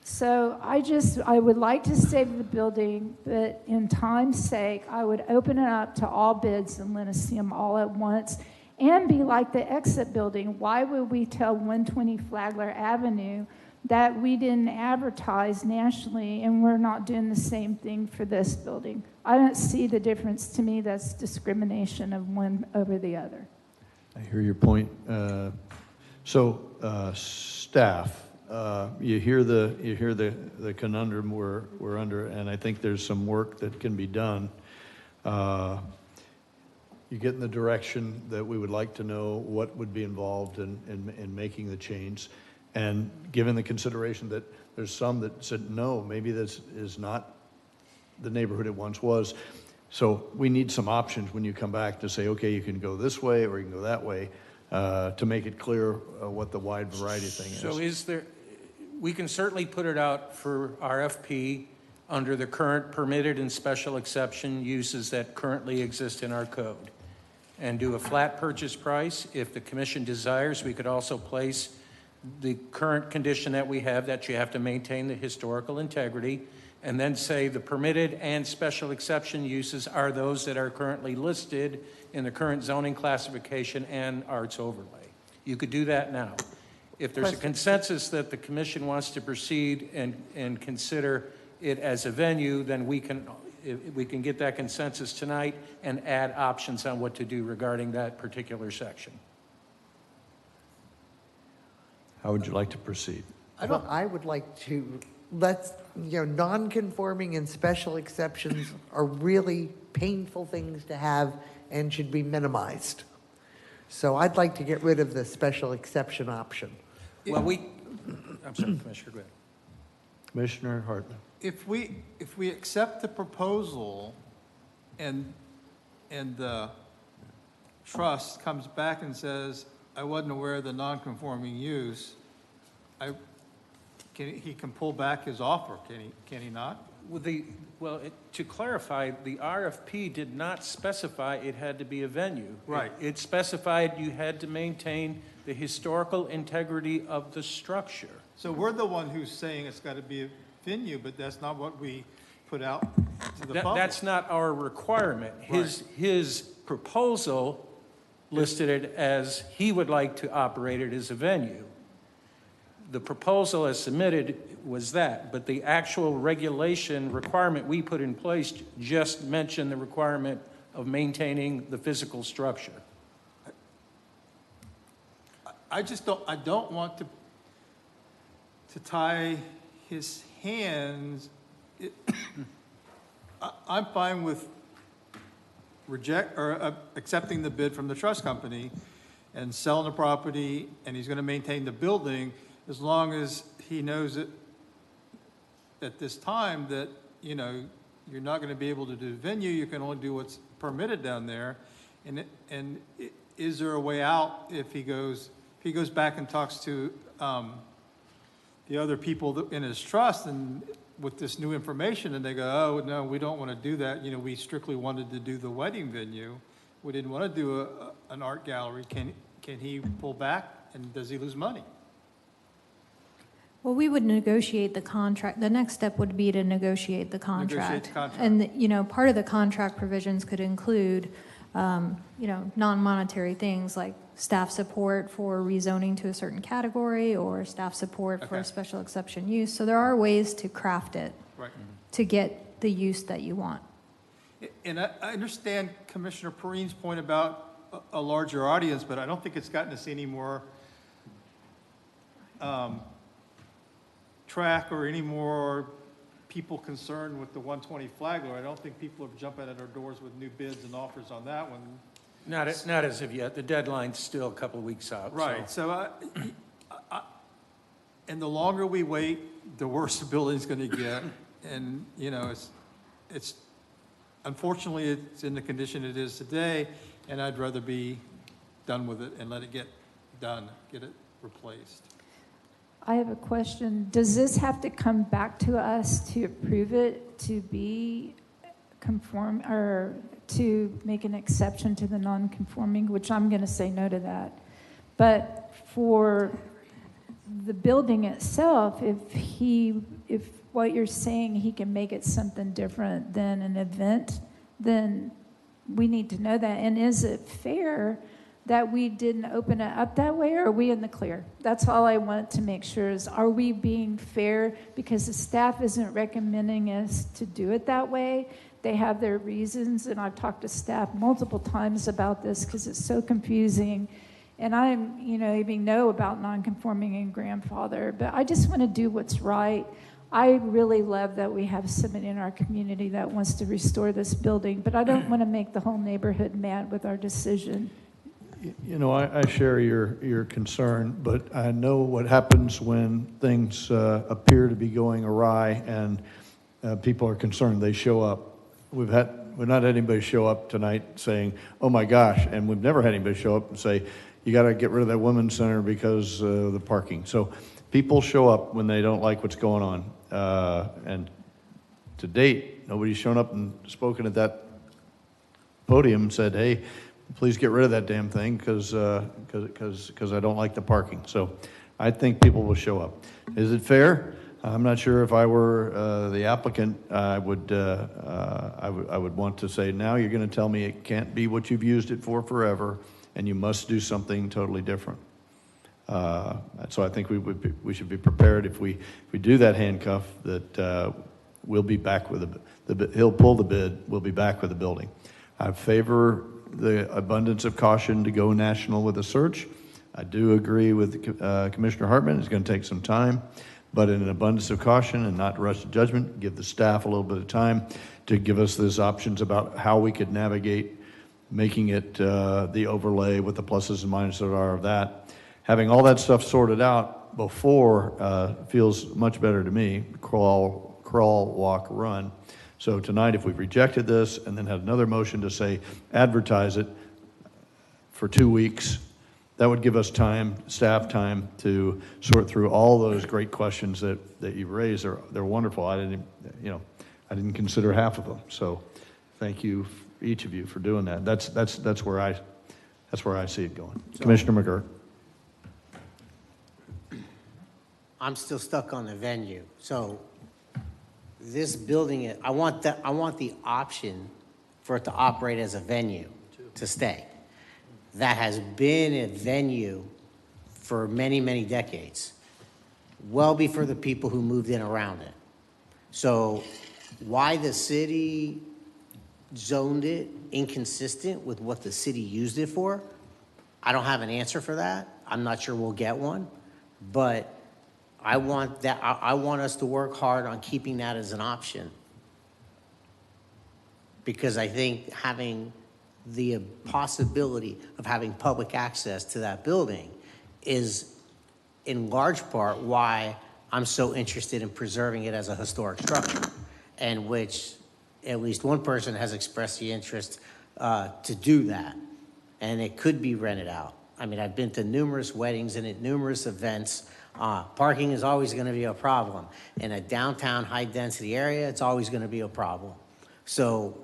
So I would like to save the building, but in time's sake, I would open it up to all bids and let us see them all at once and be like the exit building. Why would we tell 120 Flagler Avenue that we didn't advertise nationally and we're not doing the same thing for this building? I don't see the difference. To me, that's discrimination of one over the other. I hear your point. Staff, you hear the conundrum we're under, and I think there's some work that can be done. You get in the direction that we would like to know what would be involved in making the change. And given the consideration that there's some that said, no, maybe this is not the neighborhood it once was. So we need some options when you come back to say, okay, you can go this way or you can go that way, to make it clear what the wide variety thing is. So we can certainly put it out for RFP under the current permitted and special exception uses that currently exist in our code, and do a flat purchase price. If the commission desires, we could also place the current condition that we have, that you have to maintain the historical integrity, and then say the permitted and special exception uses are those that are currently listed in the current zoning classification and arts overlay. You could do that now. If there's a consensus that the commission wants to proceed and consider it as a venue, then we can get that consensus tonight and add options on what to do regarding that particular section. How would you like to proceed? I would like to non-conforming and special exceptions are really painful things to have and should be minimized. So I'd like to get rid of the special exception option. Well, I'm sorry, Commissioner, go ahead. Commissioner Hartman. If we accept the proposal and the trust comes back and says, I wasn't aware of the non-conforming use, he can pull back his offer, can he not? To clarify, the RFP did not specify it had to be a venue. Right. It specified you had to maintain the historical integrity of the structure. So we're the one who's saying it's got to be a venue, but that's not what we put out to the public. That's not our requirement. His proposal listed it as he would like to operate it as a venue. The proposal as submitted was that, but the actual regulation requirement we put in place just mentioned the requirement of maintaining the physical structure. I don't want to tie his hands. I'm fine with accepting the bid from the trust company and selling the property, and he's going to maintain the building as long as he knows it at this time that, you're not going to be able to do venue, you can only do what's permitted down there. And is there a way out if he goes back and talks to the other people in his trust and with this new information, and they go, oh, no, we don't want to do that. We strictly wanted to do the wedding venue. We didn't want to do an art gallery. Can he pull back, and does he lose money? Well, we would negotiate the contract. The next step would be to negotiate the contract. And, part of the contract provisions could include, non-monetary things like staff support for rezoning to a certain category or staff support for a special exception use. So there are ways to craft it to get the use that you want. And I understand Commissioner Perrine's point about a larger audience, but I don't think it's gotten us any more track or any more people concerned with the 120 Flagler. I don't think people are jumping at our doors with new bids and offers on that one. Not as of yet. The deadline's still a couple of weeks out. Right. So And the longer we wait, the worse the building's going to get. And, you know, it's unfortunately, it's in the condition it is today, and I'd rather be done with it and let it get done, get it replaced. I have a question. Does this have to come back to us to approve it to be conform, or to make an exception to the non-conforming, which I'm going to say no to that. But for the building itself, if what you're saying, he can make it something different than an event, then we need to know that. And is it fair that we didn't open it up that way, or are we in the clear? That's all I want to make sure is, are we being fair? Because the staff isn't recommending us to do it that way. They have their reasons, and I've talked to staff multiple times about this because it's so confusing. And I'm, even know about non-conforming and grandfather, but I just want to do what's right. I really love that we have somebody in our community that wants to restore this building, but I don't want to make the whole neighborhood mad with our decision. I share your concern, but I know what happens when things appear to be going awry and people are concerned. They show up. We've not had anybody show up tonight saying, "Oh my gosh," and we've never had anybody show up and say, "You got to get rid of that women's center because of the parking." So people show up when they don't like what's going on, and to date, nobody's shown up and spoken at that podium and said, "Hey, please get rid of that damn thing because I don't like the parking." So I think people will show up. Is it fair? I'm not sure. If I were the applicant, I would want to say, now you're going to tell me it can't be what you've used it for forever, and you must do something totally different. So I think we should be prepared if we do that handcuff that we'll be back with he'll pull the bid. We'll be back with the building. I favor the abundance of caution to go national with the search. I do agree with Commissioner Hartman. It's going to take some time, but in an abundance of caution and not rush to judgment, give the staff a little bit of time to give us those options about how we could navigate making it the overlay with the pluses and minuses that are of that. Having all that stuff sorted out before feels much better to me. Crawl, walk, run. So tonight, if we rejected this and then had another motion to say advertise it for 2 weeks, that would give us time, staff time, to sort through all those great questions that you've raised. They're wonderful. I didn't consider half of them. So thank you, each of you, for doing that. That's where I see it going. So, Commissioner McGirt. I'm still stuck on the venue. So this building, I want the option for it to operate as a venue to stay. That has been a venue for many, many decades, well before the people who moved in around it. So why the city zoned it inconsistent with what the city used it for, I don't have an answer for that. I'm not sure we'll get one, but I want us to work hard on keeping that as an option, because I think having the possibility of having public access to that building is in large part why I'm so interested in preserving it as a historic structure, and which at least one person has expressed the interest to do that, and it could be rented out. I mean, I've been to numerous weddings and at numerous events. Parking is always going to be a problem. In a downtown high-density area, it's always going to be a problem. So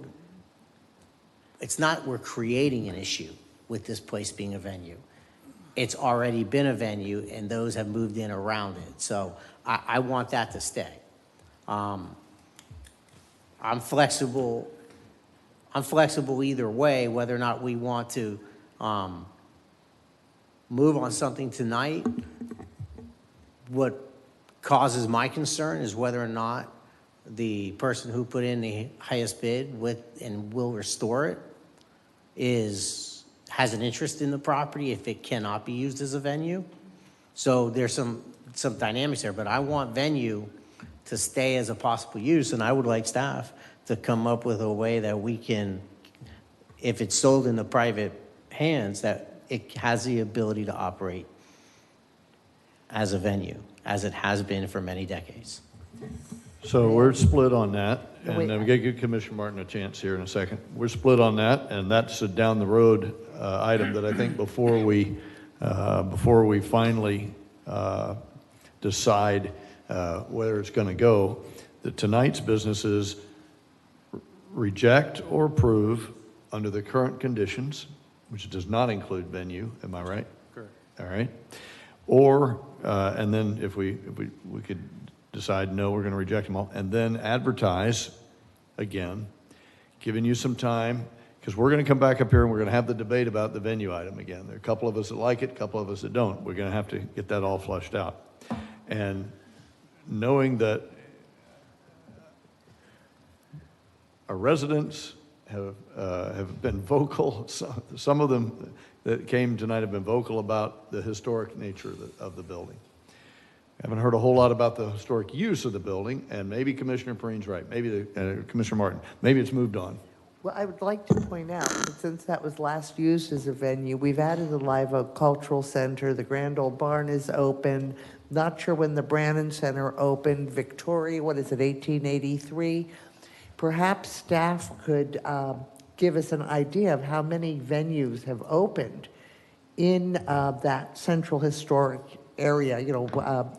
it's not we're creating an issue with this place being a venue. It's already been a venue, and those have moved in around it. So I want that to stay. I'm flexible. I'm flexible either way, whether or not we want to move on something tonight. What causes my concern is whether or not the person who put in the highest bid and will restore it has an interest in the property if it cannot be used as a venue. So there's some dynamics there, but I want venue to stay as a possible use, and I would like staff to come up with a way that we can, if it's sold in the private hands, that it has the ability to operate. as a venue, as it has been for many decades. So we're split on that, and Wait. I'm going to give Commissioner Martin a chance here in a second. We're split on that, and that's a down the road item that I think before we finally decide where it's going to go, that tonight's business is reject or approve under the current conditions, which does not include venue. Am I right? Correct. All right. Or and then if we could decide no, we're going to reject them all, and then advertise again, giving you some time, because we're going to come back up here and we're going to have the debate about the venue item again. There are a couple of us that like it, a couple of us that don't. We're going to have to get that all flushed out. And knowing that our residents have been vocal, some of them that came tonight have been vocal about the historic nature of the building. I haven't heard a whole lot about the historic use of the building, and maybe Commissioner Perrine's right, maybe Commissioner Martin, maybe it's moved on. Well, I would like to point out that since that was last used as a venue, we've added the Live Oak Cultural Center, the Grand Old Barn is open, not sure when the Brannan Center opened, Victoria, what is it, 1883? Perhaps staff could give us an idea of how many venues have opened in that central historic area,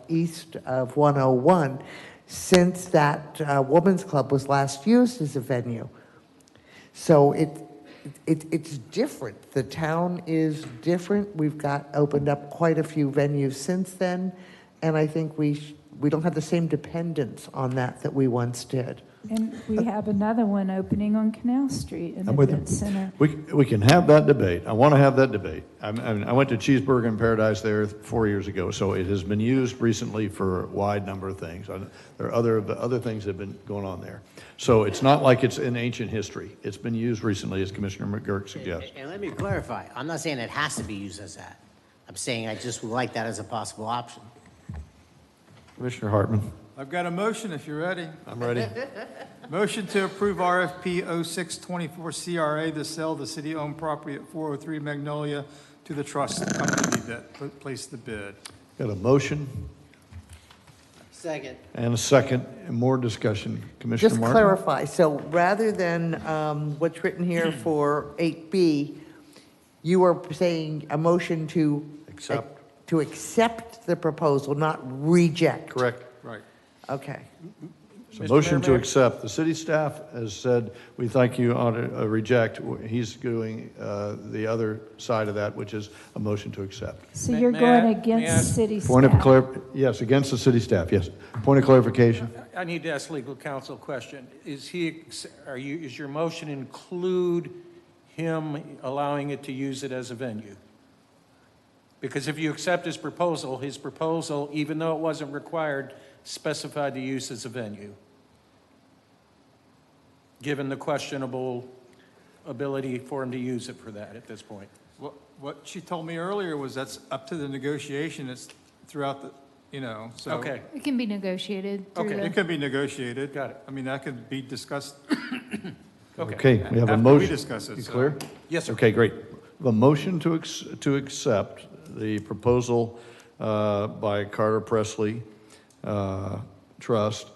east of 101, since that Women's Club was last used as a venue. So it's different. The town is different. We've opened up quite a few venues since then, and I think we don't have the same dependence on that we once did. And we have another one opening on Canal Street in the I'm with event you. center. We can have that debate. I want to have that debate. I went to Cheeseburger in Paradise there 4 years ago, so it has been used recently for a wide number of things. There are other things that have been going on there. So it's not like it's in ancient history. It's been used recently, as Commissioner McGurk suggests. And let me clarify, I'm not saying it has to be used as that. I'm saying I just would like that as a possible option. Commissioner Hartman. I've got a motion if you're ready. I'm ready. Motion to approve RFP 0624 CRA to sell the city-owned property at 403 Magnolia to the trust company that placed the bid. Got a motion Second. and a second, and more discussion. Commissioner Just Martin? clarify, so rather than what's written here for 8B, you are saying a motion to accept the proposal, not reject? Correct. Right. Okay. So Mr. motion to Mayor? accept. The city staff has said, we thank you on a reject. He's doing the other side of that, which is a motion to accept. So you're going against city Point of staff. yes, against the city staff, yes. Point of clarification. I need to ask legal counsel a question. Is your motion include him allowing it to use it as a venue? Because if you accept his proposal, even though it wasn't required, specified the use as a venue, given the questionable ability for him to use it for that at this point. What she told me earlier was that's up to the negotiation. It's throughout the, so. Okay. It can be negotiated through It the, could be negotiated. Got it. I mean, that could be discussed. Okay, we have a After motion. we discuss it, You so. clear? Yes, sir. Okay, great. We have a motion to accept the proposal by Carter Presley Trust,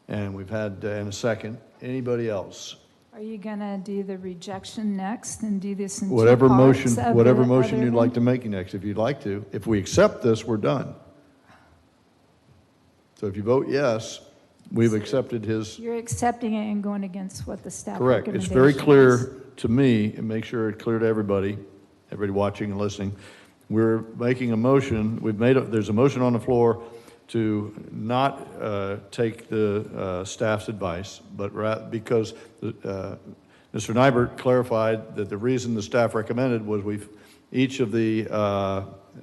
and we've had, in a second, anybody else? Are you going to do the rejection next and do this in two Whatever parts motion, of whatever the motion other you'd one? like to make next, if you'd like to. If we accept this, we're done. So if you vote yes, we've accepted his, You're accepting it and going against what the staff correct. It's recommendation very is. clear to me, and make sure it's clear to everybody watching and listening. We're making a motion, there's a motion on the floor to not take the staff's advice, but because Mr. Nybert clarified that the reason the staff recommended was each of the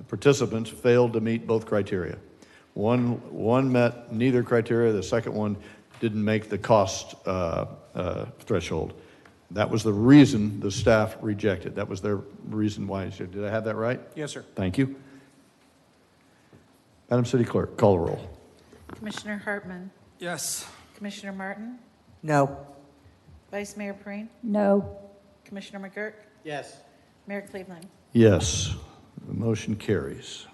participants failed to meet both criteria. One met neither criteria, the second one didn't make the cost threshold. That was the reason the staff rejected. That was their reason why. Did I have that right? Yes, sir. Thank you. Madam City Clerk, call the roll. Commissioner Hartman. Yes. Commissioner Martin. No. Vice Mayor Perrine. No. Commissioner McGurk. Yes. Mayor Cleveland. Yes, the motion carries.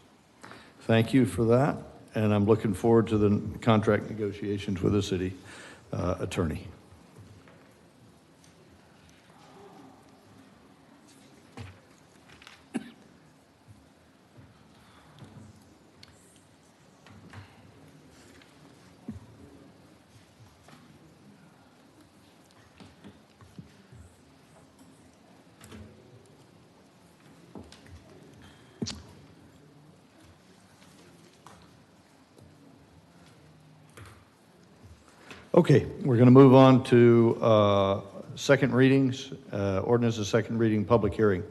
Thank you for that, and I'm looking forward to the contract negotiations with the city attorney. Okay, we're going to move on to second readings, ordinance of second reading, public hearing.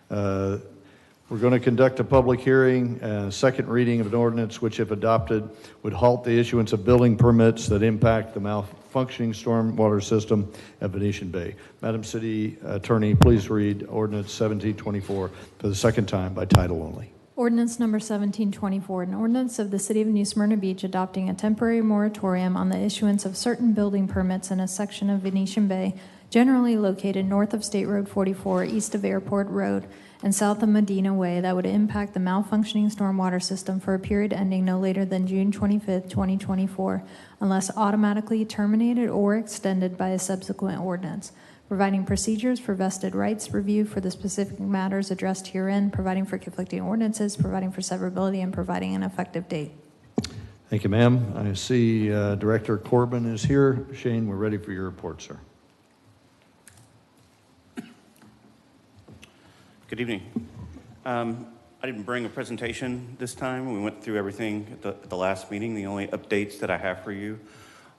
We're going to conduct a public hearing, second reading of an ordinance which, if adopted, would halt the issuance of building permits that impact the malfunctioning stormwater system at Venetian Bay. Madam City Attorney, please read ordinance 1724 for the second time by title only. Ordinance number 1724, an ordinance of the City of New Smyrna Beach adopting a temporary moratorium on the issuance of certain building permits in a section of Venetian Bay generally located north of State Road 44, east of Airport Road, and south of Medina Way that would impact the malfunctioning stormwater system for a period ending no later than June 25, 2024, unless automatically terminated or extended by a subsequent ordinance, providing procedures for vested rights review for the specific matters addressed herein, providing for conflicting ordinances, providing for severability, and providing an effective date. Thank you, ma'am. I see Director Corbin is here. Shane, we're ready for your report, sir. Good evening. I didn't bring a presentation this time. We went through everything at the last meeting. The only updates that I have for you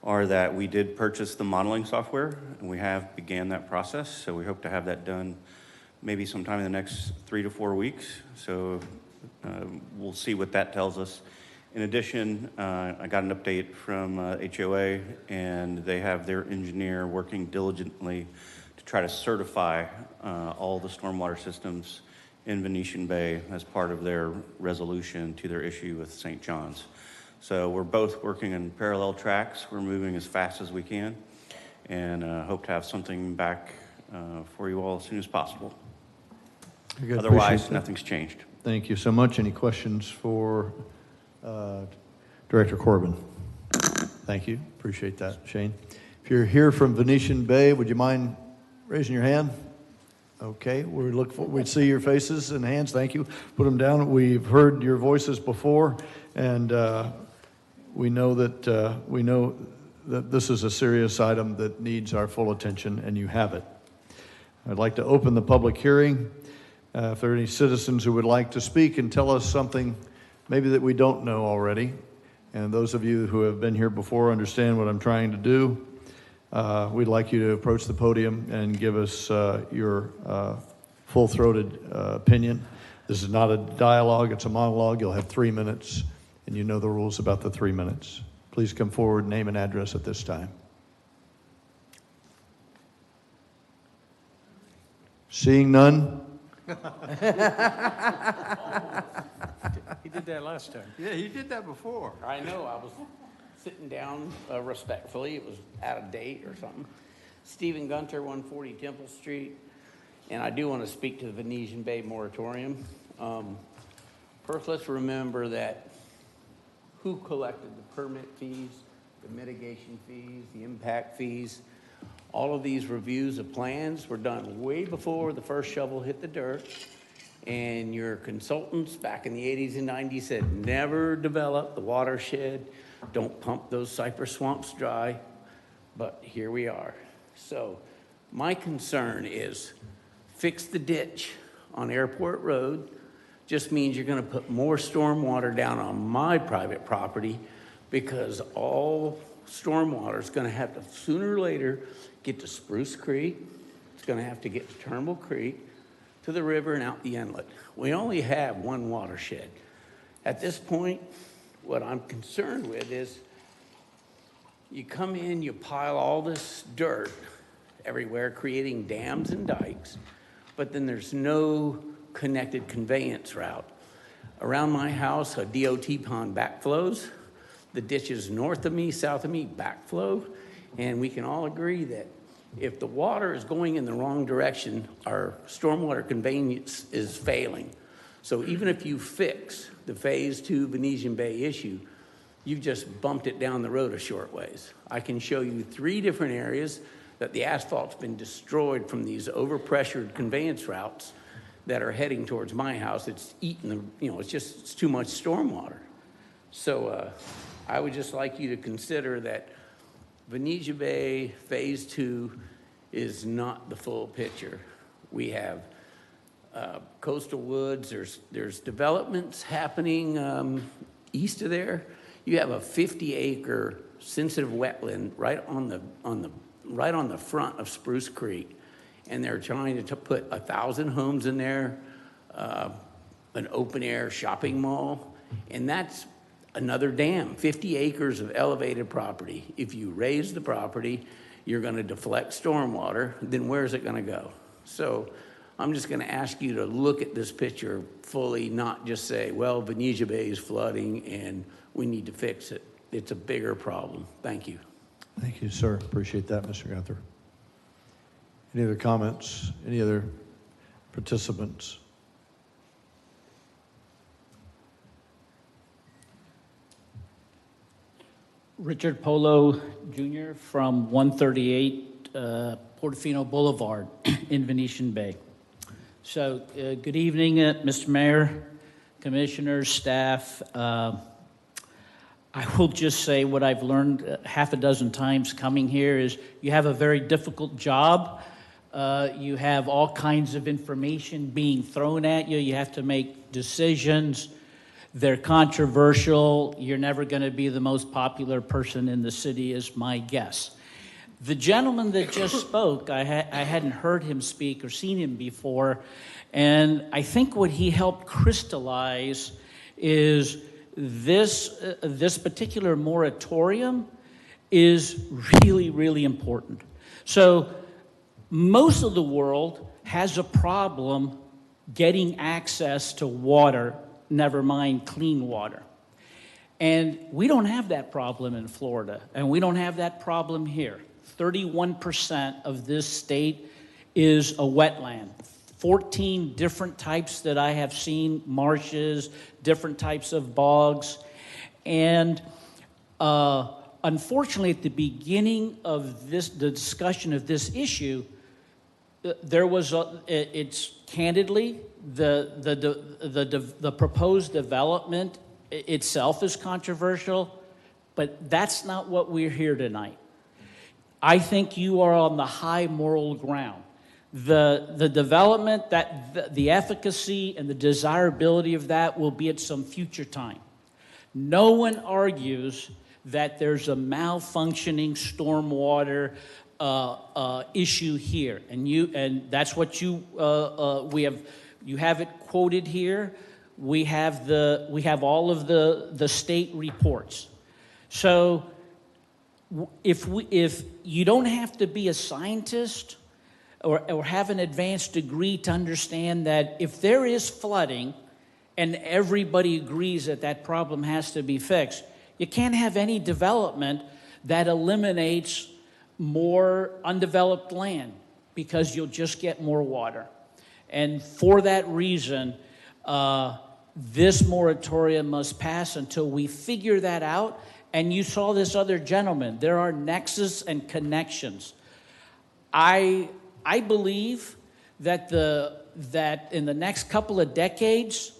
are that we did purchase the modeling software, and we have began that process. So we hope to have that done maybe sometime in the next 3 to 4 weeks. So we'll see what that tells us. In addition, I got an update from HOA, and they have their engineer working diligently to try to certify all the stormwater systems in Venetian Bay as part of their resolution to their issue with St. John's. So we're both working in parallel tracks. We're moving as fast as we can, and hope to have something back for you all as soon as possible. Good. Otherwise, nothing's changed. Thank you so much. Any questions for Director Corbin? Thank you. Appreciate that, Shane. If you're here from Venetian Bay, would you mind raising your hand? Okay, we'd see your faces and hands. Thank you. Put them down. We've heard your voices before, and we know that this is a serious item that needs our full attention, and you have it. I'd like to open the public hearing. If there are any citizens who would like to speak and tell us something maybe that we don't know already, and those of you who have been here before understand what I'm trying to do, we'd like you to approach the podium and give us your full-throated opinion. This is not a dialogue, it's a monologue. You'll have 3 minutes, and you know the rules about the 3 minutes. Please come forward, name and address at this time. Seeing none? He did that last time. Yeah, he did that before. I know, I was sitting down respectfully. It was out of date or something. Stephen Gunter, 140 Temple Street. And I do want to speak to the Venetian Bay moratorium. First, let's remember that who collected the permit fees, the mitigation fees, the impact fees. All of these reviews of plans were done way before the first shovel hit the dirt. And your consultants back in the 80s and 90s said, never develop the watershed. Don't pump those cypress swamps dry. But here we are. So my concern is fix the ditch on Airport Road. Just means you're going to put more storm water down on my private property, because all storm water is going to have to sooner or later get to Spruce Creek. It's going to have to get to Turnbull Creek, to the river, and out the inlet. We only have one watershed. At this point, what I'm concerned with is you come in, you pile all this dirt everywhere, creating dams and dikes, but then there's no connected conveyance route. Around my house, a DOT pond backflows. The ditches north of me, south of me, backflow. And we can all agree that if the water is going in the wrong direction, our stormwater conveyance is failing. So even if you fix the Phase 2 Venetian Bay issue, you've just bumped it down the road a short ways. I can show you 3 different areas that the asphalt's been destroyed from these overpressured conveyance routes that are heading towards my house. It's eating the, it's too much stormwater. So I would just like you to consider that Venetia Bay Phase 2 is not the full picture. We have coastal woods, there's developments happening east of there. You have a 50-acre sensitive wetland right on the front of Spruce Creek, and they're trying to put 1,000 homes in there, an open-air shopping mall, and that's another dam, 50 acres of elevated property. If you raise the property, you're going to deflect stormwater, then where's it going to go? So I'm just going to ask you to look at this picture fully, not just say, well, Venetia Bay is flooding and we need to fix it. It's a bigger problem. Thank you. Thank you, sir. Appreciate that, Mr. Gunther. Any other comments? Any other participants? Richard Polo Jr. from 138 Portofino Boulevard in Venetian Bay. So, good evening, Mr. Mayor, commissioners, staff. I will just say what I've learned half a dozen times coming here is you have a very difficult job. You have all kinds of information being thrown at you. You have to make decisions. They're controversial. You're never going to be the most popular person in the city, is my guess. The gentleman that just spoke, I hadn't heard him speak or seen him before, and I think what he helped crystallize is this particular moratorium is really, really important. So most of the world has a problem getting access to water, never mind clean water. And we don't have that problem in Florida, and we don't have that problem here. 31% of this state is a wetland. 14 different types that I have seen, marshes, different types of bogs. And unfortunately, at the beginning of the discussion of this issue, there was, it's candidly, the proposed development itself is controversial, but that's not what we're here tonight. I think you are on the high moral ground. The development, the efficacy and the desirability of that will be at some future time. No one argues that there's a malfunctioning stormwater issue here, and that's what you have it quoted here. We have all of the state reports. So if you don't have to be a scientist or have an advanced degree to understand that if there is flooding and everybody agrees that that problem has to be fixed, you can't have any development that eliminates more undeveloped land because you'll just get more water. And for that reason, this moratorium must pass until we figure that out. And you saw this other gentleman. There are nexus and connections. I believe that in the next couple of decades,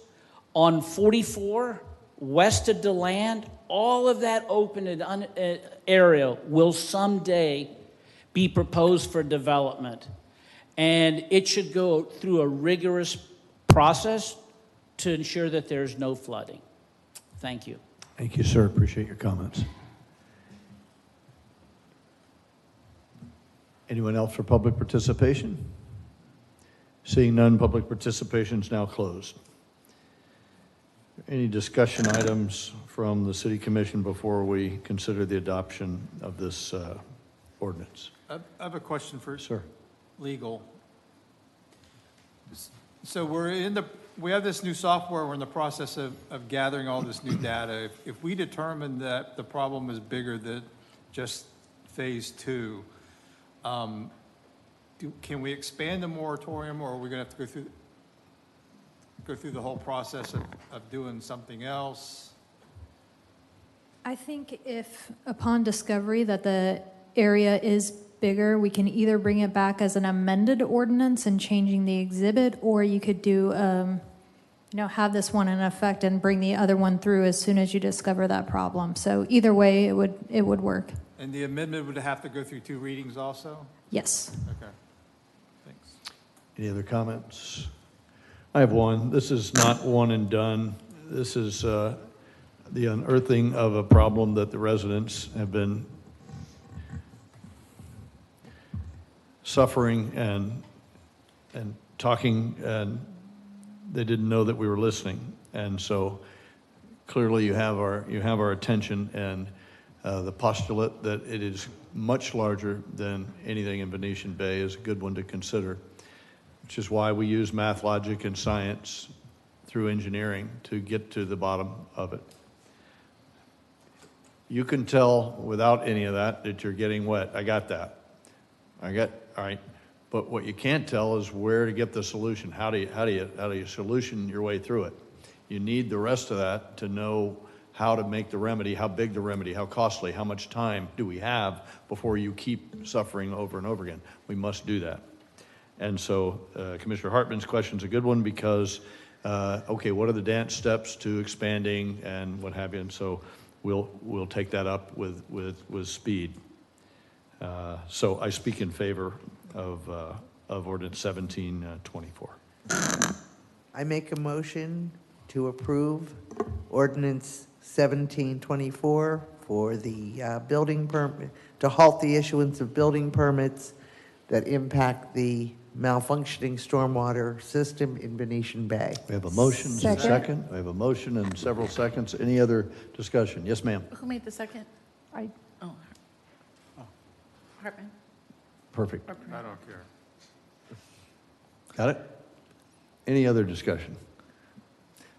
on 44 west of DeLand, all of that open area will someday be proposed for development. And it should go through a rigorous process to ensure that there's no flooding. Thank you. Thank you, sir. Appreciate your comments. Anyone else for public participation? Seeing none, public participation is now closed. Any discussion items from the City Commission before we consider the adoption of this ordinance? I have a question for Sir. legal. So we have this new software. We're in the process of gathering all this new data. If we determine that the problem is bigger than just phase 2, can we expand the moratorium, or are we going to have to go through the whole process of doing something else? I think if upon discovery that the area is bigger, we can either bring it back as an amended ordinance and changing the exhibit, or you could do, have this one in effect and bring the other one through as soon as you discover that problem. So either way, it would work. And the amendment would have to go through 2 readings also? Yes. Okay. Thanks. Any other comments? I have one. This is not one and done. This is the unearthing of a problem that the residents have been suffering and talking, and they didn't know that we were listening. And so clearly you have our attention, and the postulate that it is much larger than anything in Venetian Bay is a good one to consider, which is why we use math, logic, and science through engineering to get to the bottom of it. You can tell without any of that you're getting wet. I got that. All right. But what you can't tell is where to get the solution. How do you solution your way through it? You need the rest of that to know how to make the remedy, how big the remedy, how costly, how much time do we have before you keep suffering over and over again. We must do that. And so Commissioner Hartman's question is a good one because, okay, what are the dance steps to expanding and what have you? And so we'll take that up with speed. So I speak in favor of Ordinance 1724. I make a motion to approve Ordinance 1724 for the building permit, to halt the issuance of building permits that impact the malfunctioning stormwater system in Venetian Bay. We have a motion and a second. We have a motion and several seconds. Any other discussion? Yes, ma'am. Who made the second? I Hartman? Perfect. I don't care. Got it? Any other discussion?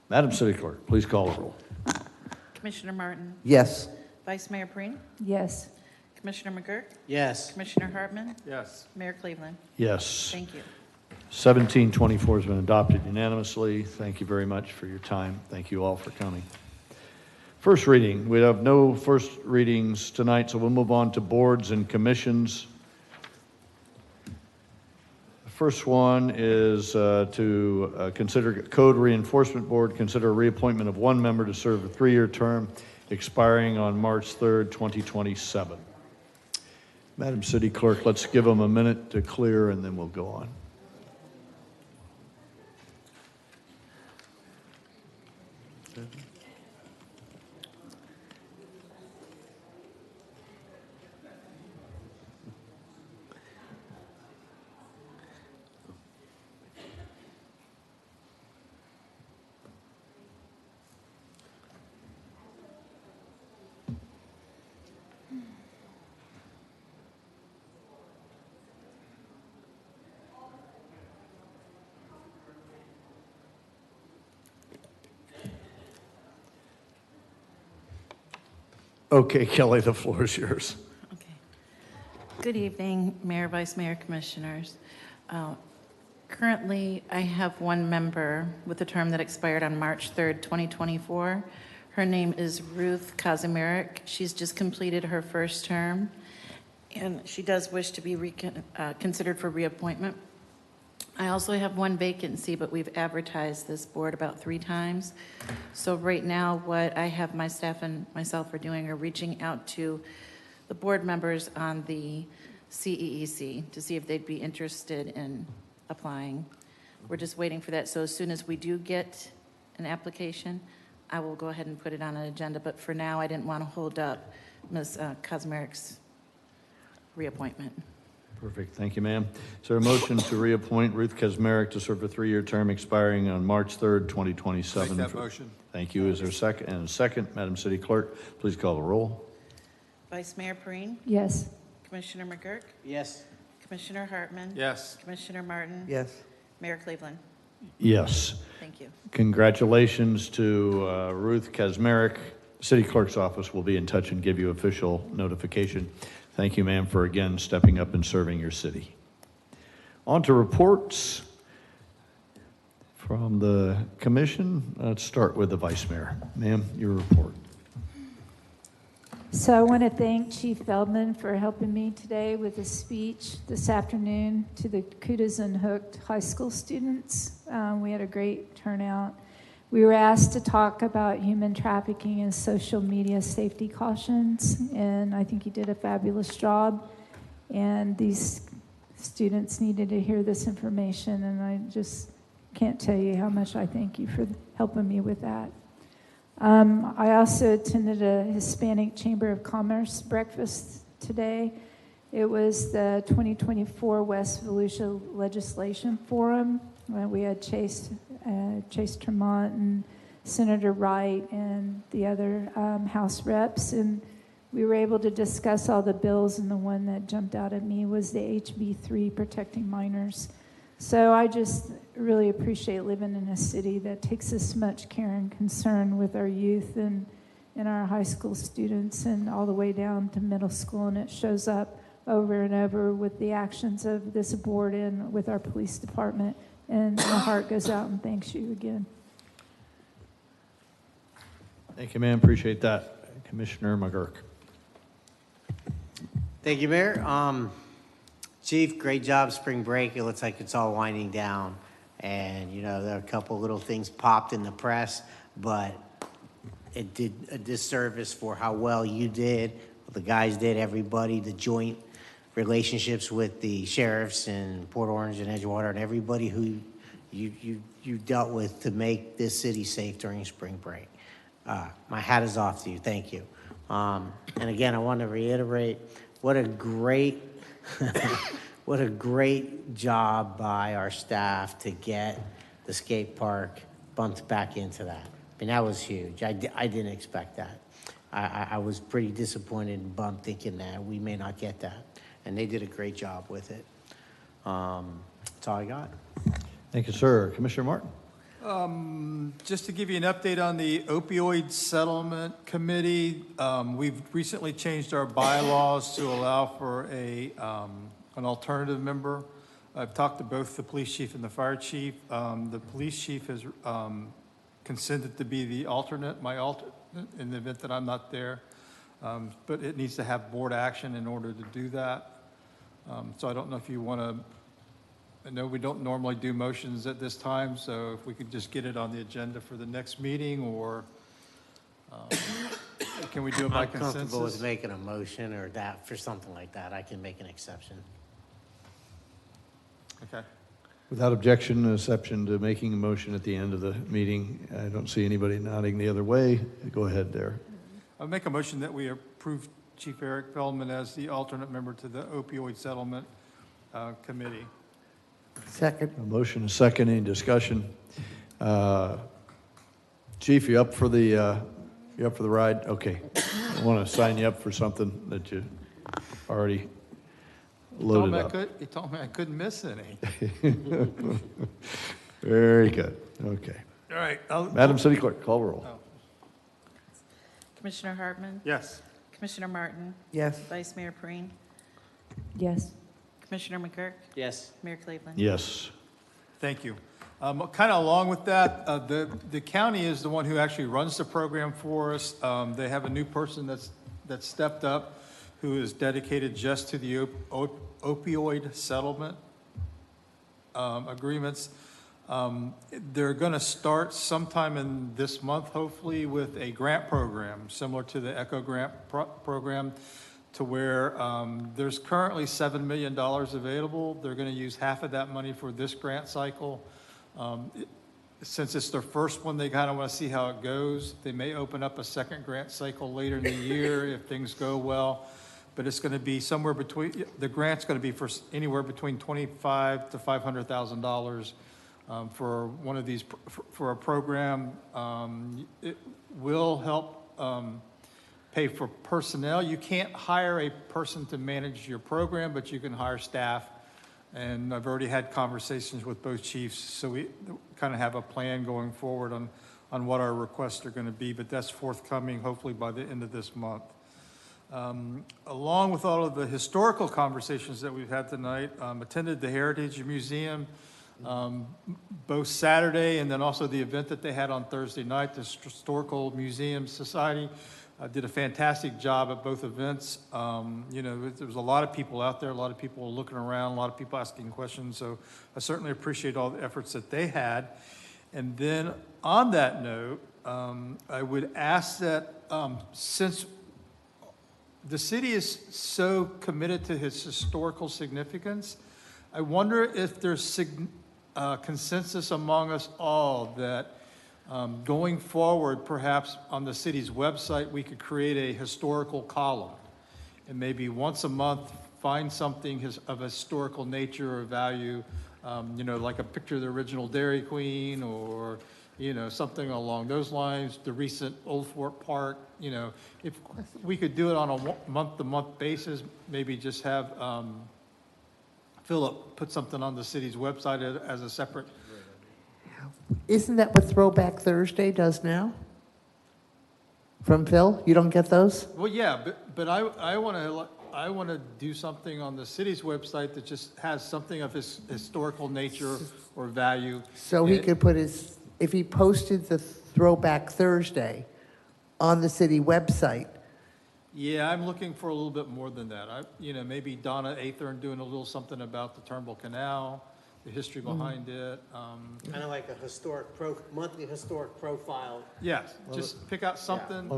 Madam City Clerk, please call the roll. Commissioner Martin? Yes. Vice Mayor Preen? Yes. Commissioner McGurk? Yes. Commissioner Hartman? Yes. Mayor Cleveland? Yes. Thank you. 1724 has been adopted unanimously. Thank you very much for your time. Thank you all for coming. First reading. We have no first readings tonight, so we'll move on to boards and commissions. The first one is to consider Code Reinforcement Board, consider a reappointment of one member to serve a 3-year term expiring on March 3rd, 2027. Madam City Clerk, let's give them a minute to clear and then we'll go on. Okay, Kelly, the floor is yours. Good evening, Mayor, Vice Mayor, Commissioners. Currently, I have one member with a term that expired on March 3rd, 2024. Her name is Ruth Kazimierek. She's just completed her first term, and she does wish to be considered for reappointment. I also have one vacancy, but we've advertised this board about 3 times. So right now, what I have my staff and myself are doing are reaching out to the board members on the CEEC to see if they'd be interested in applying. We're just waiting for that. So as soon as we do get an application, I will go ahead and put it on an agenda. But for now, I didn't want to hold up Ms. Kazimierek's reappointment. Perfect. Thank you, ma'am. Is there a motion to reappoint Ruth Kazmarek to serve a 3-year term expiring on March 3rd, 2027? Make that motion. Thank you. Is there a second? And a second, Madam City Clerk, please call the roll. Vice Mayor Perine? Yes. Commissioner McGurk? Yes. Commissioner Hartman? Yes. Commissioner Martin? Yes. Mayor Cleveland? Yes. Thank you. Congratulations to Ruth Kazmarek. City Clerk's office will be in touch and give you official notification. Thank you, ma'am, for again stepping up and serving your city. On to reports. From the commission, let's start with the vice mayor. Ma'am, your report. So I want to thank Chief Feldman for helping me today with a speech this afternoon to the Kutas and Hooked high school students. We had a great turnout. We were asked to talk about human trafficking and social media safety cautions, and I think he did a fabulous job. And these students needed to hear this information, and I just can't tell you how much I thank you for helping me with that. I also attended a Hispanic Chamber of Commerce breakfast today. It was the 2024 West Volusia Legislation Forum. We had Chase Tremont and Senator Wright and the other House reps, and we were able to discuss all the bills, and the one that jumped out at me was the HB3 protecting minors. So I just really appreciate living in a city that takes this much care and concern with our youth and our high school students and all the way down to middle school, and it shows up over and over with the actions of this board and with our police department, and my heart goes out and thanks you again. Thank you, ma'am. Appreciate that. Commissioner McGurk. Thank you, Mayor. Chief, great job spring break. It looks like it's all winding down. And, you know, there are a couple little things popped in the press, but it did a disservice for how well you did, what the guys did, everybody, the joint relationships with the sheriffs in Port Orange and Edgewater, and everybody who you dealt with to make this city safe during spring break. My hat is off to you. Thank you. And again, I want to reiterate what a great what a great job by our staff to get the skate park bumped back into that. I mean, that was huge. I didn't expect that. I was pretty disappointed and bummed thinking that we may not get that. And they did a great job with it. That's all I got. Thank you, sir. Commissioner Martin. Just to give you an update on the opioid settlement committee, we've recently changed our bylaws to allow for an alternative member. I've talked to both the police chief and the fire chief. The police chief has consented to be my alternate in the event that I'm not there, but it needs to have board action in order to do that. So I don't know if you want to. I know we don't normally do motions at this time, so if we could just get it on the agenda for the next meeting, or can we do it by consensus? I'm comfortable with making a motion or that for something like that. I can make an exception. Okay. Without objection, an exception to making a motion at the end of the meeting. I don't see anybody nodding the other way. Go ahead there. I'll make a motion that we approve Chief Eric Feldman as the alternate member to the opioid settlement committee. Second. A motion, a second, any discussion? Chief, you up for the ride? Okay. I want to sign you up for something that you already loaded up. You told me I couldn't miss any. Very good. Okay. All right. Madam City Clerk, call roll. Commissioner Hartman? Yes. Commissioner Martin? Yes. Vice Mayor Perine? Yes. Commissioner McGurk? Yes. Mayor Cleveland? Yes. Thank you. Kind of along with that, the county is the one who actually runs the program for us. They have a new person that's stepped up, who is dedicated just to the opioid settlement agreements. They're going to start sometime in this month, hopefully, with a grant program similar to the ECHO grant program, to where there's currently $7 million available. They're going to use half of that money for this grant cycle. Since it's their first one, they kind of want to see how it goes. They may open up a second grant cycle later in the year if things go well. But it's going to be somewhere between, the grant's going to be for anywhere between $25,000 to $500,000 for one of these, for a program. It will help pay for personnel. You can't hire a person to manage your program, but you can hire staff. And I've already had conversations with both chiefs, so we kind of have a plan going forward on what our requests are going to be, but that's forthcoming hopefully by the end of this month. Along with all of the historical conversations that we've had tonight, attended the Heritage Museum. both Saturday and then also the event that they had on Thursday night. The Historical Museum Society did a fantastic job at both events. You know, there was a lot of people out there, a lot of people looking around, a lot of people asking questions. So I certainly appreciate all the efforts that they had. And then on that note, I would ask that since the city is so committed to its historical significance, I wonder if there's consensus among us all that going forward, perhaps on the city's website, we could create a historical column. And maybe once a month, find something of historical nature or value, you know, like a picture of the original Dairy Queen or, you know, something along those lines, the recent Old Fort Park, you know. If we could do it on a month-to-month basis, maybe just have Philip put something on the city's website as a separate. Isn't that what Throwback Thursday does now? From Phil? You don't get those? Well, yeah, but I want to do something on the city's website that just has something of his historical nature or value. So he could put his, if he posted the Throwback Thursday on the city website. Yeah, I'm looking for a little bit more than that. You know, maybe Donna Athern doing a little something about the Turnbull Canal, the history behind it. Kind of like a monthly historic profile. Yes, just pick out something.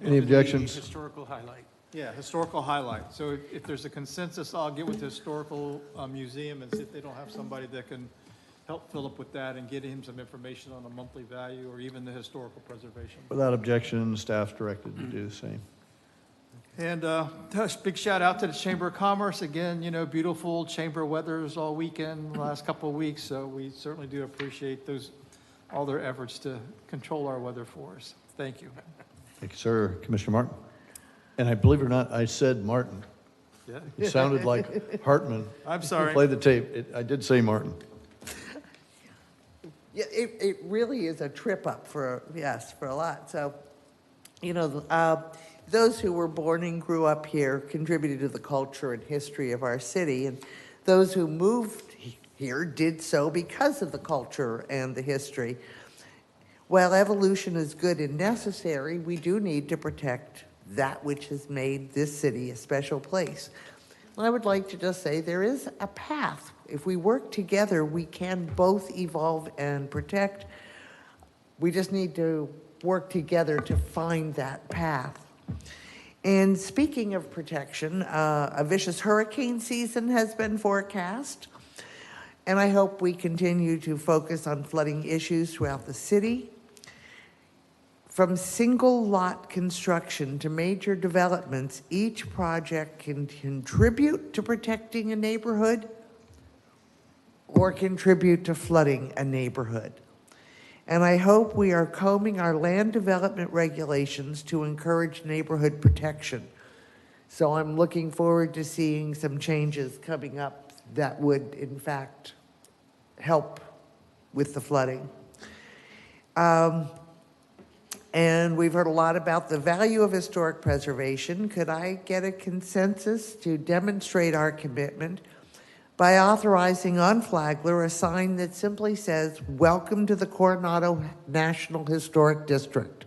Any objections? Historical highlight. Yeah, historical highlight. So if there's a consensus, I'll get with the historical museum and see if they don't have somebody that can help Philip with that and get him some information on the monthly value or even the historical preservation. Without objection, staff's directed to do the same. And big shout out to the Chamber of Commerce. Again, you know, beautiful chamber weathers all weekend, the last couple of weeks. So we certainly do appreciate all their efforts to control our weather for us. Thank you. Thank you, sir. Commissioner Martin. And I believe it or not, I said Martin. Yeah. It sounded like Hartman. I'm sorry. Play the tape. I did say Martin. Yeah, it really is a trip up for a lot. So, you know, those who were born and grew up here contributed to the culture and history of our city, and those who moved here did so because of the culture and the history. While evolution is good and necessary, we do need to protect that which has made this city a special place. And I would like to just say there is a path. If we work together, we can both evolve and protect. We just need to work together to find that path. And speaking of protection, a vicious hurricane season has been forecast. And I hope we continue to focus on flooding issues throughout the city. From single lot construction to major developments, each project can contribute to protecting a neighborhood or contribute to flooding a neighborhood. And I hope we are combing our land development regulations to encourage neighborhood protection. So I'm looking forward to seeing some changes coming up that would, in fact, help with the flooding. And we've heard a lot about the value of historic preservation. Could I get a consensus to demonstrate our commitment by authorizing on Flagler a sign that simply says, "Welcome to the Coronado National Historic District"?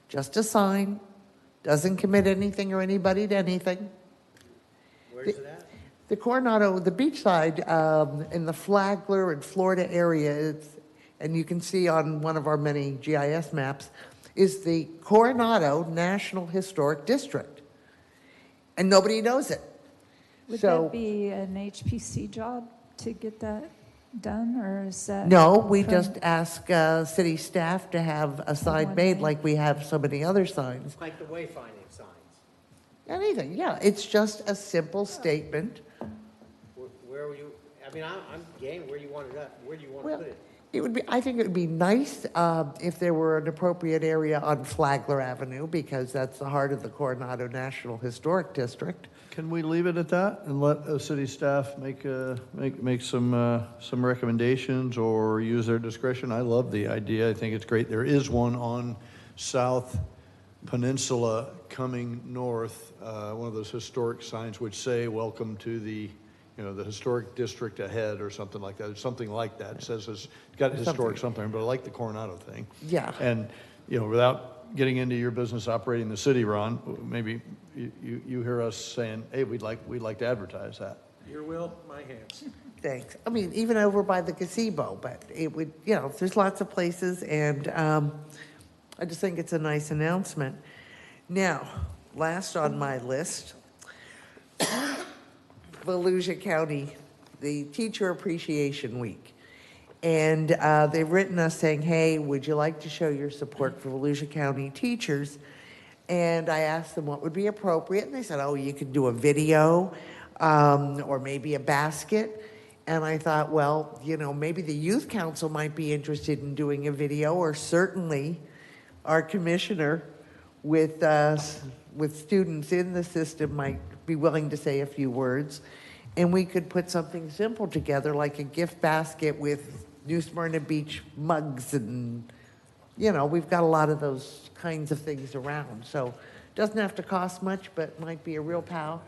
Just a sign, doesn't commit anything or anybody to anything. Where's it at? The Coronado, the beachside in the Flagler and Florida area, and you can see on one of our many GIS maps, is the Coronado National Historic District. And nobody knows it. Would So- that be an HPC job to get that done, or is that? No, we from- just ask city staff to have a sign made like we have so many other signs. Like the wayfinding signs. Anything, yeah. It's just a simple statement. Where were you, I mean, I'm game, where do you want it at? Where do you want to Well, put it? It would be, I think it would be nice if there were an appropriate area on Flagler Avenue, because that's the heart of the Coronado National Historic District. Can we leave it at that and let city staff make some recommendations or use their discretion? I love the idea. I think it's great. There is one on South Peninsula coming north, one of those historic signs which say, "Welcome to the the historic district ahead or something like that, or something like that. It says it's got historic something, but I like the Coronado thing. Yeah. And, without getting into your business operating the city, Ron, maybe you hear us saying, hey, we'd like to advertise that. Your will, my hands. Thanks. I mean, even over by the gazebo, but it would, there's lots of places, and I just think it's a nice announcement. Now, last on my list, Volusia County, the Teacher Appreciation Week. And they've written us saying, hey, would you like to show your support for Volusia County teachers? And I asked them what would be appropriate, and they said, oh, you could do a video or maybe a basket. And I thought, well, maybe the youth council might be interested in doing a video, or certainly our commissioner with students in the system might be willing to say a few words. And we could put something simple together, like a gift basket with New Smyrna Beach mugs, and we've got a lot of those kinds of things around. So it doesn't have to cost much, but might be a real pal.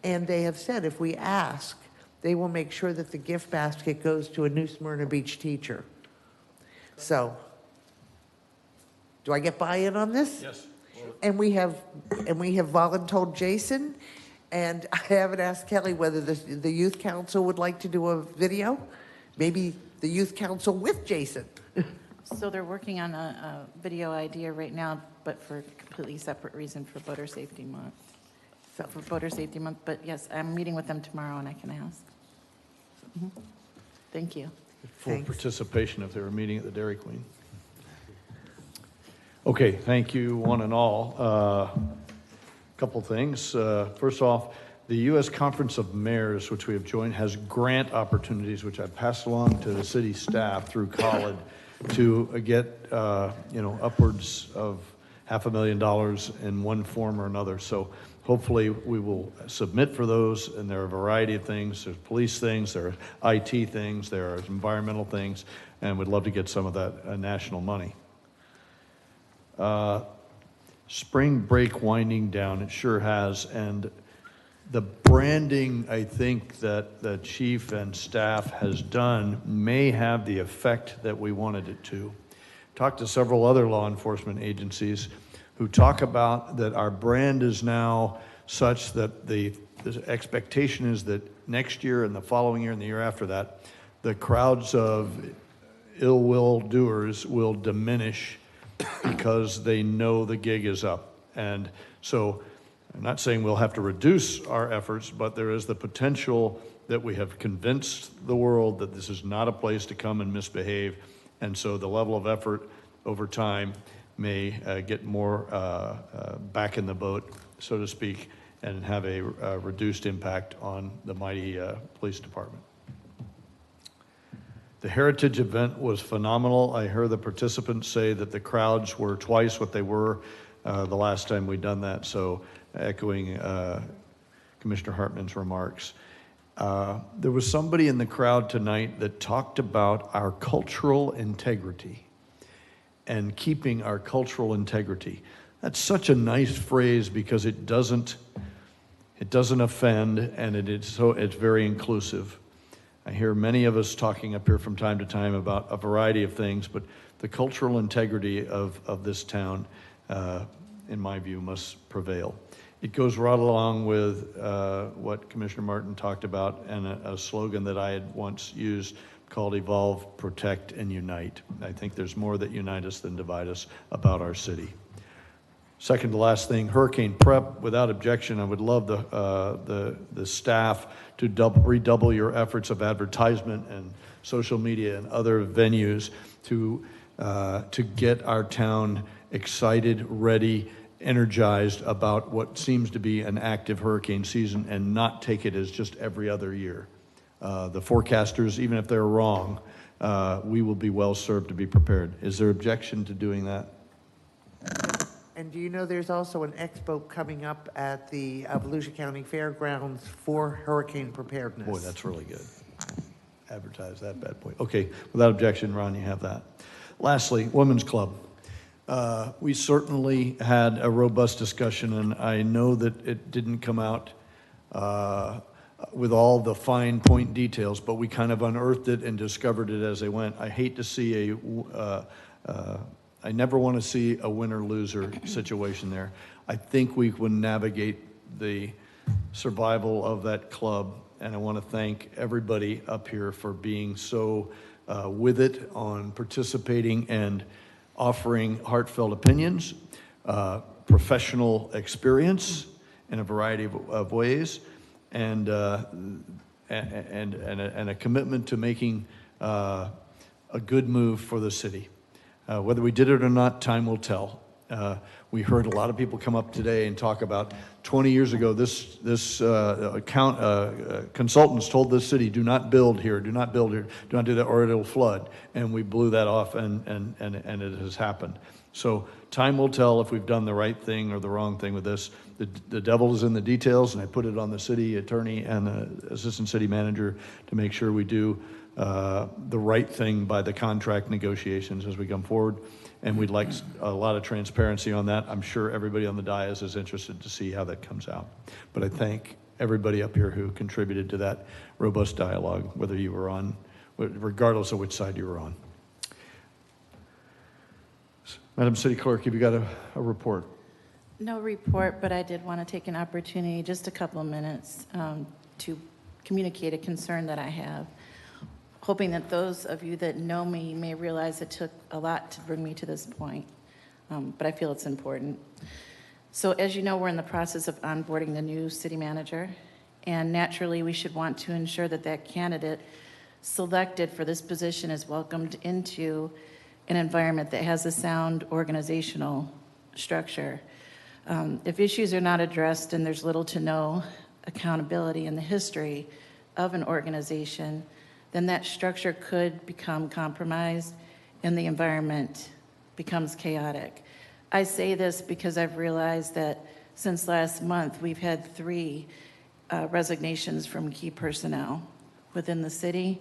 And they have said if we ask, they will make sure that the gift basket goes to a New Smyrna Beach teacher. So, do I get buy-in on this? Yes. And we have voluntold Jason, and I haven't asked Kelly whether the youth council would like to do a video. Maybe the youth council with Jason. So they're working on a video idea right now, but for a completely separate reason, for Boater Safety Month. So for Boater Safety Month, but yes, I'm meeting with them tomorrow and I can ask. Thank you. Full participation if they were meeting at the Dairy Queen. Okay, thank you one and all. Couple things. First off, the U.S. Conference of Mayors, which we have joined, has grant opportunities, which I passed along to the city staff through COLLED to get, upwards of $500,000 in one form or another. So hopefully we will submit for those, and there are a variety of things. There's police things, there are IT things, there are environmental things, and we'd love to get some of that national money. Spring break winding down, it sure has, and the branding I think that the chief and staff has done may have the effect that we wanted it to. Talked to several other law enforcement agencies who talk about that our brand is now such that the expectation is that next year and the following year and the year after that, the crowds of ill will doers will diminish because they know the gig is up. And so I'm not saying we'll have to reduce our efforts, but there is the potential that we have convinced the world that this is not a place to come and misbehave. And so the level of effort over time may get more back in the boat, so to speak, and have a reduced impact on the mighty police department. The Heritage event was phenomenal. I heard the participants say that the crowds were twice what they were the last time we'd done that, so echoing Commissioner Hartman's remarks. There was somebody in the crowd tonight that talked about our cultural integrity and keeping our cultural integrity. That's such a nice phrase because it doesn't offend, and it's very inclusive. I hear many of us talking up here from time to time about a variety of things, but the cultural integrity of this town, in my view, must prevail. It goes right along with what Commissioner Martin talked about, and a slogan that I had once used called Evolve, Protect, and Unite. I think there's more that unite us than divide us about our city. Second to last thing, hurricane prep. Without objection, I would love the staff to redouble your efforts of advertisement and social media and other venues to get our town excited, ready, energized about what seems to be an active hurricane season, and not take it as just every other year. The forecasters, even if they're wrong, we will be well served to be prepared. Is there objection to doing that? And do you know there's also an expo coming up at the Volusia County Fairgrounds for hurricane preparedness? Boy, that's really good. Advertise that bad boy. Okay, without objection, Ron, you have that. Lastly, Women's Club. We certainly had a robust discussion, and I know that it didn't come out with all the fine point details, but we kind of unearthed it and discovered it as they went. I hate to see I never want to see a winner-loser situation there. I think we would navigate the survival of that club, and I want to thank everybody up here for being so with it on participating and offering heartfelt opinions, professional experience in a variety of ways, and a commitment to making a good move for the city. Whether we did it or not, time will tell. We heard a lot of people come up today and talk about 20 years ago, consultants told this city, do not build here, do not build here, do not do that, or it'll flood. And we blew that off, and it has happened. So time will tell if we've done the right thing or the wrong thing with this. The devil is in the details, and I put it on the city attorney and the assistant city manager to make sure we do the right thing by the contract negotiations as we come forward. And we'd like a lot of transparency on that. I'm sure everybody on the dais is interested to see how that comes out. But I thank everybody up here who contributed to that robust dialogue, whether you were on, regardless of which side you were on. Madam City Clerk, have you got a report? No report, but I did want to take an opportunity, just a couple of minutes, to communicate a concern that I have. Hoping that those of you that know me may realize it took a lot to bring me to this point, but I feel it's important. So as you know, we're in the process of onboarding the new city manager, and naturally we should want to ensure that that candidate selected for this position is welcomed into an environment that has a sound organizational structure. If issues are not addressed and there's little to no accountability in the history of an organization, then that structure could become compromised and the environment becomes chaotic. I say this because I've realized that since last month, we've had 3 resignations from key personnel within the city.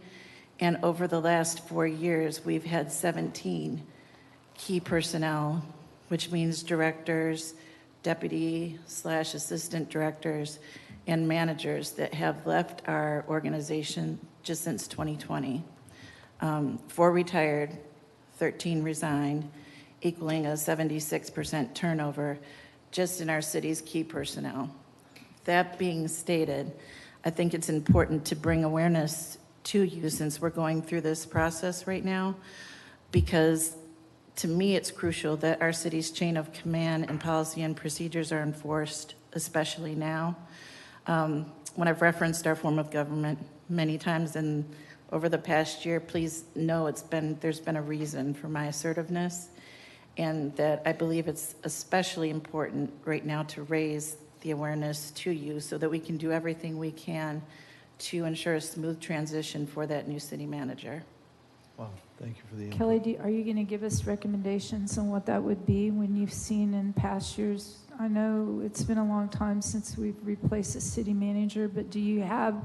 And over the last 4 years, we've had 17 key personnel, which means directors, deputy/assistant directors, and managers that have left our organization just since 2020. 4 retired, 13 resigned, equaling a 76% turnover just in our city's key personnel. That being stated, I think it's important to bring awareness to you since we're going through this process right now, because to me it's crucial that our city's chain of command and policy and procedures are enforced, especially now. When I've referenced our form of government many times and over the past year, please know there's been a reason for my assertiveness, and that I believe it's especially important right now to raise the awareness to you so that we can do everything we can to ensure a smooth transition for that new city manager. Wow, thank you for the input. Kelly, are you going to give us recommendations on what that would be when you've seen in past years? I know it's been a long time since we've replaced a city manager, but do you have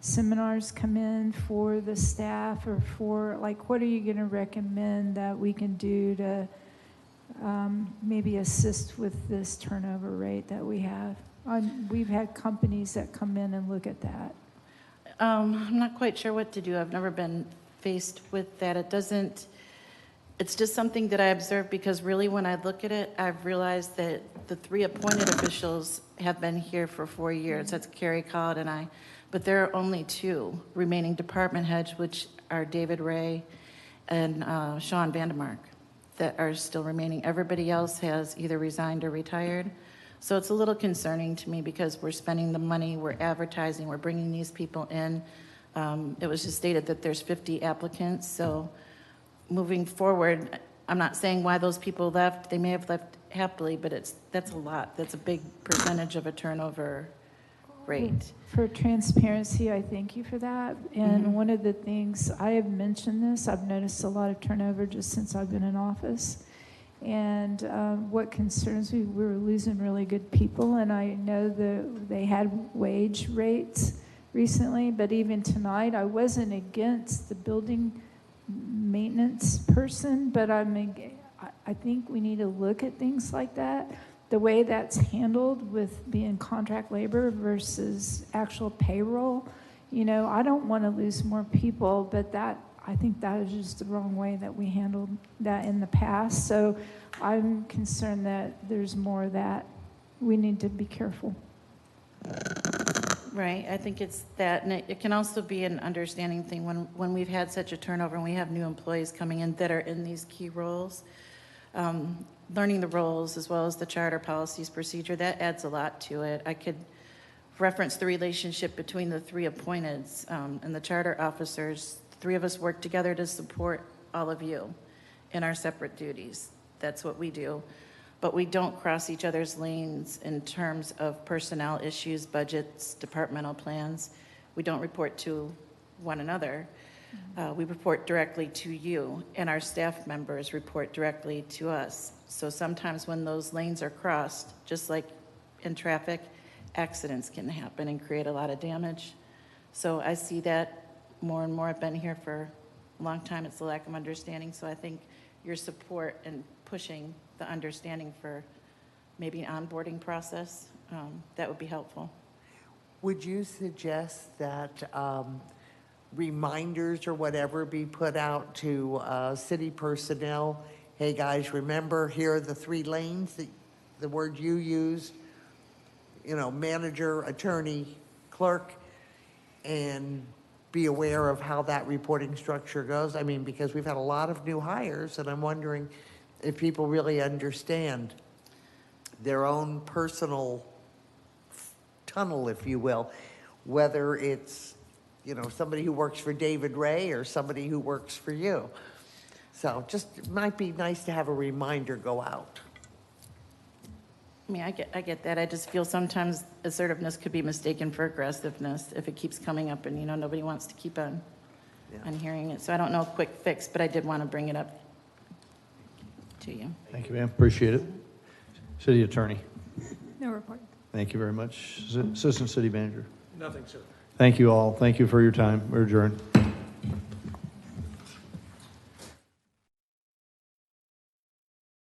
seminars come in for the staff, or for, like, what are you going to recommend that we can do to maybe assist with this turnover rate that we have? We've had companies that come in and look at that. I'm not quite sure what to do. I've never been faced with that. It's just something that I observed, because really when I look at it, I've realized that the 3 appointed officials have been here for 4 years. That's Carrie Codd and I. But there are only 2 remaining department heads, which are David Ray and Sean Vandermark, that are still remaining. Everybody else has either resigned or retired. So it's a little concerning to me, because we're spending the money, we're advertising, we're bringing these people in. It was just stated that there's 50 applicants. So moving forward, I'm not saying why those people left. They may have left happily, but that's a lot. That's a big percentage of a turnover rate. For transparency, I thank you for that. And one of the things, I have mentioned this, I've noticed a lot of turnover just since I've been in office. And what concerns me, we were losing really good people, and I know they had wage rates recently, but even tonight, I wasn't against the building maintenance person, but I think we need to look at things like that, the way that's handled with being contract labor versus actual payroll, you know, I don't want to lose more people, but I think that is just the wrong way that we handled that in the past. So I'm concerned that there's more that we need to be careful. Right, I think it's that, and it can also be an understanding thing when we've had such a turnover and we have new employees coming in that are in these key roles. Learning the roles as well as the charter, policies, procedure, that adds a lot to it. I could reference the relationship between the three appointeds and the charter officers. The three of us work together to support all of you in our separate duties. That's what we do. But we don't cross each other's lanes in terms of personnel issues, budgets, departmental plans. We don't report to one another. We report directly to you, and our staff members report directly to us. So sometimes when those lanes are crossed, just like in traffic, accidents can happen and create a lot of damage. So I see that more and more. I've been here for a long time. It's the lack of understanding. So I think your support and pushing the understanding for maybe an onboarding process, that would be helpful. Would you suggest that reminders or whatever be put out to city personnel? Hey guys, remember, here are the 3 lanes, the word you used, you know, manager, attorney, clerk, and be aware of how that reporting structure goes? I mean, because we've had a lot of new hires, and I'm wondering if people really understand their own personal tunnel, if you will, whether it's, you know, somebody who works for David Ray or somebody who works for you. So just, it might be nice to have a reminder go out. I mean, I get that. I just feel sometimes assertiveness could be mistaken for aggressiveness if it keeps coming up and, you know, nobody wants to keep on hearing it. So I don't know a quick fix, but I did want to bring it up to you. Thank you, ma'am. Appreciate it. City Attorney. No report. Thank you very much. Assistant City Manager. Nothing, sir. Thank you all. Thank you for your time. We're adjourned.